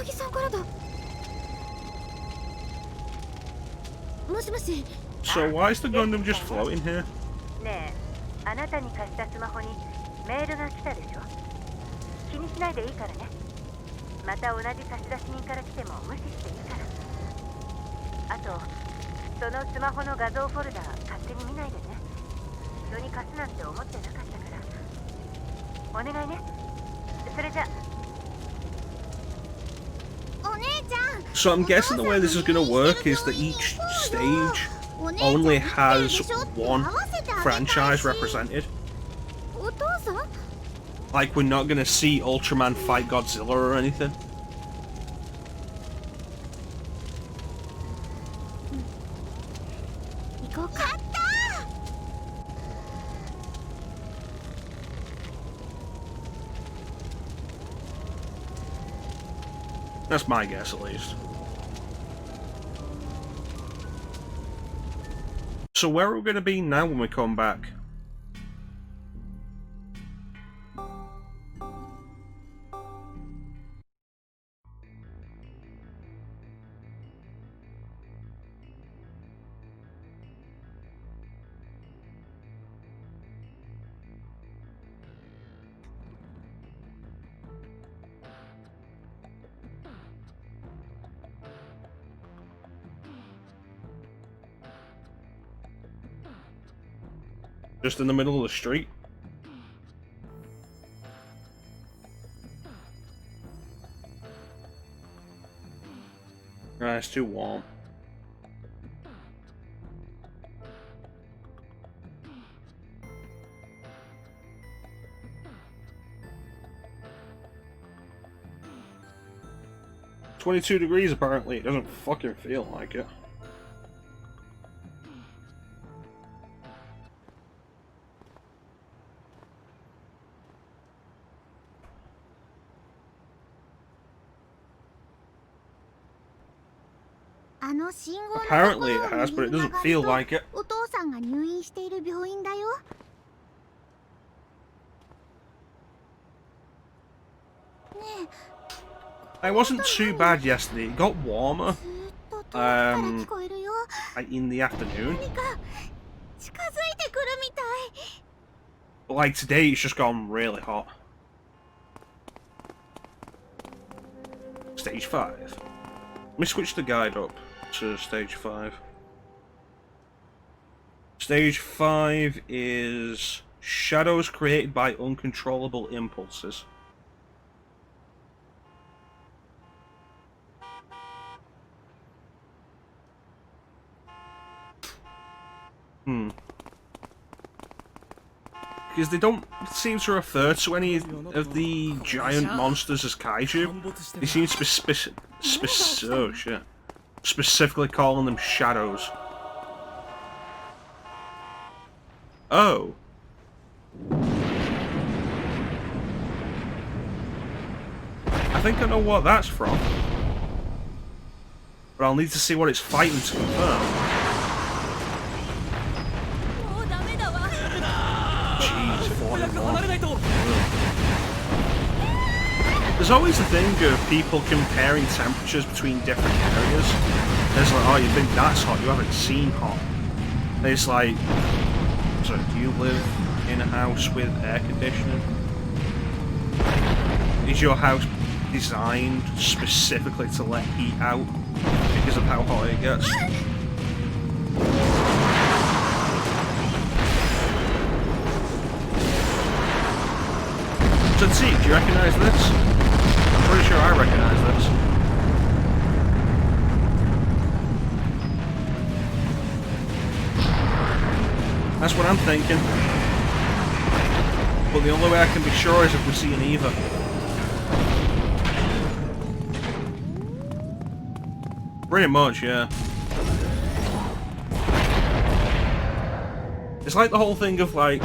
木さんからだ。もしもし。
So why is the Gundam just floating here?
ねえ、あなたに貸したスマホにメールが来たでしょ。気にしないでいいからね。また同じ差出人から来ても無視していいから。あと、そのスマホの画像フォルダ勝手に見ないでね。人に貸すなんて思ってなかったから。お願いね。それじゃ。
お姉ちゃん。
So I'm guessing the way this is going to work is that each stage only has one franchise represented.
お父さん?
Like, we're not going to see Ultraman fight Godzilla or anything. That's my guess, at least. So where are we going to be now when we come back? Just in the middle of the street? Right, it's too warm. "22 degrees apparently." It doesn't fucking feel like it. Apparently it has, but it doesn't feel like it.
お父さんが入院している病院だよ。
It wasn't too bad yesterday. It got warmer. Like in the afternoon. But like today, it's just gone really hot. Stage 5. Let me switch the guide up to stage 5. Stage 5 is shadows created by uncontrollable impulses. Because they don't seem to refer to any of the giant monsters as kaiju. They seem to be specifically calling them shadows. Oh. I think I know what that's from. But I'll need to see what it's fighting to confirm. There's always a thing of people comparing temperatures between different areas. There's like, oh, you think that's hot, you haven't seen hot. And it's like, so do you live in a house with air conditioning? Is your house designed specifically to let heat out because of how hot it gets? So see, do you recognise this? I'm pretty sure I recognise this. That's what I'm thinking. But the only way I can be sure is if we see an Eva. Pretty much, yeah. It's like the whole thing of like...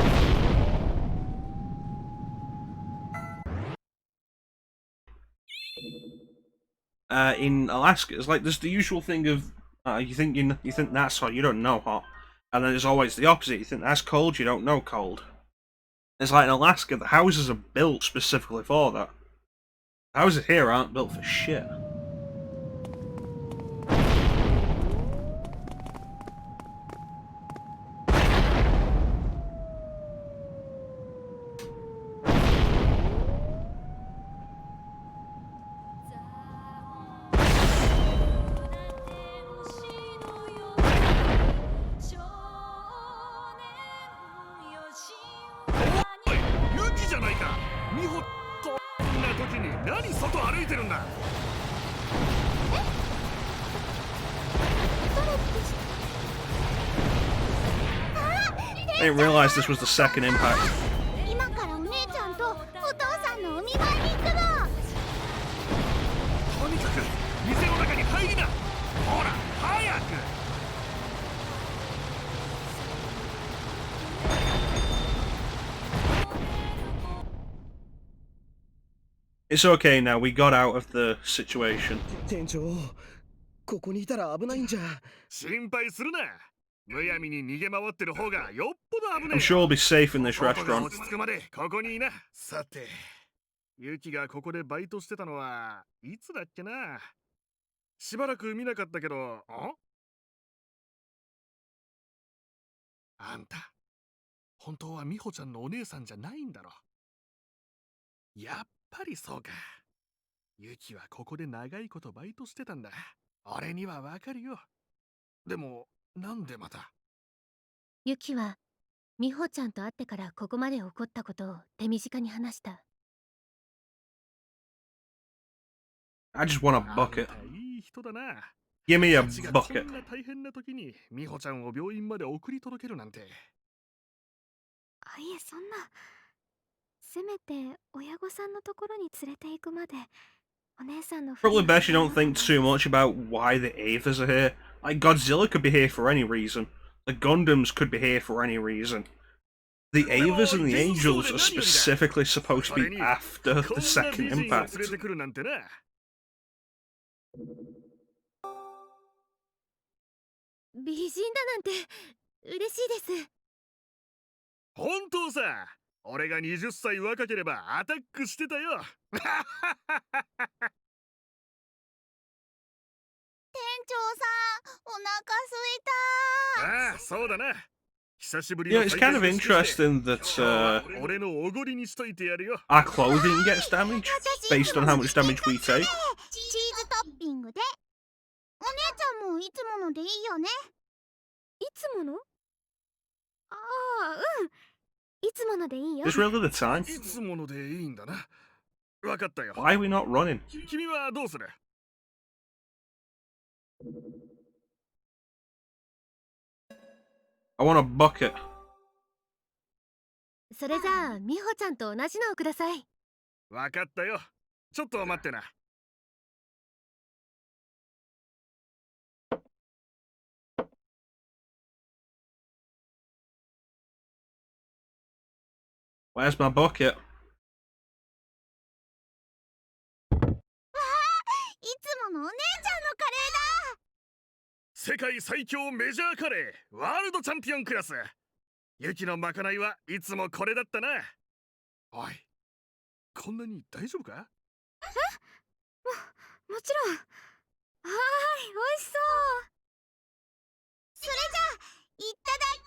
in Alaska, it's like there's the usual thing of you think that's hot, you don't know hot, and then there's always the opposite. You think that's cold, you don't know cold. It's like in Alaska, the houses are built specifically for that. Houses here aren't built for shit.
美穂とんな時に何外歩いてるんだ。
I didn't realize this was the second impact.
今からお姉ちゃんとお父さんのお見舞いに行くの。
とにかく店の中に入りな。ほら早く。
It's okay now, we got out of the situation.
店長、ここにいたら危ないんじゃ。
心配するな。むやみに逃げ回ってる方がよっぽど危ねえ。
I'm sure we'll be safe in this
音が
restaurant.
落ち着くまでここにいな。さて、ユキがここでバイトしてたのはいつだっけな。しばらく見なかったけど、あんた、本当は美穂ちゃんのお姉さんじゃないんだろ。やっぱりそうか。ユキはここで長いことバイトしてたんだ。俺にはわかるよ。でも、なんでまた。
ユキは美穂ちゃんと会ってからここまで起こったことを手短に話した。
I just want a
あん
bucket.
たいい人だな。
Give me a
こっちが
bucket.
こんな大変な時に美穂ちゃんを病院まで送り届けるなんて。
いえ、そんな。せめて親御さんのところに連れて行くまでお姉さんの
Probably best you don't think too much about why the Avas are here. Like, Godzilla could be here for any reason. The Gundams could be here for any reason. The Avas and the Angels are specifically supposed to be after the second impact.
連れてくるなんてな。
美人だなんて嬉しいです。
本当さ。俺が20歳若ければアタックしてたよ。
店長さん、お腹すいた。
ああ、そうだな。久しぶり
Yeah,
の
it's kind of interesting that
俺のおごりにしといてやるよ。
our clothing gets damaged based on how much damage we take.
チーズトッピングで。お姉ちゃんもいつものでいいよね。いつもの？ああ、うん。いつものでいいよ。
Is really the time?
いつものでいいんだな。わかったよ。
Why are we not running?
君はどうする？
I want a bucket.
それじゃあ、美穂ちゃんと同じのをください。
わかったよ。ちょっと待ってな。
Where's my bucket?
いつものお姉ちゃんのカレーだ。
世界最強メジャーカレーワールドチャンピオンクラス。ユキのまかないはいつもこれだったな。おい、こんなに大丈夫か？
もちろん。はーい、美味しそう。それじゃあ、いただきます。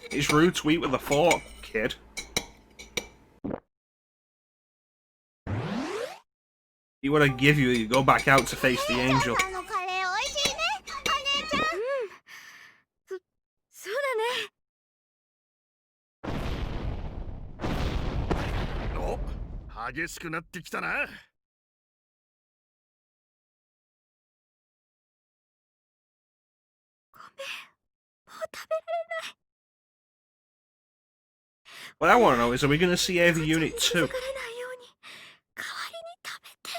It's rude to eat with a fork, kid. Eat what I give you, you go back out to face the angel.
あのカレー美味しいね、お姉ちゃん。そうだね。
お、激しくなってきたな。
ごめん、もう食べられない。
What I want to know is, are we going to see Ava Unit 2?
代わりに食べて。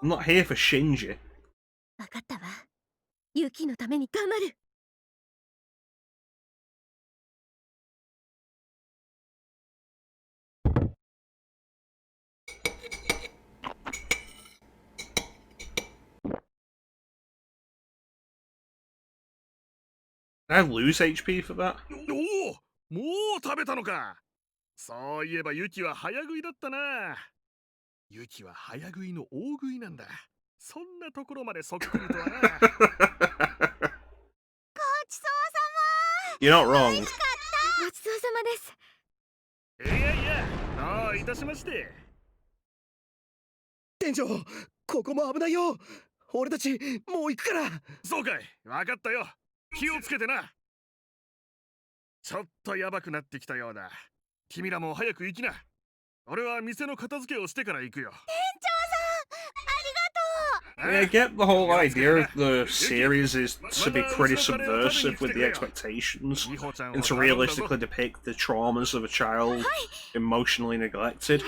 I'm not here for Shinji.
わかったわ。ユキのために頑張る。
Did I lose HP for that?
おお、もう食べたのか。そういえばユキは早食いだったな。ユキは早食いの大食いなんだ。そんなところまでそっくりとはな。ごちそうさ
You're not wrong.
ま。ごちそうさまです。
いやいや、どういたしまして。
店長、ここも危ないよ。俺たちもう行くから。
そうかい、わかったよ。気をつけてな。
ちょっとやばくなってきたようだ。君らも早く行きな。俺は店の片付けをしてから行くよ。
I get the whole idea of the series is to be pretty subversive with the expectations and to realistically depict the traumas of a child emotionally neglected.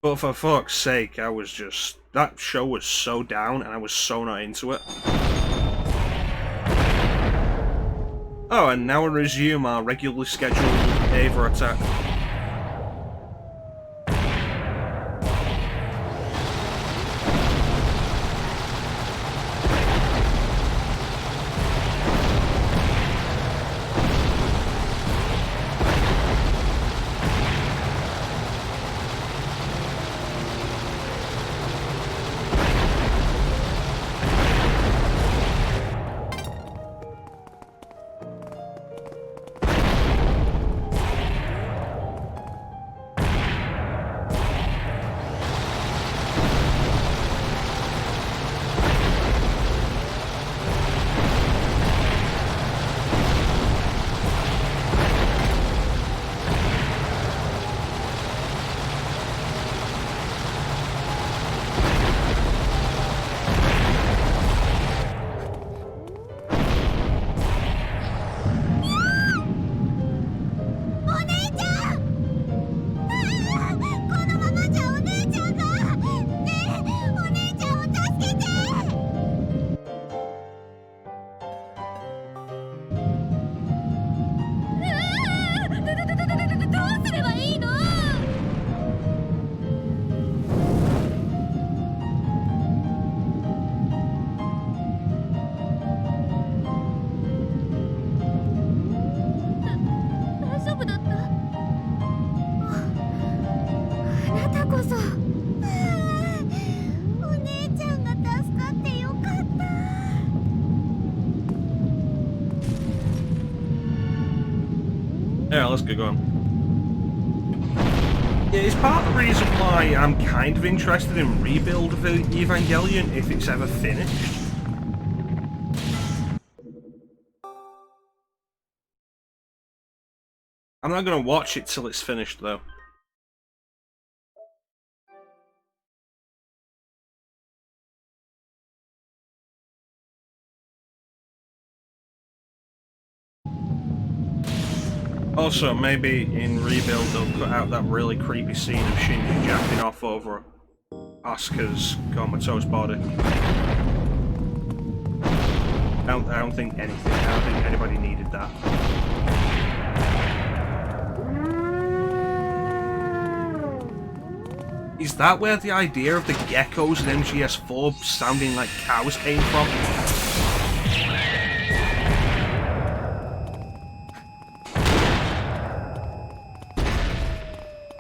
But for fuck's sake, that show was so down and I was so not into it. Oh, and now we resume our regularly scheduled Ava attack. Yeah, let's get going. Yeah, it's part of the reason why I'm kind of interested in Rebuild of Evangelion if it's ever finished. I'm not going to watch it till it's finished though. Also, maybe in Rebuild they'll cut out that really creepy scene of Shinji jacking off over Asuka's comatose body. I don't think anybody needed that. Is that where the idea of the geckos in MGS4 sounding like cows came from?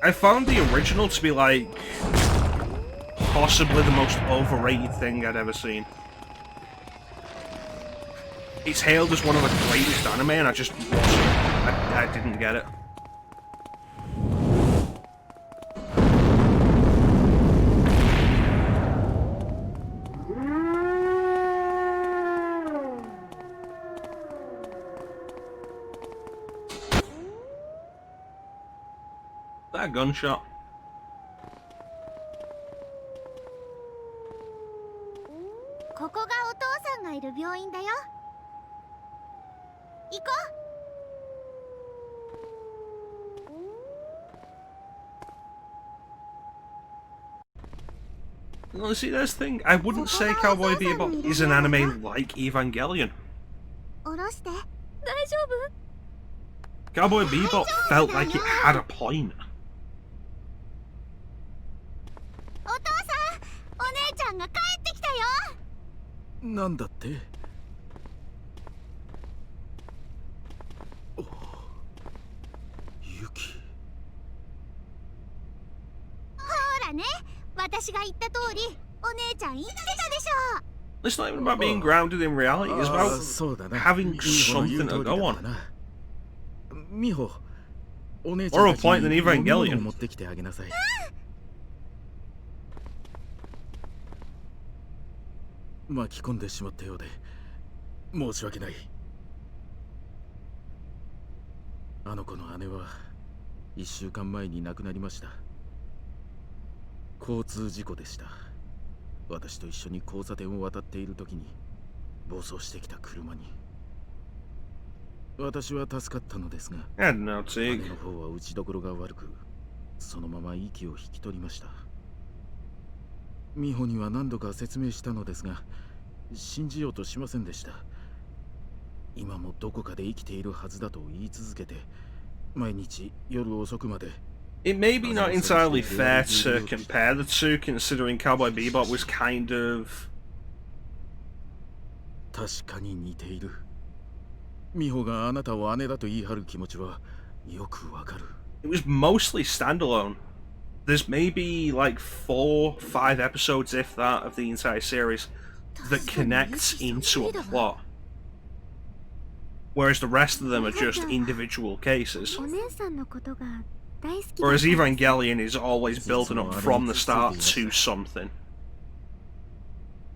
I found the original to be like possibly the most overrated thing I'd ever seen. It's hailed as one of the greatest anime and I just wasn't. I didn't get it. That gunshot. Well, see, there's the thing. I wouldn't say Cowboy Bebop is an anime like Evangelion. Cowboy Bebop felt like it had a point. It's not even about being grounded in reality, it's about having something to go on. More of a point than Evangelion.
巻き込んでしまったようで申し訳ない。あの子の姉は1週間前に亡くなりました。交通事故でした。私と一緒に交差点を渡っている時に暴走してきた車に。私は助かったのですが、姉の方は打ちどころが悪く、そのまま息を引き取りました。美穂には何度か説明したのですが、信じようとしませんでした。今もどこかで生きているはずだと言い続けて、毎日夜遅くまで。
It may be not entirely fair to compare the two, considering Cowboy Bebop was kind of...
確かに似ている。美穂があなたを姉だと言い張る気持ちはよくわかる。
It was mostly standalone. There's maybe like 4, 5 episodes, if that, of the entire series that connects into a plot. Whereas the rest of them are just individual cases. Whereas Evangelion is always building up from the start to something.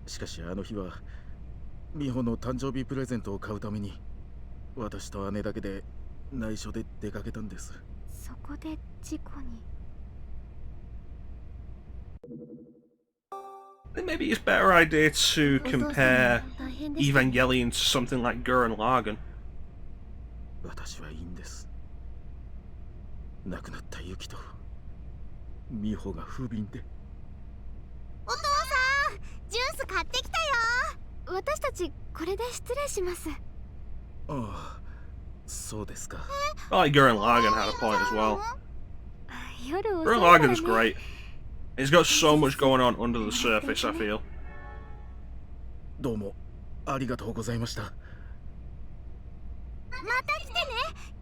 しかしあの日は美穂の誕生日プレゼントを買うために私と姉だけで内緒で出かけたんです。
そこで事故に。
Then maybe it's a better idea to compare Evangelion to something like Gurren Lagann.
私はいいんです。亡くなったユキと美穂が不憫で。
お父さん、ジュース買ってきたよ。私たちこれで失礼します。
ああ、そうですか。
I like Gurren Lagann had a point as well. Gurren Lagann is great. It's got so much going on under the surface, I feel.
どうもありがとうございました。
また来てね。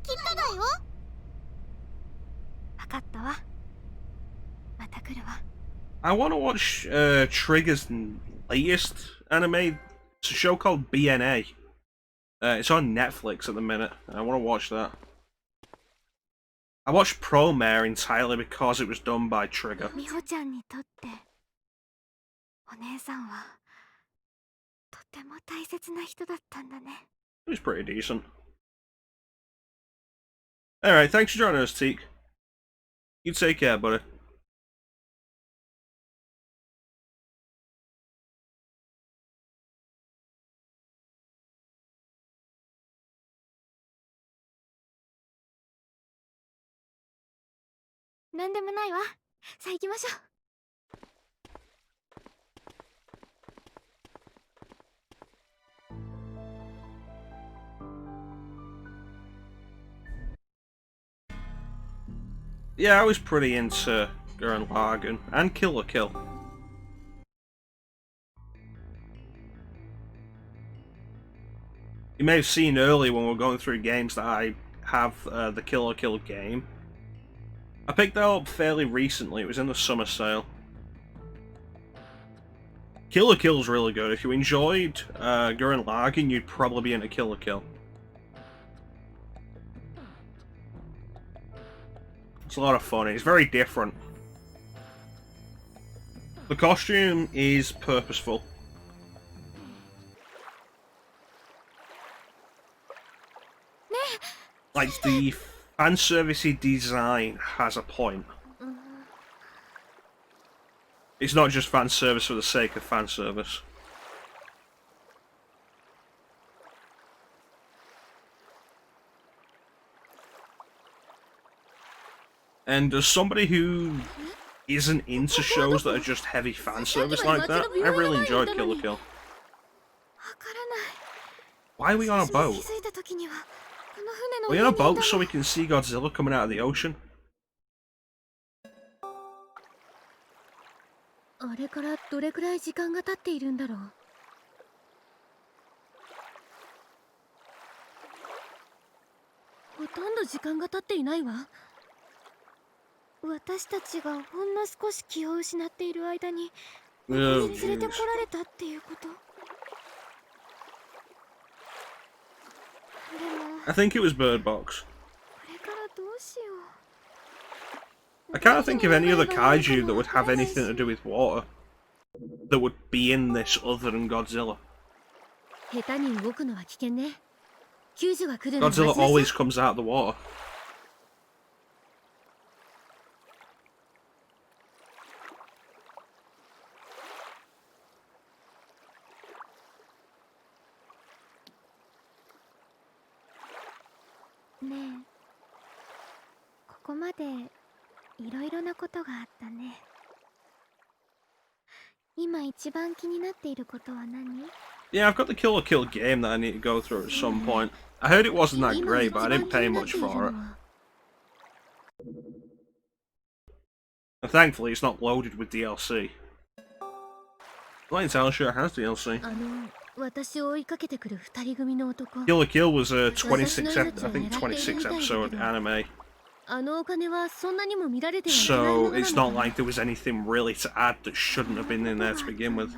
きっとだよ。わかったわ。また来るわ。
I want to watch Trigger's latest anime. It's a show called BNA. It's on Netflix at the minute. I want to watch that. I watched Promare entirely because it was done by Trigger.
美穂ちゃんにとってお姉さんはとても大切な人だったんだね。
It was pretty decent. Alright, thanks for joining us, Teak. You take care, buddy.
なんでもないわ。さあ行きましょう。
Yeah, I was pretty into Gurren Lagann and Kill la Kill. You may have seen earlier when we were going through games that I have the Kill la Kill game. I picked that up fairly recently. It was in the summer sale. Kill la Kill's really good. If you enjoyed Gurren Lagann, you'd probably be into Kill la Kill. It's a lot of fun. It's very different. The costume is purposeful. Like, the fan-servicey design has a point. It's not just fan service for the sake of fan service. And as somebody who isn't into shows that are just heavy fan service like that, I really enjoyed Kill la Kill. Why are we on a boat? We're on a boat so we can see Godzilla coming out of the ocean.
あれからどれくらい時間が経っているんだろう。ほとんど時間が経っていないわ。私たちがほんの少し気を失っている間にここに連れてこられたっていうこと。でも
I think it was Bird Box.
これからどうしよう。
I can't think of any other kaiju that would have anything to do with water that would be in this other than Godzilla.
下手に動くのは危険ね。救助が来るのを待ちな
Godzilla
さい。
always comes out of the water.
ねえ、ここまでいろいろなことがあったね。今一番気になっていることは何？
Yeah, I've got the Kill or Kill game that I need to go through at some point. I heard it wasn't that great, but I didn't pay much for it. And thankfully, it's not loaded with DLC. Not entirely sure it has DLC. Kill or Kill was a 26 episode anime. So it's not like there was anything really to add that shouldn't have been in there to begin with.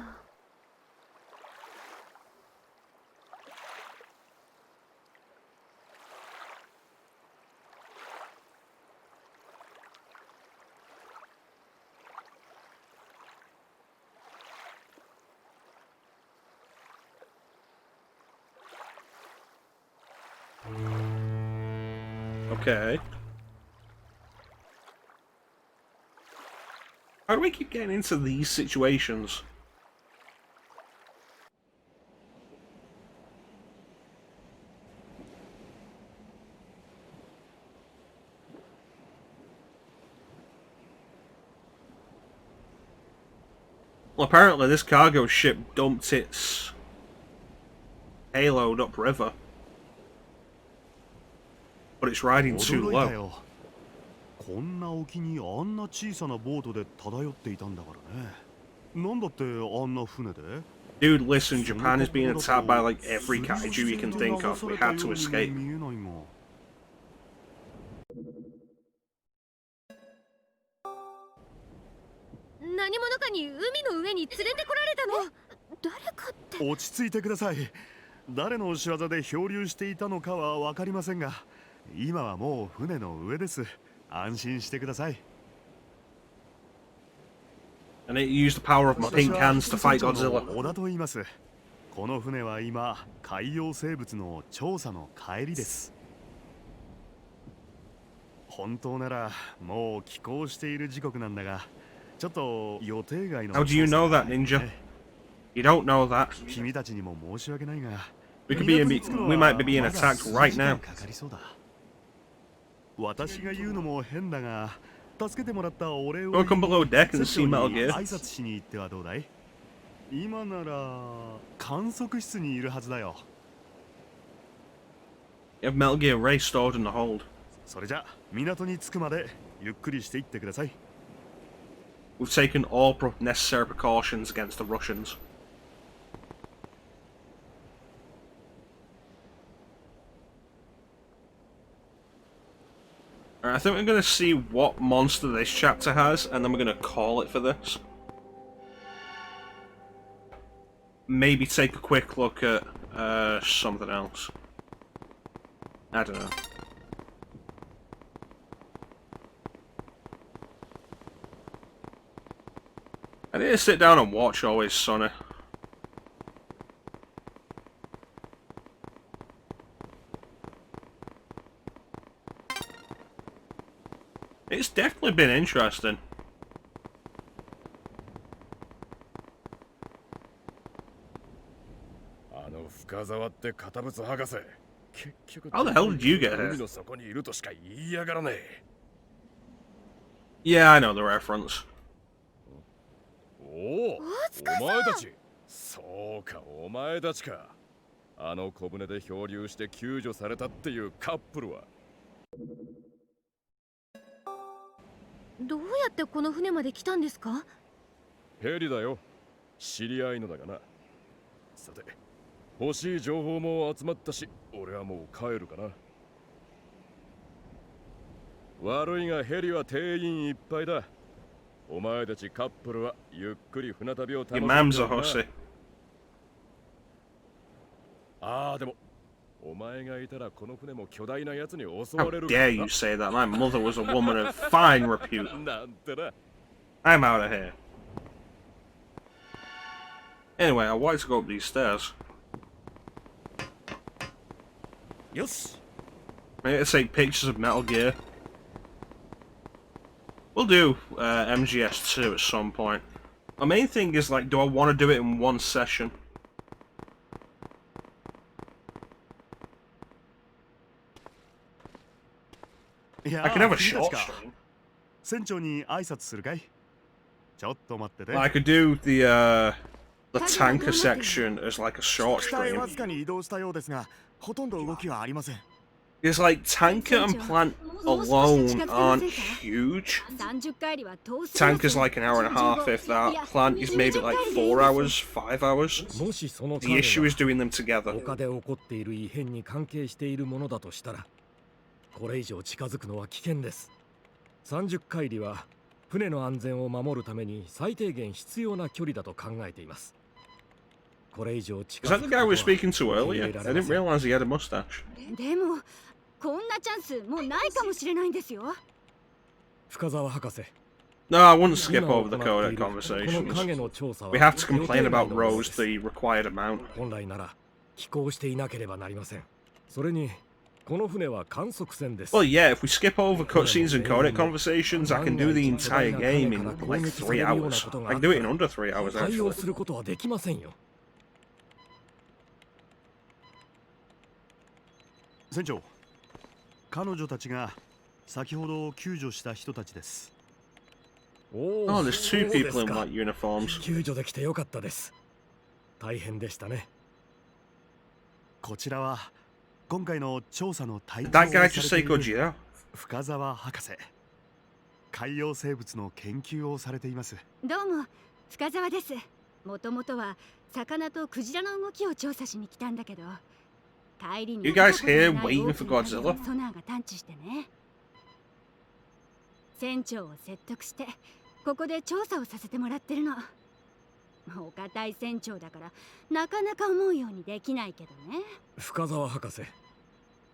Okay. How do we keep getting into these situations? Well, apparently this cargo ship dumped its payload upriver. But it's riding too low.
こんな沖にあんな小さなボートで漂っていたんだからね。なんだってあんな船で？
Dude, listen, Japan is being attacked by like every kaiju you can think of. We had to escape.
何者かに海の上に連れてこられたの。誰かって。
落ち着いてください。誰の仕業で漂流していたのかはわかりませんが、今はもう船の上です。安心してください。
And it used the power of my pink hands to fight Godzilla.
小田と言います。この船は今、海洋生物の調査の帰りです。本当ならもう寄港している時刻なんだが、ちょっと予定外の。
How do you know that, Ninja? You don't know that.
君たちにも申し訳ないが、
we might be being attacked right now.
私が言うのも変だが、助けてもらったお礼を
Welcome below deck and see Metal Gear.
挨拶しに行ってはどうだい？今なら観測室にいるはずだよ。
You have Metal Gear Ray stored in the hold.
それじゃ港に着くまでゆっくりしていってください。
We've taken all necessary precautions against the Russians. Alright, I think we're going to see what monster this chapter has, and then we're going to call it for this. Maybe take a quick look at something else. I don't know. I need to sit down and watch Always Sunny. It's definitely been interesting. How the hell did you get here? Yeah, I know the reference.
お前たち、そうかお前たちか。あの小舟で漂流して救助されたっていうカップルは。
どうやってこの船まで来たんですか？
ヘリだよ。知り合いのだがな。さて、欲しい情報も集まったし、俺はもう帰るかな。悪いがヘリは定員いっぱいだ。お前たちカップルはゆっくり船旅を楽しんでるな。ああ、でもお前がいたらこの船も巨大なやつに襲われる。
How dare you say that? My mother was a woman of fine repute. I'm out of here. Anyway, I wanted to go up these stairs.
Yes.
I need to take pictures of Metal Gear. We'll do MGS2 at some point. My main thing is, like, do I want to do it in one session? I could have a short stream.
船長に挨拶するかい？ちょっと待ってて。
I could do the tanker section as like a short
機体
stream.
わずかに移動したようですが、ほとんど動きはありません。
Because like tanker and plant alone aren't huge. Tanker's like an hour and a half if that. Plant is maybe like 4 hours, 5 hours. The issue is doing them together.
他で起こっている異変に関係しているものだとしたら、これ以上近づくのは危険です。30海里は船の安全を守るために最低限必要な距離だと考えています。これ以上近
Is
づ
that
く
the guy we were speaking to earlier? I didn't realize he had a mustache.
でもこんなチャンスもうないかもしれないんですよ。
深澤博士。
No, I wouldn't skip over the codec conversations. We have to complain about Rose the required amount.
本来なら寄港していなければなりません。それにこの船は観測船です。
Well, yeah, if we skip over cutscenes and codec conversations, I can do the entire game in like 3 hours. I can do it in under 3 hours,
対応
actually.
することはできませんよ。
船長、彼女たちが先ほど救助した人たちです。
Oh, there's 2 people in white uniforms.
救助できてよかったです。大変でしたね。
こちらは今回の調査の対象
That guy just say Gojira?
深澤博士。海洋生物の研究をされています。
どうも深澤です。もともとは魚とクジラの動きを調査しに来たんだけど、帰りに
You guys here waiting for Godzilla?
ソナーが探知してね。船長を説得してここで調査をさせてもらってるの。お堅い船長だからなかなか思うようにできないけどね。
深澤博士、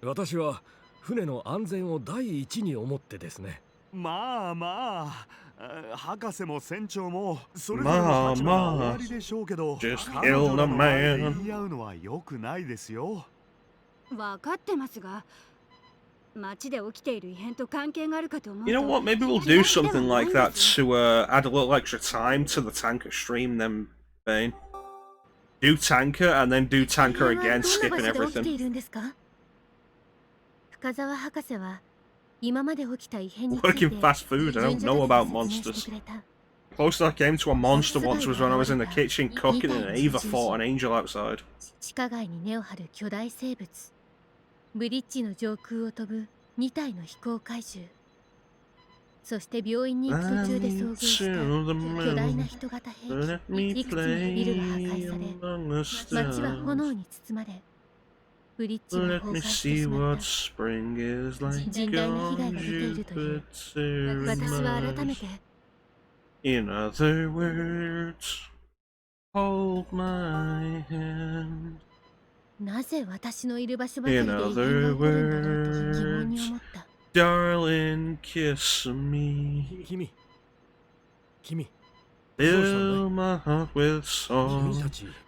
私は船の安全を第一に思ってですね。
まあまあ、博士も船長もそれぞれの立場が終わりでしょうけど、
Just
彼女
kill
の
the
前で
man.
言い合うのは良くないですよ。
わかってますが、街で起きている異変と関係があるかと思うと。
You know what? Maybe we'll do something like that to add a little extra time to the tanker stream. Then, Bane, do tanker and then do tanker again, skipping everything.
深澤博士は今まで起きた異変について
Working fast food. I don't know about monsters. Closest I came to a monster once was when I was in the kitchen cooking and Ava fought an angel outside.
地下街に根を張る巨大生物、ブリッジの上空を飛ぶ2体の飛行怪獣、そして病院に行く途中で遭遇した巨大な人型兵器、いくつものビルが破壊され、街は炎に包まれ、ブリッジが崩壊してしまった。甚大な被害が出ているという。私は改めて
In other words, hold my hand.
なぜ私のいる場所ばかりで異
In
変が
other
起こるんだろうと疑問に
words,
思った。
darling, kiss me.
君
Fill my heart with song.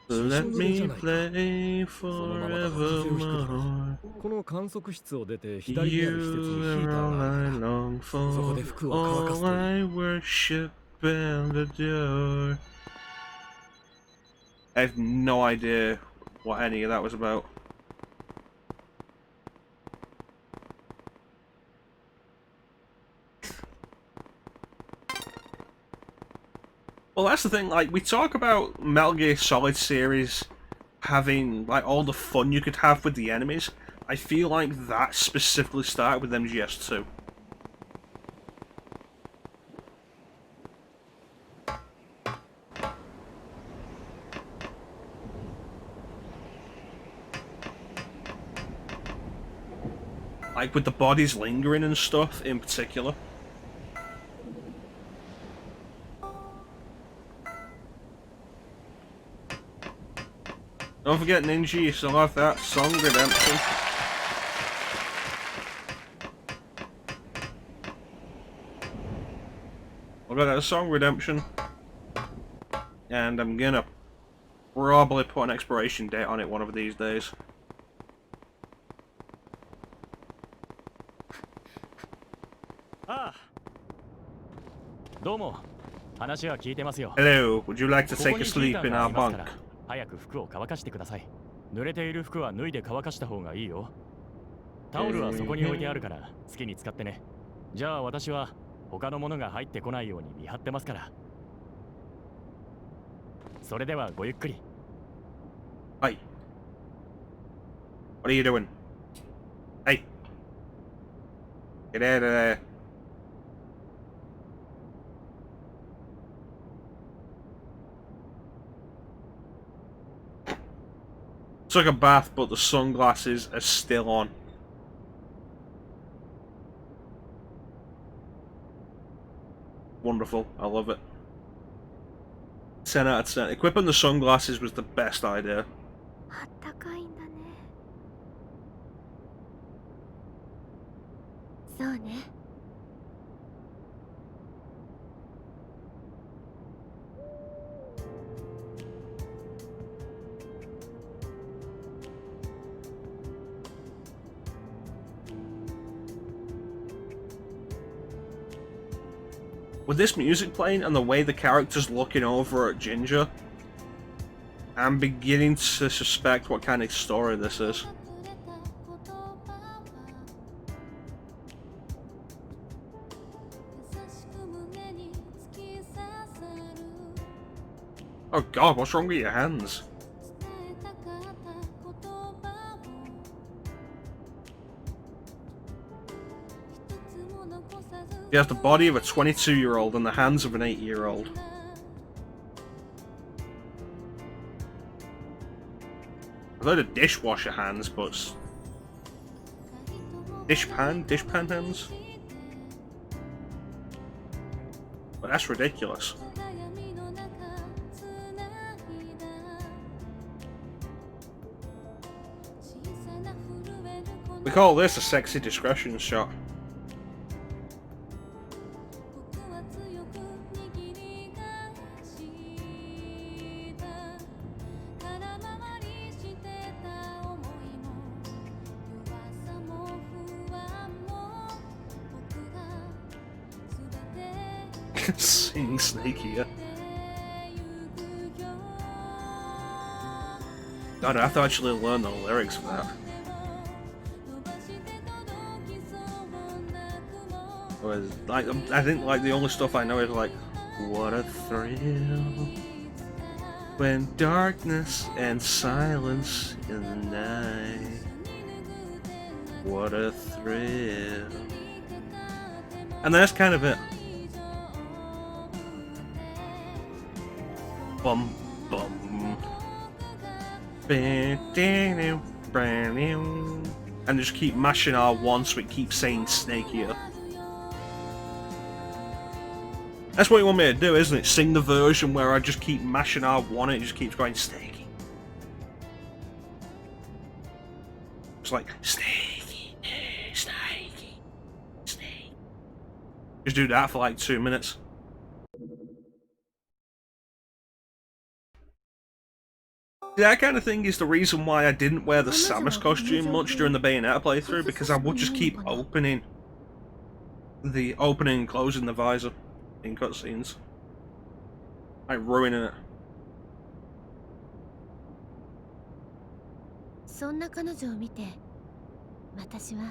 Let me play forevermore.
この観測室を出て左にある施設にヒ
You
ータ
are
ーが
all
あ
I
るから、
long
そこ
for.
で服を乾かす
All
とい
I
い。
worship and adore. I have no idea what any of that was about. Well, that's the thing, like, we talk about Metal Gear Solid series having, like, all the fun you could have with the enemies. I feel like that specifically started with MGS2. Like, with the bodies lingering and stuff, in particular. Don't forget, Ninja, you still have that song Redemption. I've got that song Redemption. And I'm gonna probably put an expiration date on it one of these days. Hello, would you like to take a sleep in our bunk?
早く服を乾かしてください。濡れている服は脱いで乾かした方がいいよ。タオルはそこに置いてあるから好きに使ってね。じゃあ私は他のものが入ってこないように見張ってますから。それではごゆっくり。
Hey. What are you doing? Hey. Get out of there. Took a bath, but the sunglasses are still on. Wonderful. I love it. 10 out of 10. Equipping the sunglasses was the best idea.
あったかいんだね。そうね。
With this music playing and the way the character's looking over at Ginger, I'm beginning to suspect what kind of story this is. Oh god, what's wrong with your hands? He has the body of a 22-year-old and the hands of an 8-year-old. I've heard of dishwasher hands, but dishpan hands? But that's ridiculous. We call this a sexy discretion shot. Sing snakier. God, I have to actually learn the lyrics for that. Like, I think like the only stuff I know is like, what a thrill when darkness and silence in the night. What a thrill. And that's kind of it. Bum bum. And just keep mashing R1 so it keeps saying snakier. That's what you want me to do, isn't it? Sing the version where I just keep mashing R1 and it just keeps going snaky. It's like snaky, snaky, snaky. Just do that for like 2 minutes. That kind of thing is the reason why I didn't wear the Samus costume much during the Bayonetta playthrough, because I would just keep opening and closing the visor in cutscenes. Like ruining it.
そんな彼女を見て、私は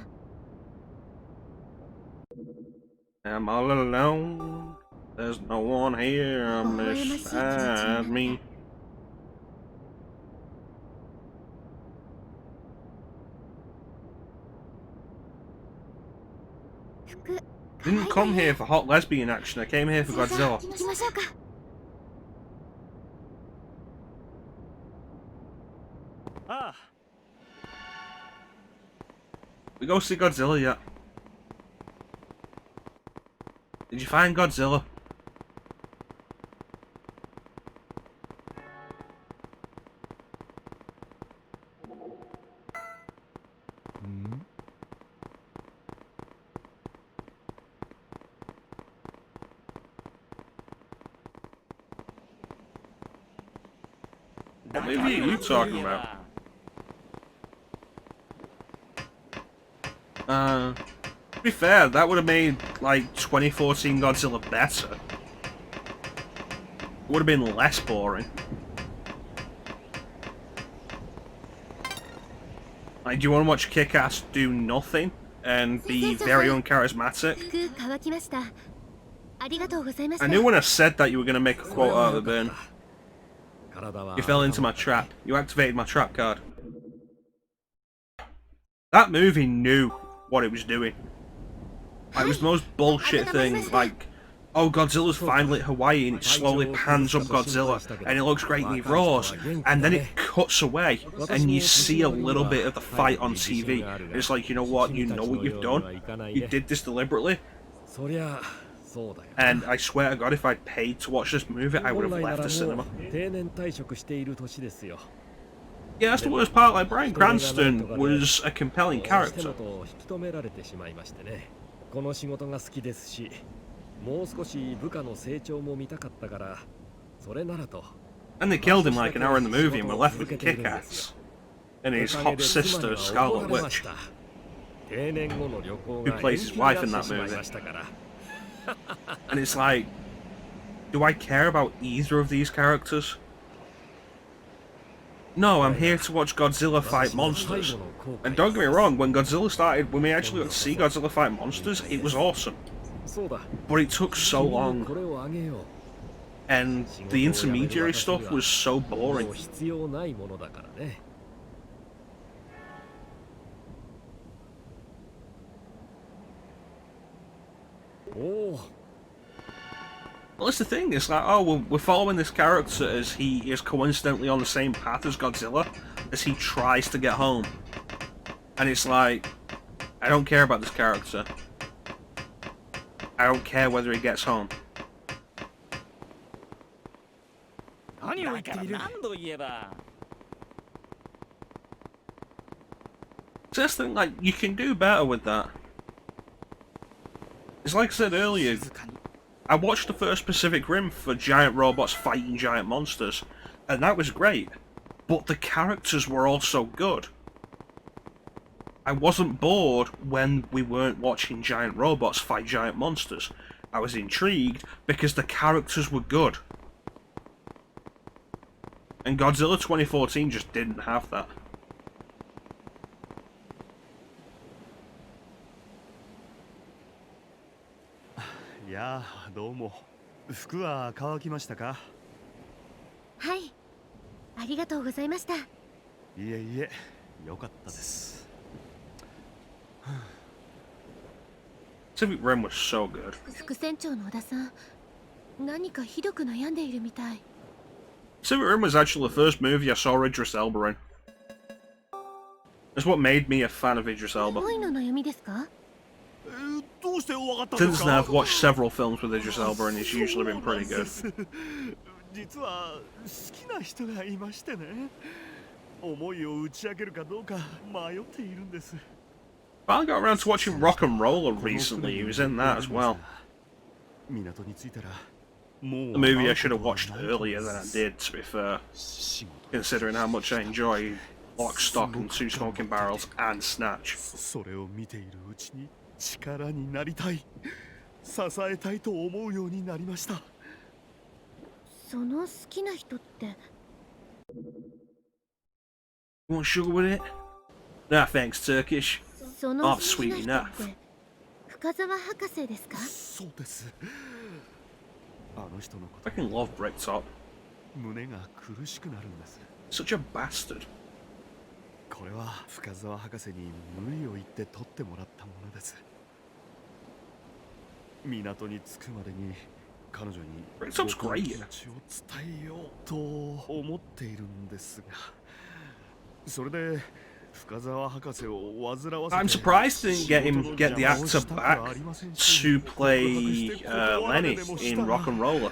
I'm all alone. There's no one here beside me. Didn't come here for hot lesbian action, I came here for Godzilla.
行きましょうか。
ああ。
We go see Godzilla yet? Did you find Godzilla? What movie are you talking about? To be fair, that would have made, like, 2014 Godzilla better. It would have been less boring. Like, do you want to watch Kick-Ass do nothing? and be very uncharismatic.
服乾きました。ありがとうございました。
I knew when I said that you were going to make a quote out of the bin. You fell into my trap. You activated my trap card. That movie knew what it was doing. It was the most bullshit thing, like, oh, Godzilla's finally at Hawaii and it slowly pans up Godzilla and it looks great and he roars, and then it cuts away and you see a little bit of the fight on TV. And it's like, you know what you've done? You did this deliberately. And I swear to God, if I'd paid to watch this movie, I would have left the cinema. Yeah, that's the worst part. Like, Bryan Cranston was a compelling character.
この仕事が好きですし、もう少し部下の成長も見たかったから、それならと。
And they killed him like an hour in the movie and were left with Kick-Ass and his hot sister, Scarlet Witch, who plays his wife in that movie. And it's like, do I care about either of these characters? No, I'm here to watch Godzilla fight monsters. And don't get me wrong, when Godzilla started, when we actually got to see Godzilla fight monsters, it was awesome. But it took so long. And the intermediary stuff was so boring. Well, that's the thing, it's like, oh, well, we're following this character as he is coincidentally on the same path as Godzilla, as he tries to get home. And it's like, I don't care about this character. I don't care whether he gets home. So that's the thing, like, you can do better with that. It's like I said earlier, I watched the first Pacific Rim for giant robots fighting giant monsters, and that was great, but the characters were also good. I wasn't bored when we weren't watching giant robots fight giant monsters. I was intrigued because the characters were good. And Godzilla 2014 just didn't have that.
Yeah, どうも。服は乾きましたか？
はい。ありがとうございました。い
えいえ、よかったです。
Pacific Rim was so good.
副船長の小田さん、何かひどく悩んでいるみたい。
Pacific Rim was actually the first movie I saw Idris Elba in. It's what made me a fan of Idris Elba.
恋の悩みですか？
Since then, I've watched several films with Idris Elba, and he's usually been pretty good.
実は好きな人がいましてね。思いを打ち明けるかどうか迷っているんです。
Finally got around to watching Rock and Roller recently. He was in that as well. The movie I should have watched earlier than I did, to be fair, considering how much I enjoy Lock, Stock and Two Smoking Barrels and Snatch.
それを見ているうちに力になりたい、支えたいと思うようになりました。
その好きな人って。
You want sugar with it? Nah, thanks, Turkish.
その
Oh,
好き
sweet
な人
enough.
って深澤博士ですか？
そうです。あの人のこと。
I can love Bricktop.
胸が苦しくなるんです。
Such a bastard.
これは深澤博士に無理を言って取ってもらったものです。港に着くまでに彼女に僕の気持ちを伝えようと思っているんですが、それで深澤博士を煩わせて。
I'm surprised they didn't get the actor back to play Lenny in Rock and Roller,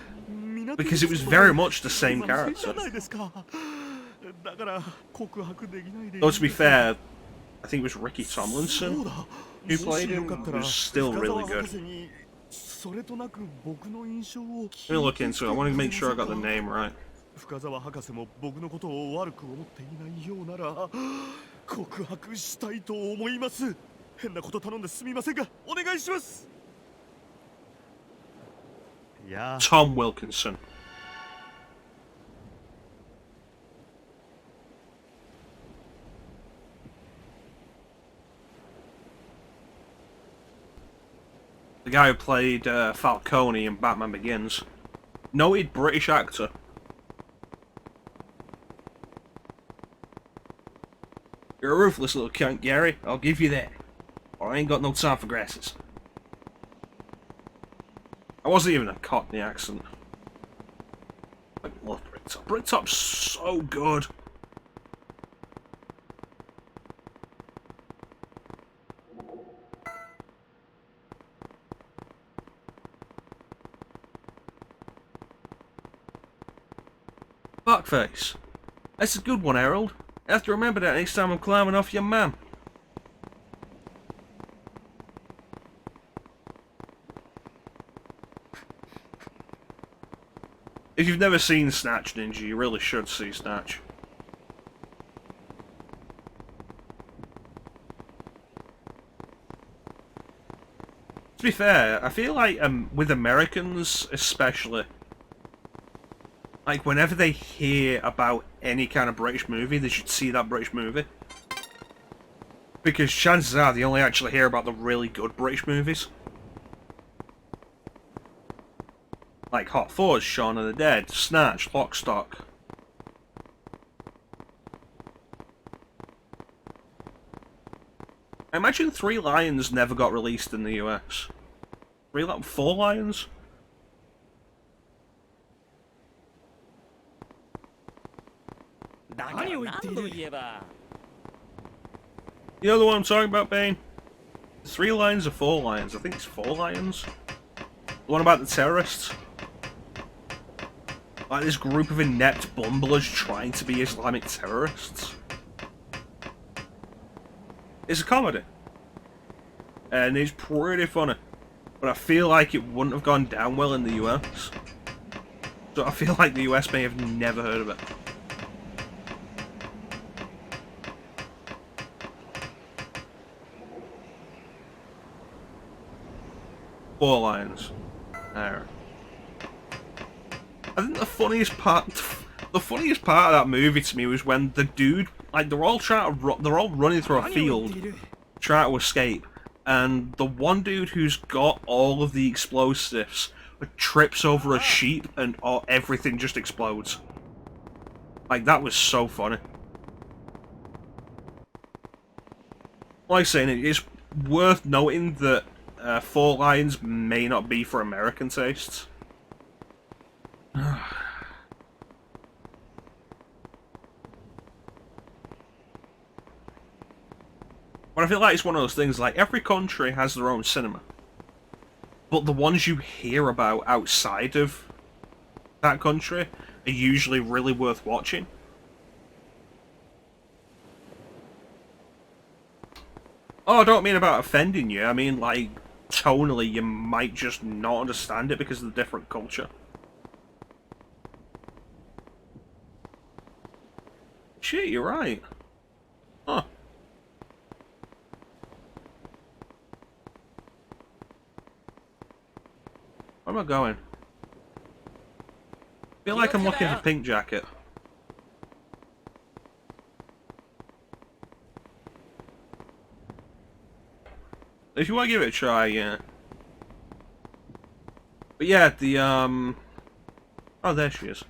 because it was very much the same character. Though to be fair, I think it was Ricky Tomlinson who played him, who was still really good. Let me look into it. I want to make sure I got the name right.
深澤博士も僕のことを悪く思っていないようなら告白したいと思います。変なこと頼んですみませんがお願いします。
Tom Wilkinson. The guy who played Falcone in Batman Begins. Noted British actor. You're a ruthless little cunt, Gary. I'll give you that. Or I ain't got no time for grasses. I wasn't even a Cockney accent. I love Britpop. Britpop's so good. Fuckface. That's a good one, Harold. You have to remember that next time I'm climbing off your man. If you've never seen Snatch, Ninja, you really should see Snatch. To be fair, I feel like with Americans especially, like whenever they hear about any kind of British movie, they should see that British movie. Because chances are they only actually hear about the really good British movies. Like Hot Fuzz, Shaun of the Dead, Snatch, Lock, Stock. I imagine Three Lions never got released in the US. Four Lions? You know the one I'm talking about, Bane? 3 Lions or 4 Lions? I think it's 4 Lions. The one about the terrorists. Like this group of inept bumblers trying to be Islamic terrorists. It's a comedy. And it's pretty funny. But I feel like it wouldn't have gone down well in the US. So I feel like the US may have never heard of it. Four Lions. There. I think the funniest part of that movie to me was when the dude, like they're all running through a field, trying to escape, and the one dude who's got all of the explosives trips over a sheep and everything just explodes. Like that was so funny. Like I saying, it is worth noting that Four Lions may not be for American tastes. But I feel like it's one of those things, like, every country has their own cinema. But the ones you hear about outside of that country are usually really worth watching. Oh, I don't mean about offending you, I mean, like, tonally you might just not understand it because of the different culture. Shit, you're right. Huh. Where am I going? I feel like I'm looking for Pink Jacket. If you want to give it a try, yeah. But yeah, the, oh, there she is.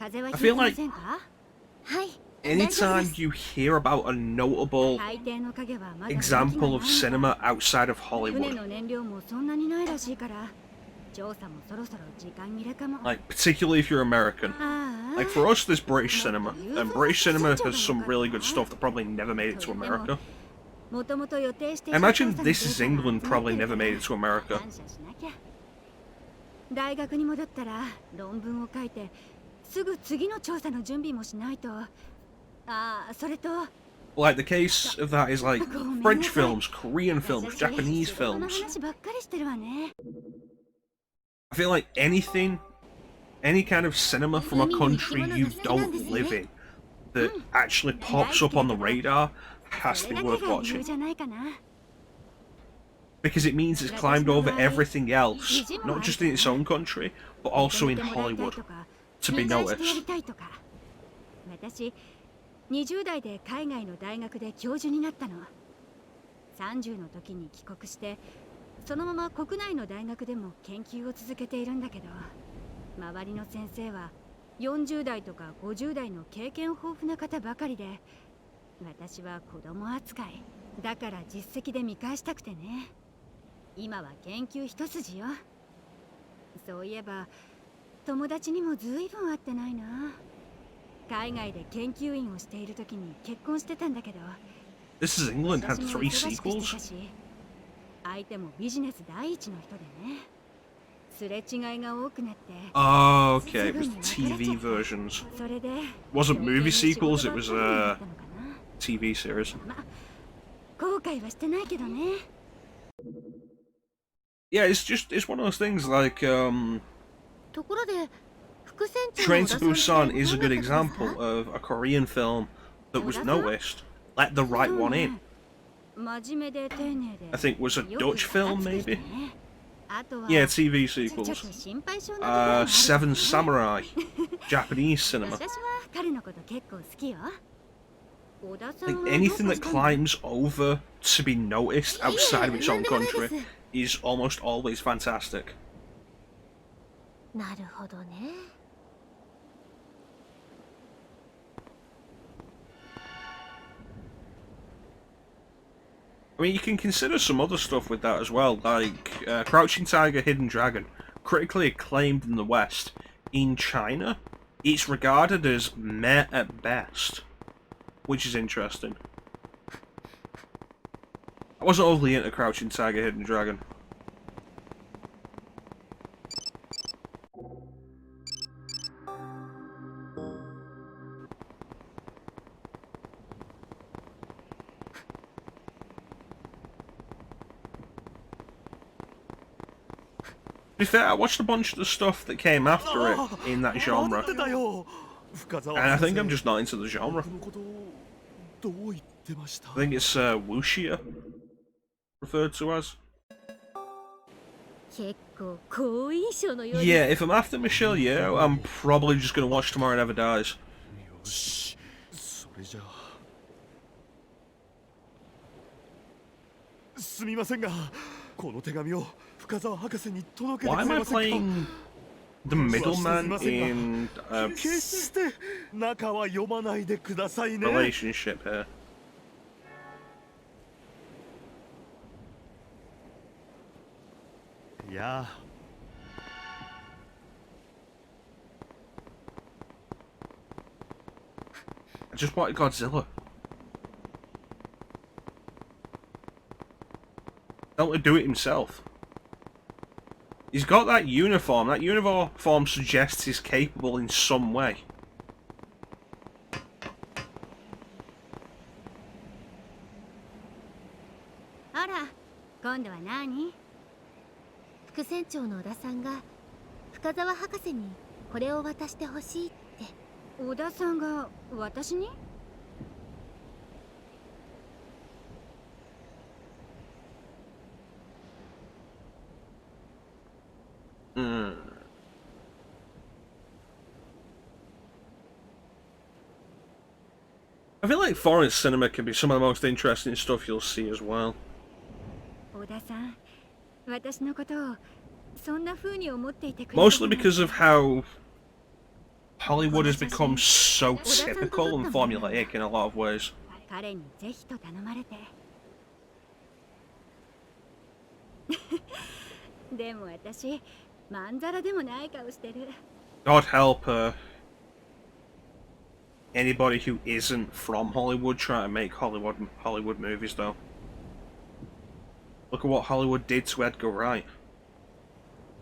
I feel like anytime you hear about a notable example of cinema outside of Hollywood, like particularly if you're American, like for us there's British cinema, and British cinema has some really good stuff that probably never made it to America. I imagine This Is England probably never made it to America. Like the case of that is like French films, Korean films, Japanese films. I feel like anything, any kind of cinema from a country you don't live in that actually pops up on the radar has to be worth watching. Because it means it's climbed over everything else, not just in its own country, but also in Hollywood, to be noticed.
20代で海外の大学で教授になったの。30の時に帰国して、そのまま国内の大学でも研究を続けているんだけど、周りの先生は40代とか50代の経験豊富な方ばかりで、私は子供扱いだから実績で見返したくてね。今は研究一筋よ。そういえば友達にもずいぶん会ってないな。海外で研究員をしている時に結婚してたんだけど、
This is England had
私も
3
忙しくして
sequels?
たし、相手もビジネス第一の人でね。すれ違いが多くなって、
Oh, okay, it was TV versions.
それで
Wasn't movie sequels, it was a TV series.
後悔はしてないけどね。
Yeah, it's one of those things like
ところで副船長
Train
の
to
小田さんって
Busan is a
何
good
だったんですか？
example of a Korean film that was noticed. Let the right one in.
真面目で丁寧で
I think was a
よく
Dutch film,
分かってて
maybe?
ね。あとは
Yeah, TV
ちょっ
sequels.
と心配性なところもある
Seven Samurai. Japanese cinema.
私は彼のこと結構好きよ。小田さん
Like
はどう
anything
か
that
したの？
climbs over to be noticed outside of its own country is almost always fantastic.
なるほどね。
I mean, you can consider some other stuff with that as well, like Crouching Tiger, Hidden Dragon, critically acclaimed in the West. In China, it's regarded as meh at best, which is interesting. I wasn't overly into Crouching Tiger, Hidden Dragon. To be fair, I watched a bunch of the stuff that came after it in that genre, and I think I'm just not into the genre. I think it's wuxia, referred to as.
結構好印象のよう
Yeah,
です。
if I'm after Michelle Yeoh, I'm probably just gonna watch Tomorrow Never Dies.
それじゃあすみませんが、この手紙を深澤博士に届けて
Why
く
am
れ
I
ませんか？
playing the middleman in a
決して中は読まないでくださいね。
relationship here?
いや
I just wanted Godzilla. Don't let him do it himself. He's got that uniform. That uniform suggests he's capable in some way.
あら、今度は何？
副船長の小田さんが深澤博士にこれを渡してほしいって。
小田さんが私に？
I feel like foreign cinema can be some of the most interesting stuff you'll see as well.
小田さん、私のことをそんな風に思っていてくれる
Mostly because of how Hollywood has become so typical and formulaic in a lot of ways.
彼にぜひと頼まれて。でも私、まんざらでもない顔してる。
God help anybody who isn't from Hollywood trying to make Hollywood movies, though. Look at what Hollywood did to Edgar Wright.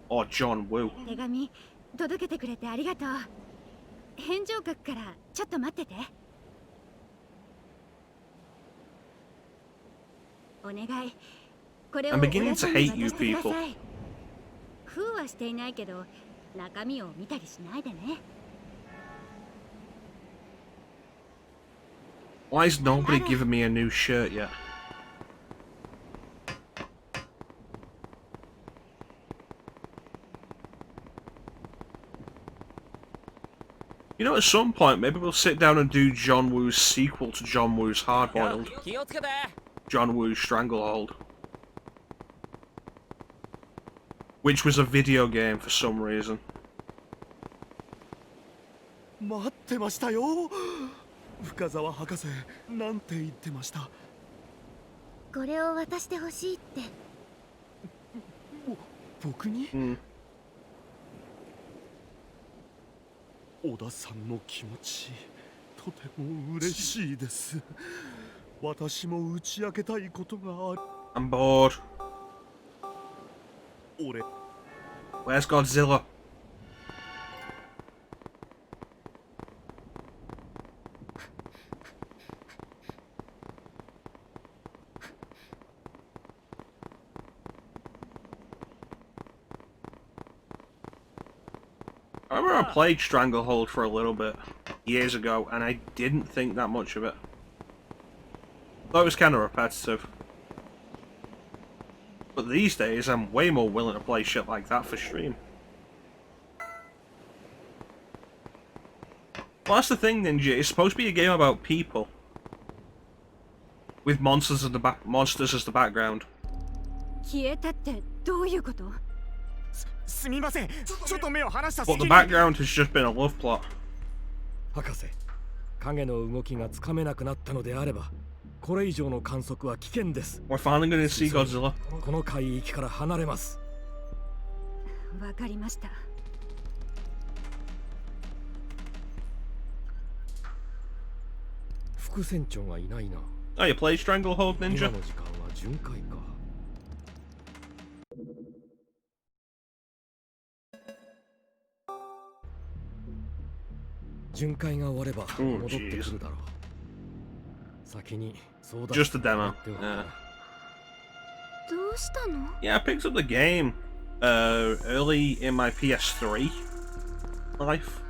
Or John Woo.
手紙届けてくれてありがとう。返事を書くからちょっと待ってて。お願い。これを
I'm
小田
beginning
さ
to
んに
hate you
渡してくだ
people.
さい。封はしていないけど、中身を見たりしないでね。
Why is nobody giving me a new shirt yet? You know, at some point, maybe we'll sit down and do John Woo's sequel to John Woo's Hardboiled. John Woo's Stranglehold. Which was a video game for some reason.
待ってましたよ。深澤博士、なんて言ってました。
これを渡してほしいって。
僕に？小田さんの気持ち、とても嬉しいです。私も打ち明けたいことがある。
I'm bored.
俺。
Where's Godzilla? I remember I played Stranglehold for a little bit years ago, and I didn't think that much of it. Thought it was kind of repetitive. But these days, I'm way more willing to play shit like that for stream. Well, that's the thing, Ninja. It's supposed to be a game about people, with monsters as the background.
消えたってどういうこと？
すみません。ちょっと目を離した隙
But
に。
the background has just been a love plot.
博士、影の動きがつかめなくなったのであれば、これ以上の観測は危険です。
We're finally going to see Godzilla.
この海域から離れます。
わかりました。
副船長がいないな。
Oh, you play Stranglehold, Ninja?
今の時間は巡回か。巡回が終われば戻ってくるだろう。先に相談。
Just a demo. Yeah.
どうしたの？
Yeah, I picked up the game early in my PS3 life.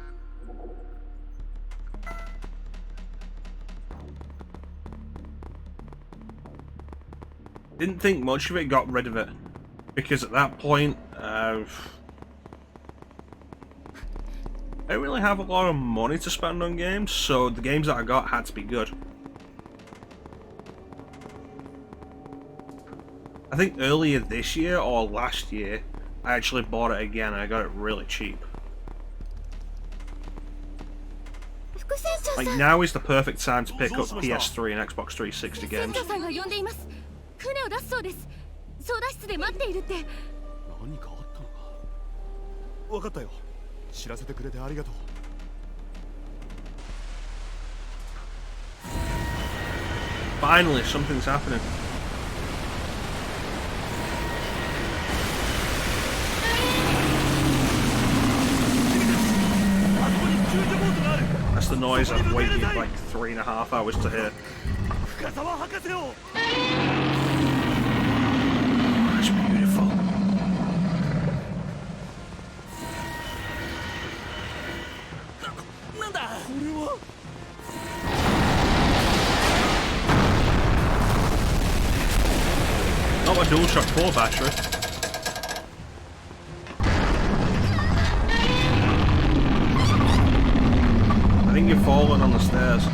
Didn't think much of it, got rid of it. Because at that point, I don't really have a lot of money to spend on games, so the games that I got had to be good. I think earlier this year or last year, I actually bought it again and I got it really cheap. Like, now is the perfect time to pick up PS3 and Xbox 360 games.
船を出すそうです。操舵室で待っているって。
何かあったのか。わかったよ。知らせてくれてありがとう。
Finally, something's happening. That's the noise I've waited like 3.5 hours to hear. That's beautiful. Not a DualShock 4 battery. I think you've fallen on the stairs.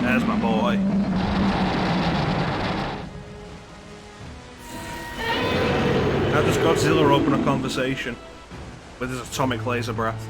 There's my boy. How does Godzilla open a conversation with his atomic laser breath?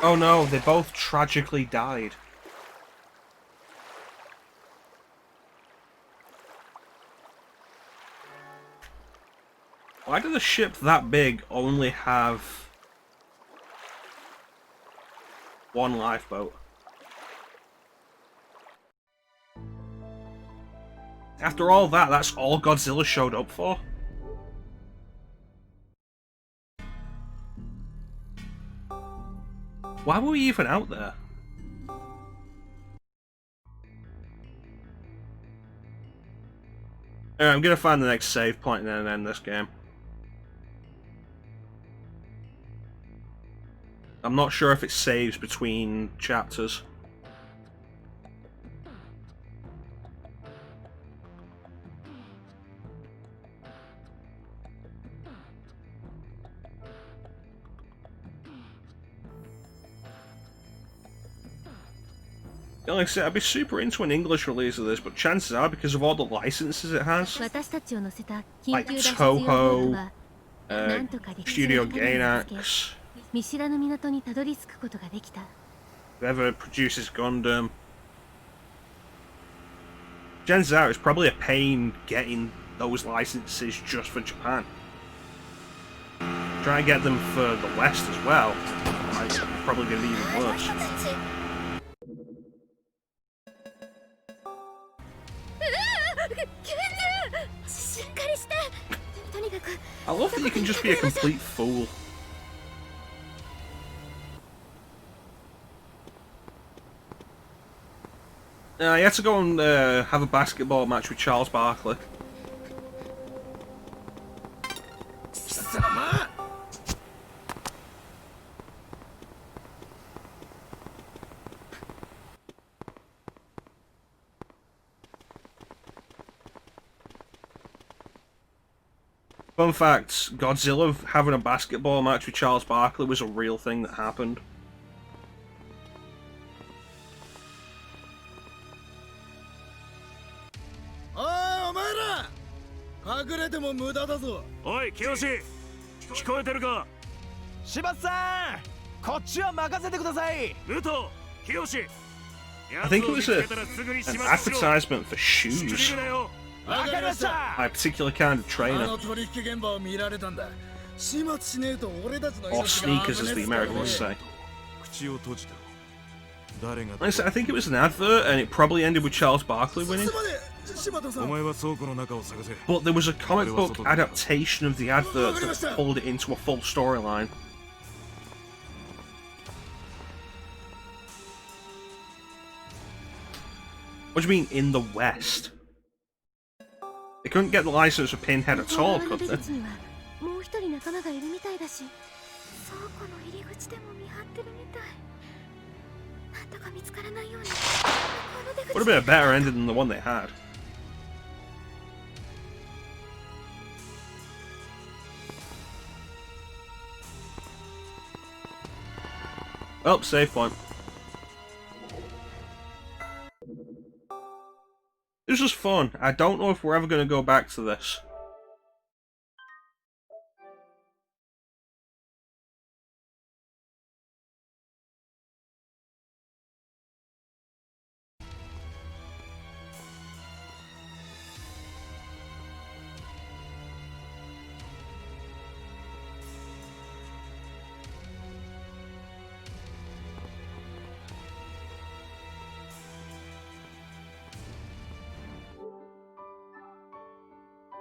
Oh no, they both tragically died. Why does a ship that big only have one lifeboat? After all that, that's all Godzilla showed up for? Why were we even out there? I'm gonna find the next save point and then end this game. I'm not sure if it saves between chapters. Like I said, I'd be super into an English release of this, but chances are, because of all the licenses it has, like Toho, Studio Gainax, whoever produces Gundam, chances are it's probably a pain getting those licenses just for Japan. Try and get them for the West as well, it's probably going to be even worse. I love that you can just be a complete fool. You had to go and have a basketball match with Charles Barkley. Fun fact, Godzilla having a basketball match with Charles Barkley was a real thing that happened.
Oi, Kyoshi! 聞こえてるか?
柴田さん、こっちは任せてください。
武藤、Kyoshi!
I think it was an advertisement for shoes. My particular kind of trainer. Or sneakers, as the Americans say. Like I said, I think it was an advert, and it probably ended with Charles Barkley winning. But there was a comic book adaptation of the advert that pulled it into a full storyline. What do you mean, in the West? They couldn't get the license for Pinhead at all, could they? Would have been a better ending than the one they had. Oh, save point. This was fun. I don't know if we're ever going to go back to this.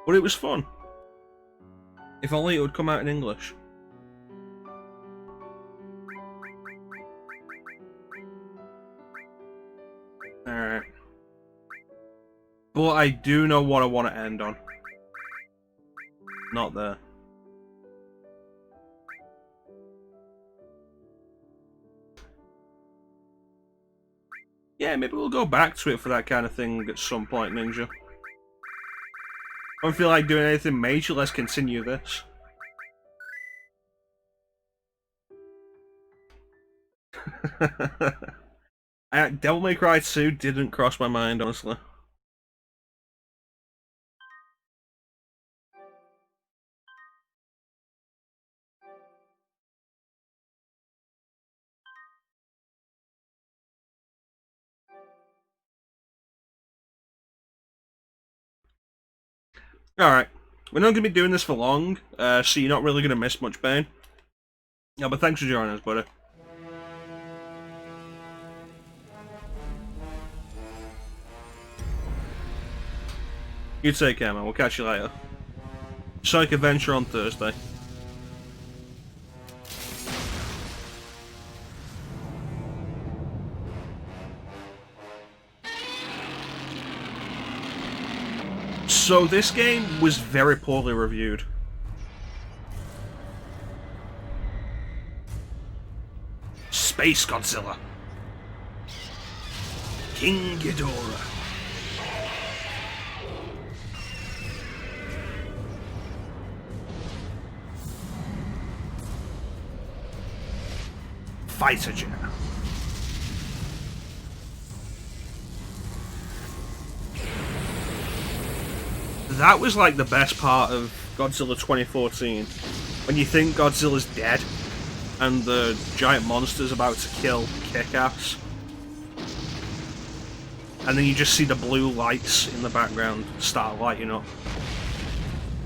But it was fun. If only it would come out in English. Alright. But I do know what I want to end on. Not there. Yeah, maybe we'll go back to it for that kind of thing at some point, Ninja. I don't feel like doing anything major, let's continue this. Devil May Cry 2 didn't cross my mind, honestly. Alright, we're not going to be doing this for long, so you're not really going to miss much, Bane. Yeah, but thanks for joining us, buddy. You take care, man. We'll catch you later. Psych Adventure on Thursday. So this game was very poorly reviewed. Space Godzilla. King Ghidorah. Fighter jet. That was like the best part of Godzilla 2014. When you think Godzilla's dead and the giant monster's about to kill Kick-Ass. And then you just see the blue lights in the background start lighting up.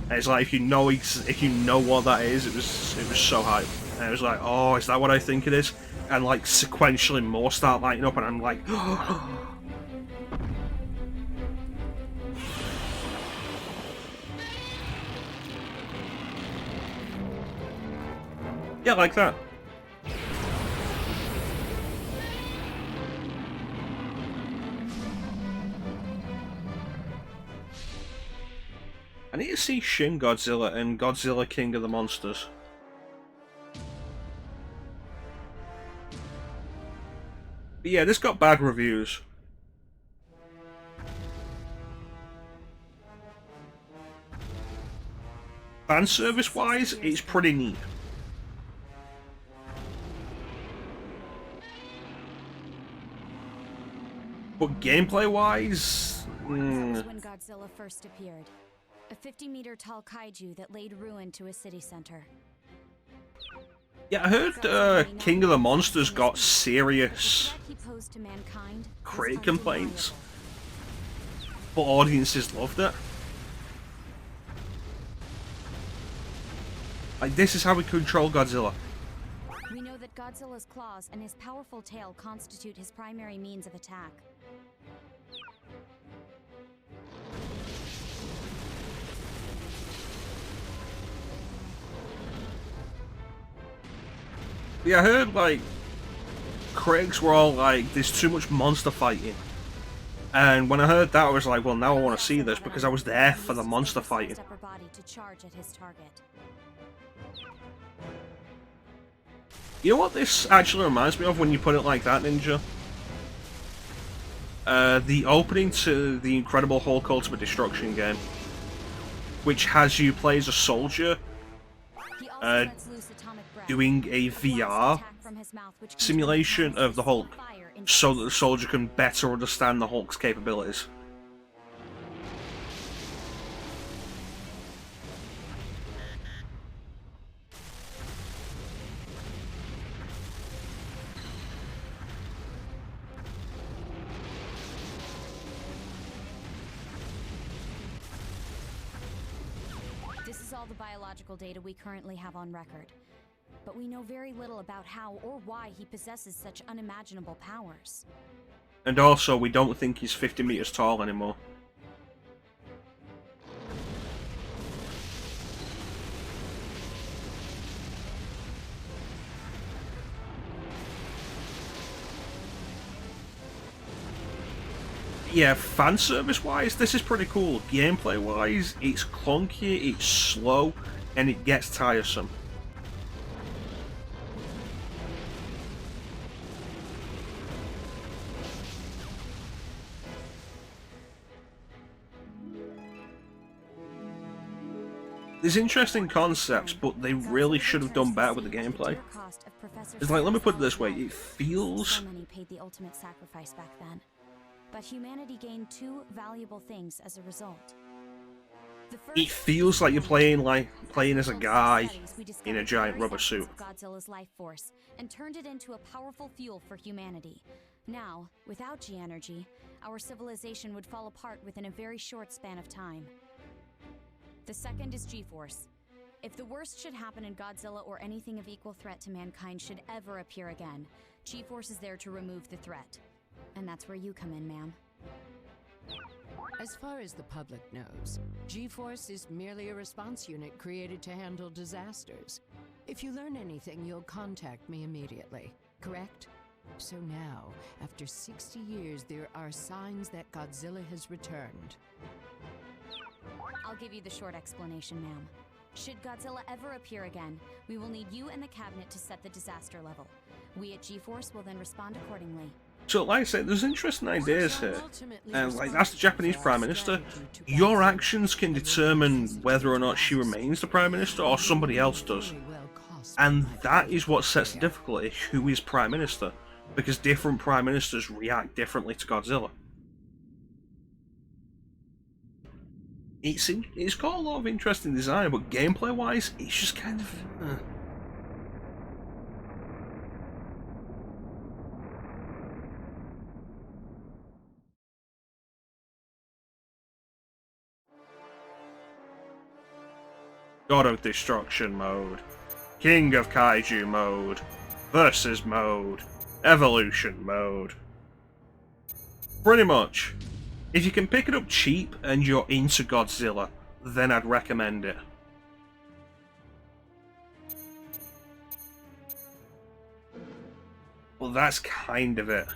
And it's like if you know what that is, it was so hype. And it was like, oh, is that what I think it is? And like sequentially more start lighting up, and I'm like, yeah, like that. I need to see Shin Godzilla and Godzilla King of the Monsters. But yeah, this got bad reviews. Fan service wise, it's pretty neat. But gameplay wise,
That was when Godzilla first appeared. A 50-meter tall kaiju that laid ruin to a city center.
yeah, I heard King of the Monsters got serious critic complaints, but audiences loved it. Like, this is how we control Godzilla.
We know that Godzilla's claws and his powerful tail constitute his primary means of attack.
Yeah, I heard, like, critics were all like, there's too much monster fighting. And when I heard that, I was like, well, now I want to see this, because I was there for the monster fighting. You know what this actually reminds me of when you put it like that, Ninja? The opening to the Incredible Hulk Ultimate Destruction game, which has you play as a soldier, doing a VR simulation of the Hulk, so that the soldier can better understand the Hulk's capabilities.
This is all the biological data we currently have on record. But we know very little about how or why he possesses such unimaginable powers.
And also, we don't think he's 50 meters tall anymore. Yeah, fan service wise, this is pretty cool. Gameplay wise, it's clunky, it's slow, and it gets tiresome. There's interesting concepts, but they really should have done better with the gameplay. It's like, let me put it this way, it feels...
So many paid the ultimate sacrifice back then. But humanity gained two valuable things as a result.
It feels like you're playing as a guy in a giant rubber suit.
Godzilla's life force and turned it into a powerful fuel for humanity. Now, without G-energy, our civilization would fall apart within a very short span of time. The second is G-force. If the worst should happen and Godzilla or anything of equal threat to mankind should ever appear again, G-force is there to remove the threat. And that's where you come in, ma'am.
As far as the public knows, G-Force is merely a response unit created to handle disasters. If you learn anything, you'll contact me immediately, correct? So now, after 60 years, there are signs that Godzilla has returned.
I'll give you the short explanation, ma'am. Should Godzilla ever appear again, we will need you and the cabinet to set the disaster level. We at G-Force will then respond accordingly.
So, like I said, there's interesting ideas here. Like, that's the Japanese Prime Minister. Your actions can determine whether or not she remains the Prime Minister or somebody else does. And that is what sets the difficulty, who is Prime Minister. Because different Prime Ministers react differently to Godzilla. It's got a lot of interesting design, but gameplay-wise, it's just kind of... God of Destruction mode, King of Kaiju mode, Versus mode, Evolution mode. Pretty much. If you can pick it up cheap and you're into Godzilla, then I'd recommend it. Well, that's kind of it.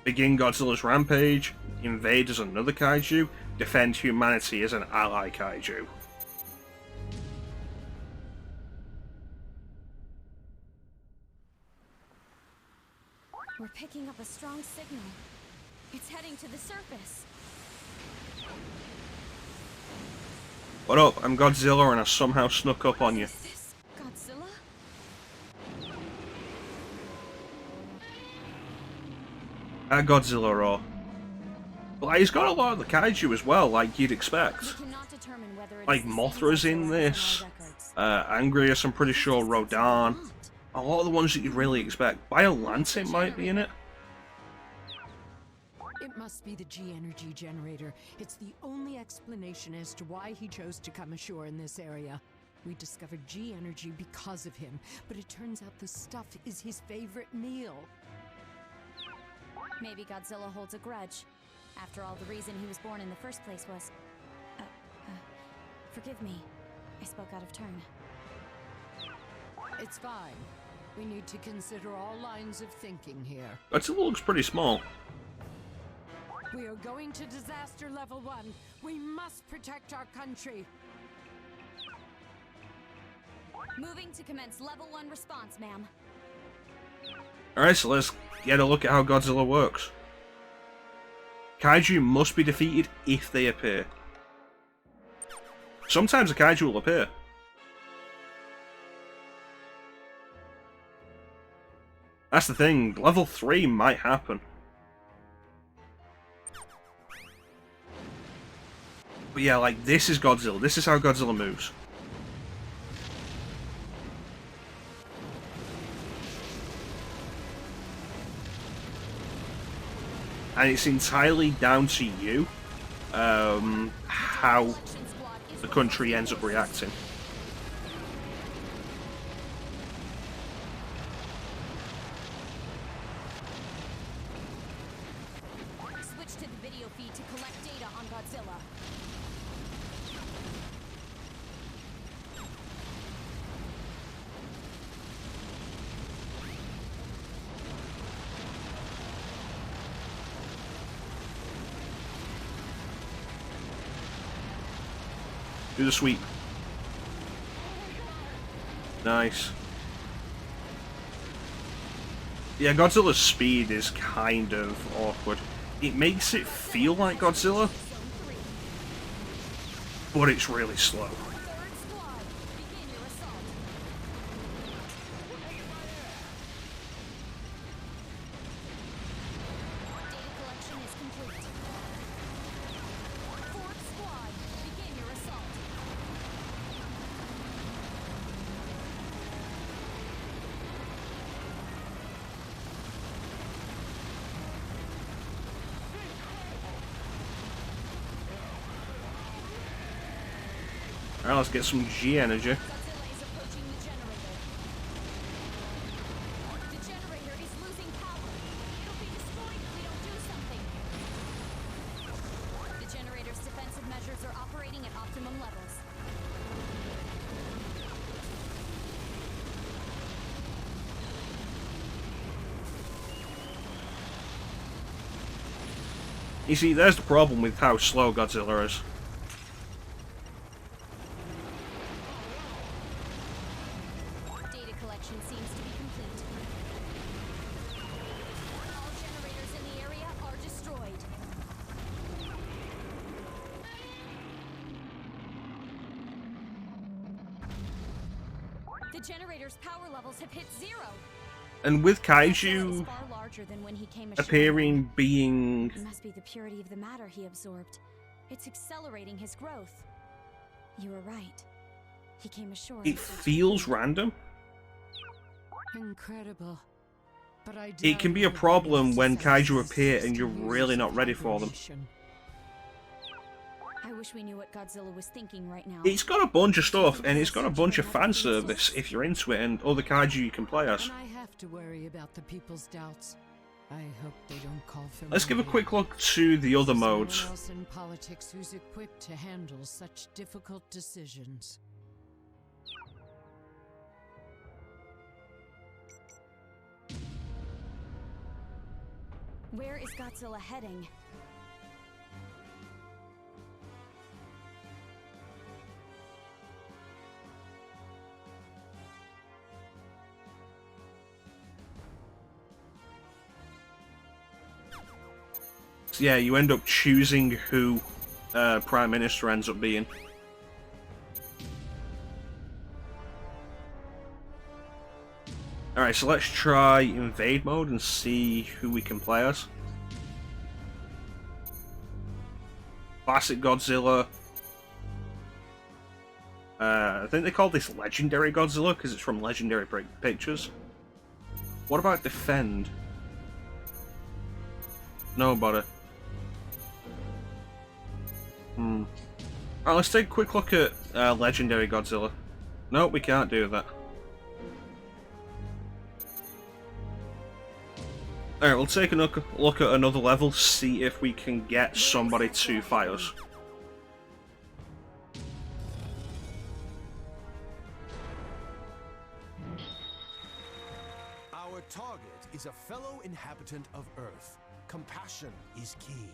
Begin Godzilla's rampage, invade as another kaiju, defend humanity as an ally kaiju.
We're picking up a strong signal. It's heading to the surface.
What up? I'm Godzilla and I somehow snuck up on you.
Godzilla?
Godzilla raw. But like, he's got a lot of the kaiju as well, like you'd expect. Like Mothra's in this, Angrius I'm pretty sure, Rodan. A lot of the ones that you'd really expect. Biolante might be in it.
It must be the G-energy generator. It's the only explanation as to why he chose to come ashore in this area. We discovered G-energy because of him, but it turns out the stuff is his favorite meal.
Maybe Godzilla holds a grudge. After all, the reason he was born in the first place was... forgive me. I spoke out of turn.
It's fine. We need to consider all lines of thinking here.
Godzilla looks pretty small.
We are going to disaster level 1. We must protect our country.
Moving to commence level 1 response, ma'am.
Alright, so let's get a look at how Godzilla works. Kaiju must be defeated if they appear. Sometimes a kaiju will appear. That's the thing, level 3 might happen. But yeah, like, this is Godzilla. This is how Godzilla moves. And it's entirely down to you how the country ends up reacting.
Switch to the video feed to collect data on Godzilla.
Do the sweep. Nice. Yeah, Godzilla's speed is kind of awkward. It makes it feel like Godzilla, but it's really slow. Alright, let's get some G energy.
The generator's defensive measures maximum levels.
You see, there's the problem with how slow Godzilla is.
Data collection seems to be complete. All generators in the area are destroyed. The generator's power levels have hit 0.
And with Kaiju
Far larger than when he came ashore.
appearing being...
It must be the purity of the matter he absorbed. It's accelerating his growth. You were right. He came ashore.
It feels random.
Incredible. But I
It can be a problem when Kaiju appear and you're really not ready for them.
I wish we knew what Godzilla was thinking right now.
It's got a bunch of stuff, and it's got a bunch of fan service if you're into it, and other Kaiju you can play as.
And I have to worry about the people's doubts. I hope they don't call for
Let's give a quick look to the other modes.
Someone else in politics who's equipped to handle such difficult decisions.
Where is Godzilla heading?
So yeah, you end up choosing who Prime Minister ends up being. Alright, so let's try invade mode and see who we can play as. Classic Godzilla. I think they call this Legendary Godzilla because it's from Legendary Pictures. What about Defend? Nobody. Alright, let's take a quick look at Legendary Godzilla. No, we can't do that. Alright, we'll take a look at another level, see if we can get somebody to fight us.
Our target is a fellow inhabitant of Earth. Compassion is key.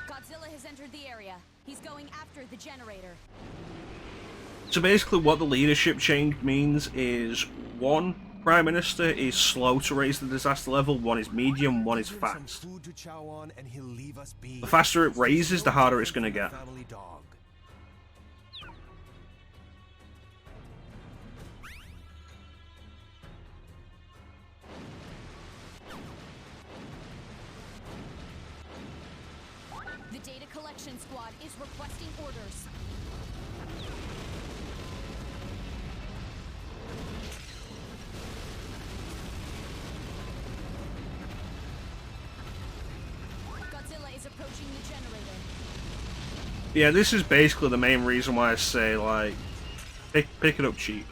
Godzilla has entered the area. He's going after the generator.
So basically what the leadership change means is one Prime Minister is slow to raise the disaster level, one is medium, one is fast. The faster it raises, the harder it's going to get.
The data collection squad is requesting orders. Godzilla is approaching the generator.
Yeah, this is basically the main reason why I say, like, pick it up cheap.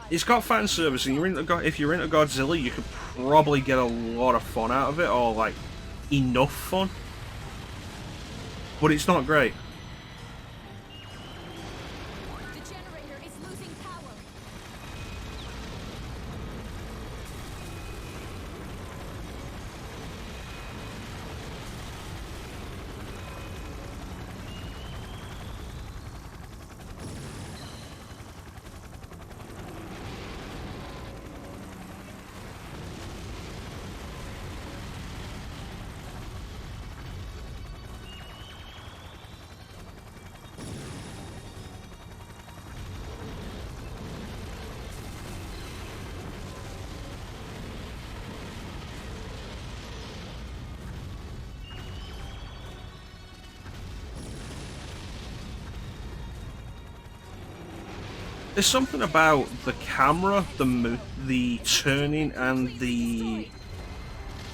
It's got fan service, and if you're into Godzilla, you could probably get a lot of fun out of it, or like enough fun. But it's not great.
The generator is losing power.
There's something about the camera, the turning, and the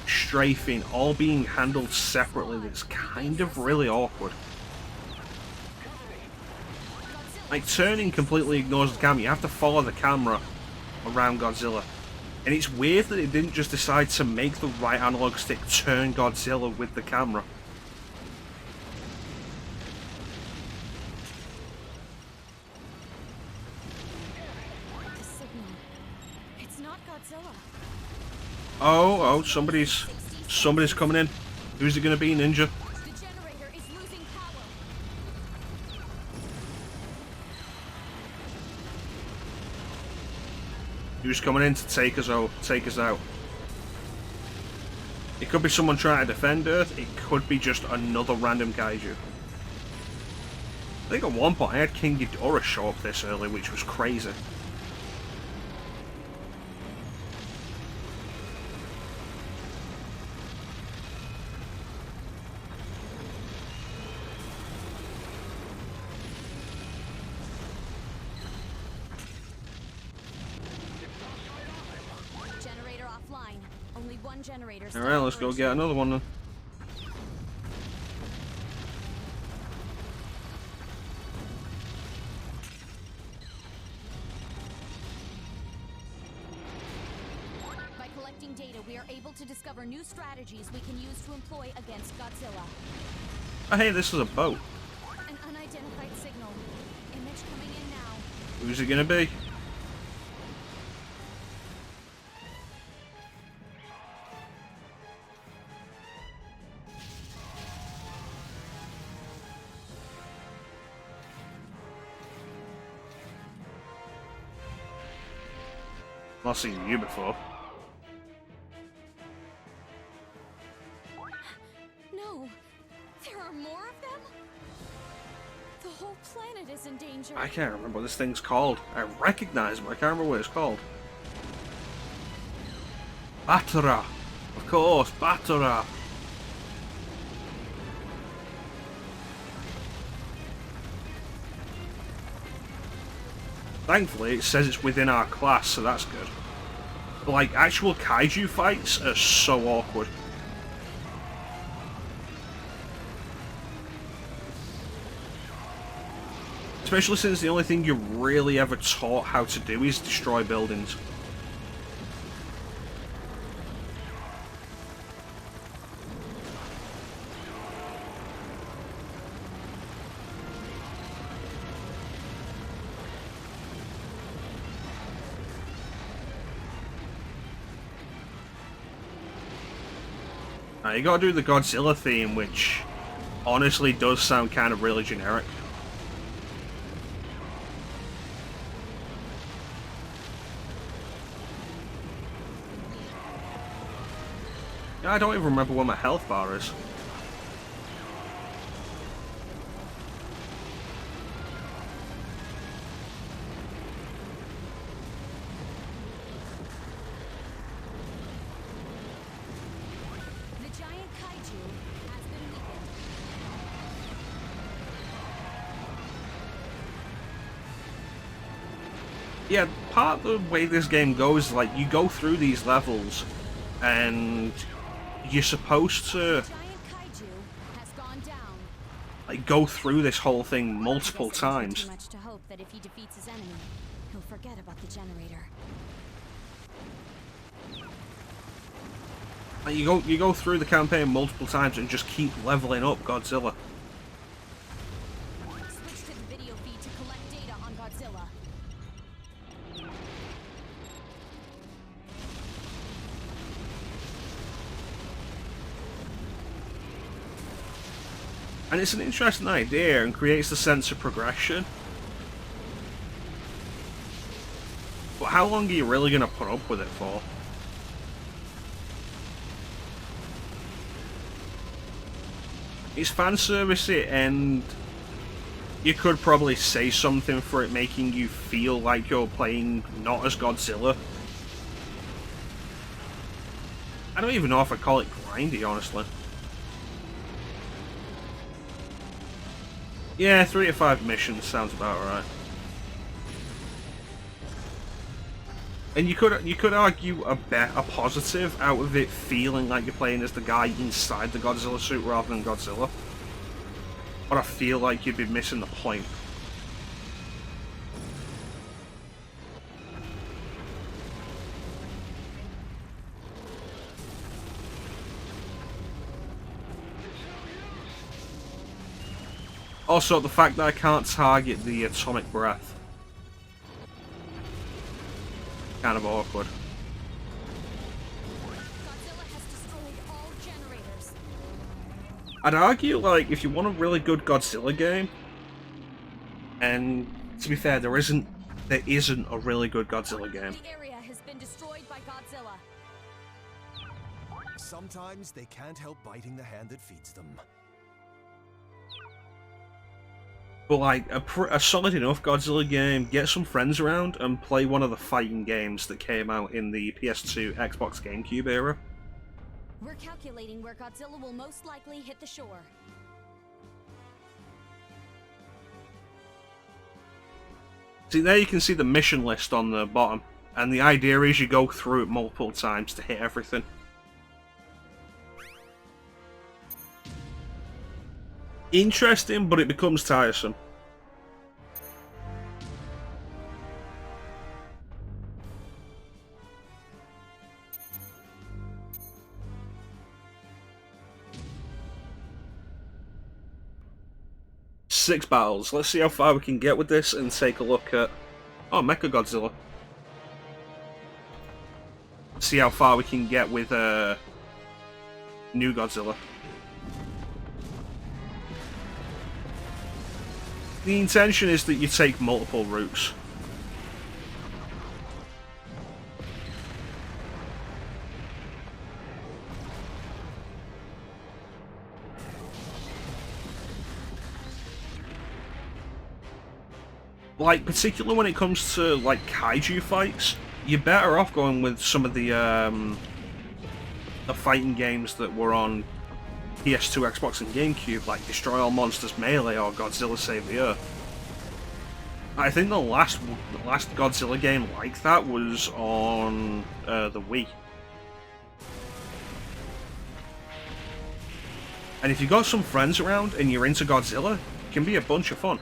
strafing all being handled separately that's kind of really awkward. Like, turning completely ignores the camera. You have to follow the camera around Godzilla. And it's weird that it didn't just decide to make the right analog stick turn Godzilla with the camera.
The signal. It's not Godzilla.
Oh, somebody's coming in. Who's it gonna be, Ninja?
The generator is losing power.
Who's coming in to take us out? It could be someone trying to defend Earth. It could be just another random kaiju. I think at one point I had King Ghidorah show up this early, which was crazy.
Generator offline. Only one generator.
Alright, let's go get another one then.
By collecting data, we are able to discover new strategies we can use to employ against Godzilla.
Oh, hey, this is a boat.
An unidentified signal. Image coming in now.
Who's it gonna be? I've seen you before.
No, there are more of them? The whole planet is in danger.
I can't remember what this thing's called. I recognize it, but I can't remember what it's called. Batara! Of course, Batara! Thankfully, it says it's within our class, so that's good. But, like, actual kaiju fights are so awkward. Especially since the only thing you're really ever taught how to do is destroy buildings. You gotta do the Godzilla theme, which honestly does sound kind of really generic. I don't even remember where my health bar is.
The giant kaiju has been weakened.
Yeah, part of the way this game goes is like you go through these levels and you're supposed to like go through this whole thing multiple times.
Too much to hope that if he defeats his enemy, he'll forget about the generator.
Like you go through the campaign multiple times and just keep leveling up Godzilla.
Switch to the video feed to collect data on Godzilla.
And it's an interesting idea and creates the sense of progression. But how long are you really going to put up with it for? It's fan service it, and you could probably say something for it making you feel like you're playing not as Godzilla. I don't even know if I call it grindy, honestly. Yeah, 3 to 5 missions sounds about right. And you could argue a positive out of it feeling like you're playing as the guy inside the Godzilla suit rather than Godzilla. But I feel like you'd be missing the point. Also, the fact that I can't target the atomic breath. Kind of awkward. I'd argue, like, if you want a really good Godzilla game, and to be fair, there isn't a really good Godzilla game.
The area has been destroyed by Godzilla.
Sometimes they can't help biting the hand that feeds them.
But like a solid enough Godzilla game, get some friends around and play one of the fighting games that came out in the PS2, Xbox, GameCube era.
We're calculating where Godzilla will most likely hit the shore.
See, there you can see the mission list on the bottom, and the idea is you go through it multiple times to hit everything. Interesting, but it becomes tiresome. Six battles. Let's see how far we can get with this and take a look at... Oh, Mechagodzilla. See how far we can get with New Godzilla. The intention is that you take multiple routes. Like, particularly when it comes to, like, kaiju fights, you're better off going with some of the fighting games that were on PS2, Xbox, and GameCube, like Destroy All Monsters Melee or Godzilla Save the Earth. I think the last Godzilla game like that was on the Wii. And if you've got some friends around and you're into Godzilla, it can be a bunch of fun.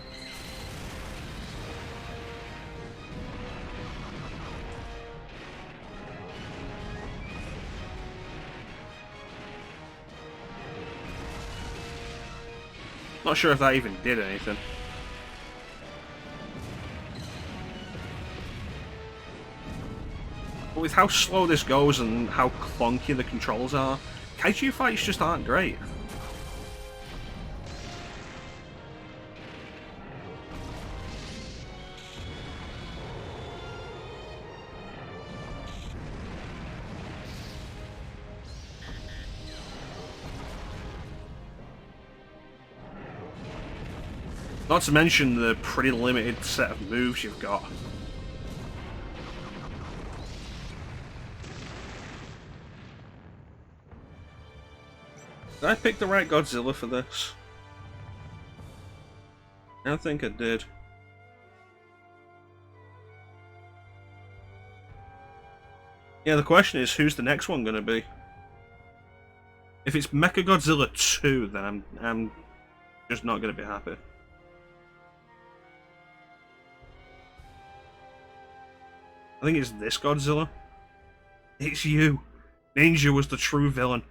Not sure if that even did anything. But with how slow this goes and how clunky the controls are, kaiju fights just aren't great. Not to mention the pretty limited set of moves you've got. Did I pick the right Godzilla for this? I don't think I did. Yeah, the question is, who's the next one going to be? If it's Mechagodzilla 2, then I'm just not going to be happy. I think it's this Godzilla. It's you. Ninja was the true villain.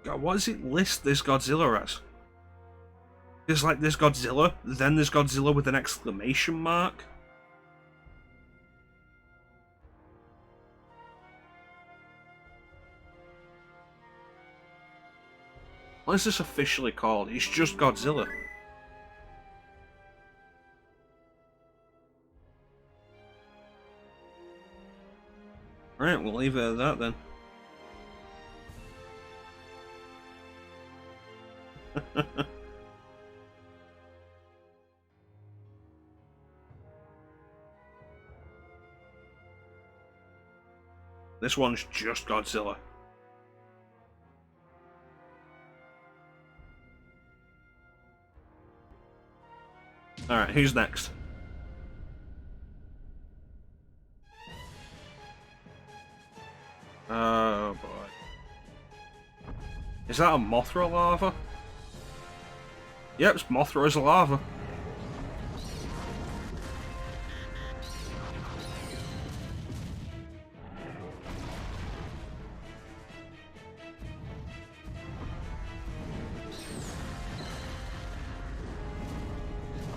God, what does it list this Godzilla as? There's like this Godzilla, then there's Godzilla with an exclamation mark. What is this officially called? It's just Godzilla. Right, we'll leave it at that then. This one's just Godzilla. Alright, who's next? Oh boy. Is that a Mothra lava? Yep, it's Mothra as a lava.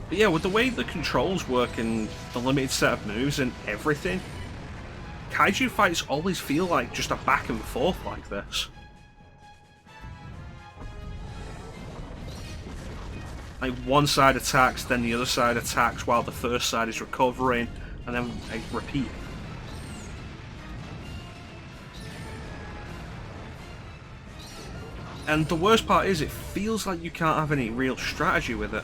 But yeah, with the way the controls work and the limited set of moves and everything, Kaiju fights always feel like just a back and forth like this. Like one side attacks, then the other side attacks while the first side is recovering, and then I repeat. And the worst part is, it feels like you can't have any real strategy with it.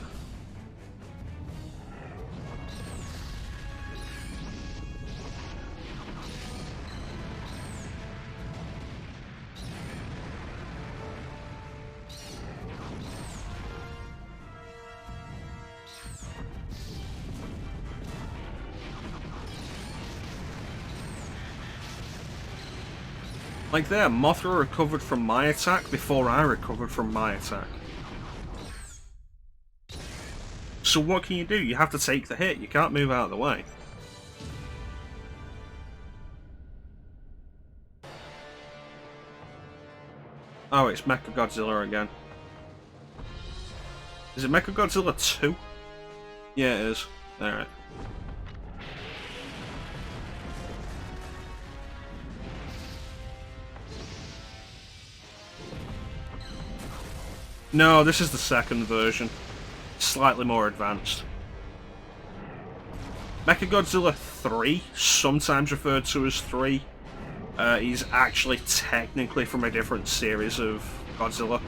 Like there, Mothra recovered from my attack before I recovered from my attack. So what can you do? You have to take the hit, you can't move out of the way. Oh, it's Mechagodzilla again. Is it Mechagodzilla 2? Yeah, it is. Alright. No, this is the second version. Slightly more advanced. Mechagodzilla 3, sometimes referred to as 3, is actually technically from a different series of Godzilla.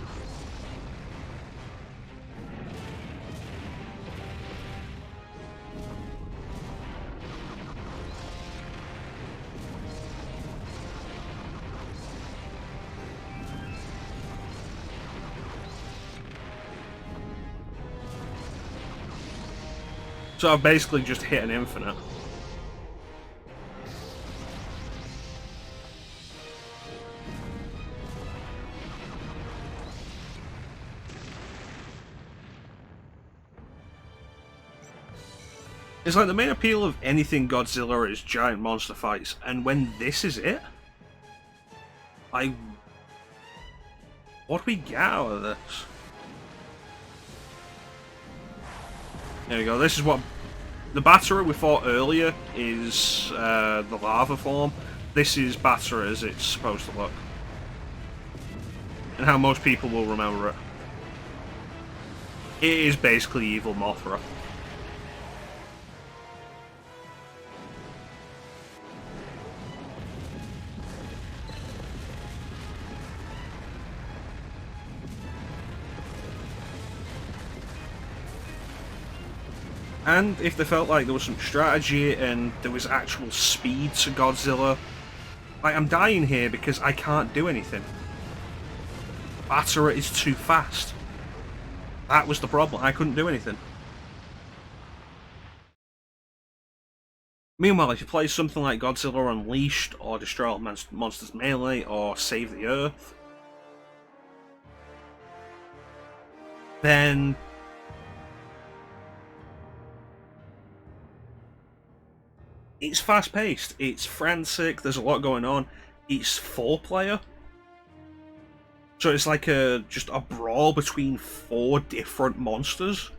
So I've basically just hit an infinite. It's like the main appeal of anything Godzilla is giant monster fights, and when this is it, what do we get out of this? There we go, this is what... The Batterer we fought earlier is the lava form. This is Batterer as it's supposed to look. And how most people will remember it. It is basically evil Mothra. And if they felt like there was some strategy and there was actual speed to Godzilla, like, I'm dying here because I can't do anything. Batterer is too fast. That was the problem, I couldn't do anything. Meanwhile, if you play something like Godzilla Unleashed, or Destroy All Monsters Melee, or Save the Earth, then it's fast-paced, it's frantic, there's a lot going on, it's 4-player. So it's like just a brawl between 4 different monsters,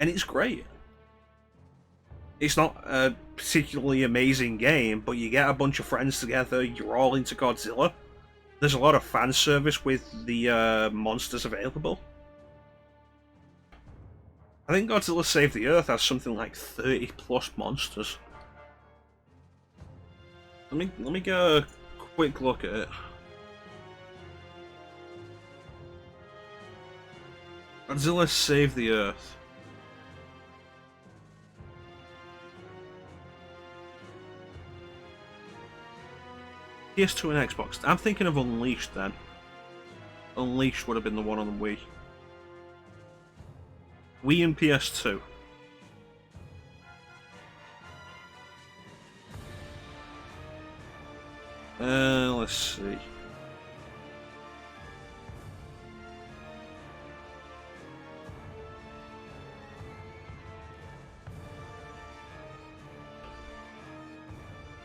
and it's great. It's not a particularly amazing game, but you get a bunch of friends together, you're all into Godzilla. There's a lot of fan service with the monsters available. I think Godzilla Save the Earth has something like 30 plus monsters. Let me get a quick look at it. Godzilla Save the Earth. PS2 and Xbox. I'm thinking of Unleashed then. Unleashed would have been the one on the Wii. Wii and PS2. Let's see.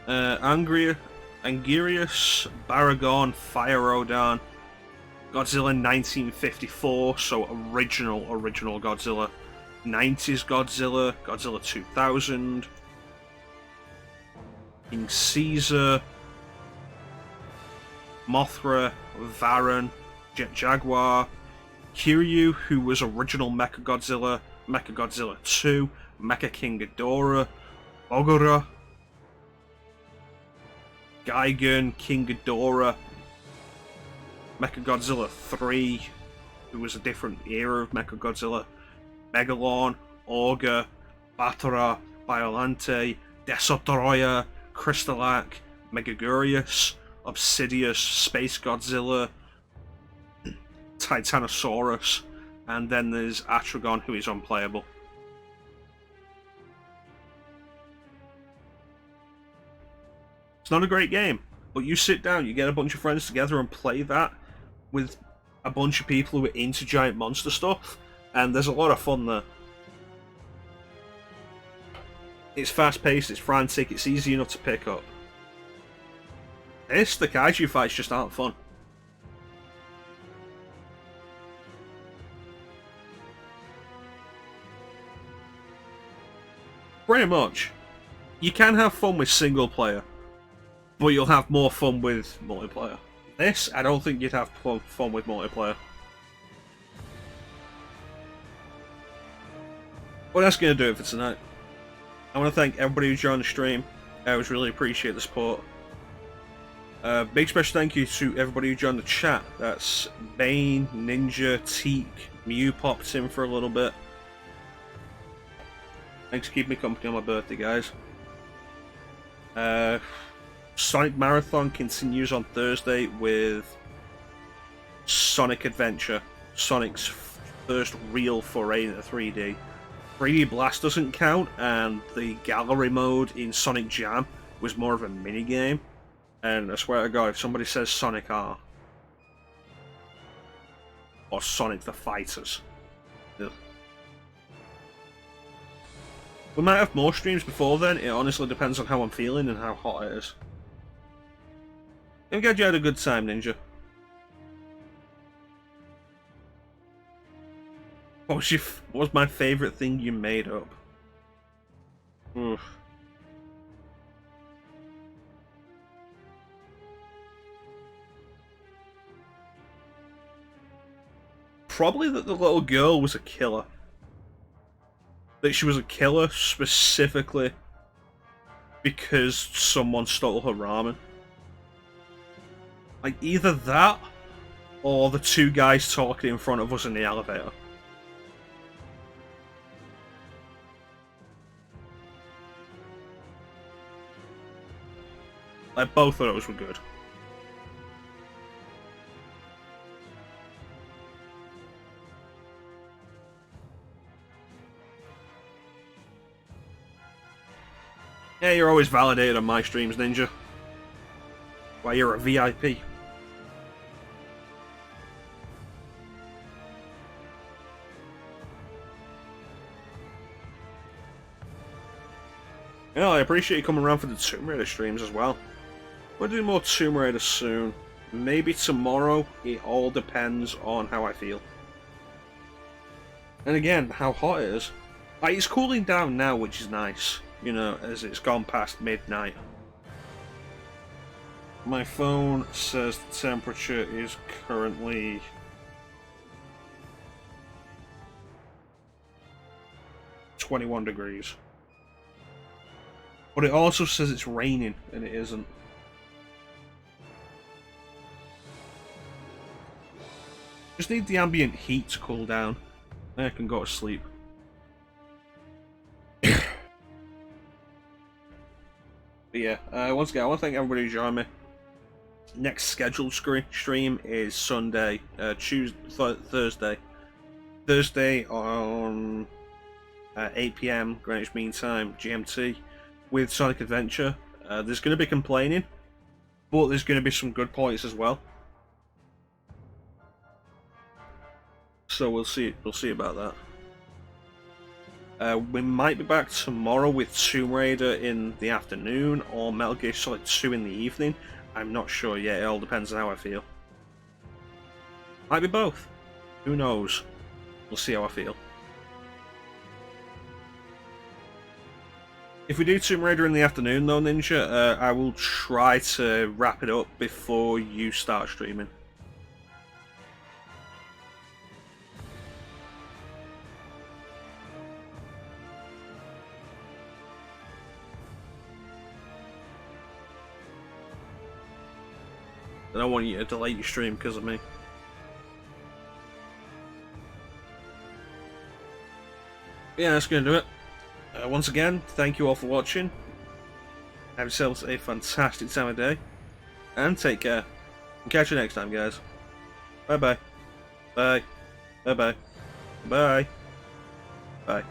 Angirius, Baragon, Fire Rodan, Godzilla 1954, so original Godzilla. 90s Godzilla, Godzilla 2000, King Caesar, Mothra, Varan, Jet Jaguar, Kiryu, who was original Mechagodzilla, Mechagodzilla 2, Mecha King Ghidorah, Ogura, Gigan, King Ghidorah, Mechagodzilla 3, who was a different era of Mechagodzilla, Megalon, Augur, Batara, Biolante, Desotoroya, Crystalak, Megagurius, Obsidius, Space Godzilla, Titanosaurus, and then there's Atragon, who is unplayable. It's not a great game, but you sit down, you get a bunch of friends together and play that with a bunch of people who are into giant monster stuff, and there's a lot of fun there. It's fast-paced, it's frantic, it's easy enough to pick up. The Kaiju fights just aren't fun. Pretty much. You can have fun with single player, but you'll have more fun with multiplayer. This, I don't think you'd have fun with multiplayer. Well, that's going to do it for tonight. I want to thank everybody who joined the stream. I always really appreciate the support. Big special thank you to everybody who joined the chat. That's Bane, Ninja, Teak, Mew popped in for a little bit. Thanks for keeping me company on my birthday, guys. Sonic Marathon continues on Thursday with Sonic Adventure, Sonic's first real foray into 3D. 3D Blast doesn't count, and the gallery mode in Sonic Jam was more of a mini-game. And I swear to God, if somebody says Sonic R or Sonic the Fighters, ugh. We might have more streams before then. It honestly depends on how I'm feeling and how hot it is. I'm glad you had a good time, Ninja. What was my favourite thing you made up? Oof. Probably that the little girl was a killer. That she was a killer specifically because someone stole her ramen. Like, either that or the two guys talking in front of us in the elevator. Like, both of those were good. Yeah, you're always validated on my streams, Ninja. Why, you're a VIP. Yeah, I appreciate you coming around for the Tomb Raider streams as well. We'll do more Tomb Raider soon. Maybe tomorrow. It all depends on how I feel. And again, how hot it is. Like, it's cooling down now, which is nice. You know, as it's gone past midnight. My phone says the temperature is currently 21 degrees. But it also says it's raining, and it isn't. Just need the ambient heat to cool down. Then I can go to sleep. But yeah, once again, I want to thank everybody who joined me. Next scheduled stream is Sunday, Thursday. Thursday on 8 PM Greenwich Mean Time, GMT, with Sonic Adventure. There's going to be complaining, but there's going to be some good points as well. So we'll see about that. We might be back tomorrow with Tomb Raider in the afternoon or Metal Gear Solid 2 in the evening. I'm not sure yet, it all depends on how I feel. Might be both. Who knows? We'll see how I feel. If we do Tomb Raider in the afternoon though, Ninja, I will try to wrap it up before you start streaming. I don't want you to delay your stream because of me. Yeah, that's going to do it. Once again, thank you all for watching. Have yourselves a fantastic time of day. And take care. And catch you next time, guys. Bye-bye. Bye. Bye-bye. Bye. Bye.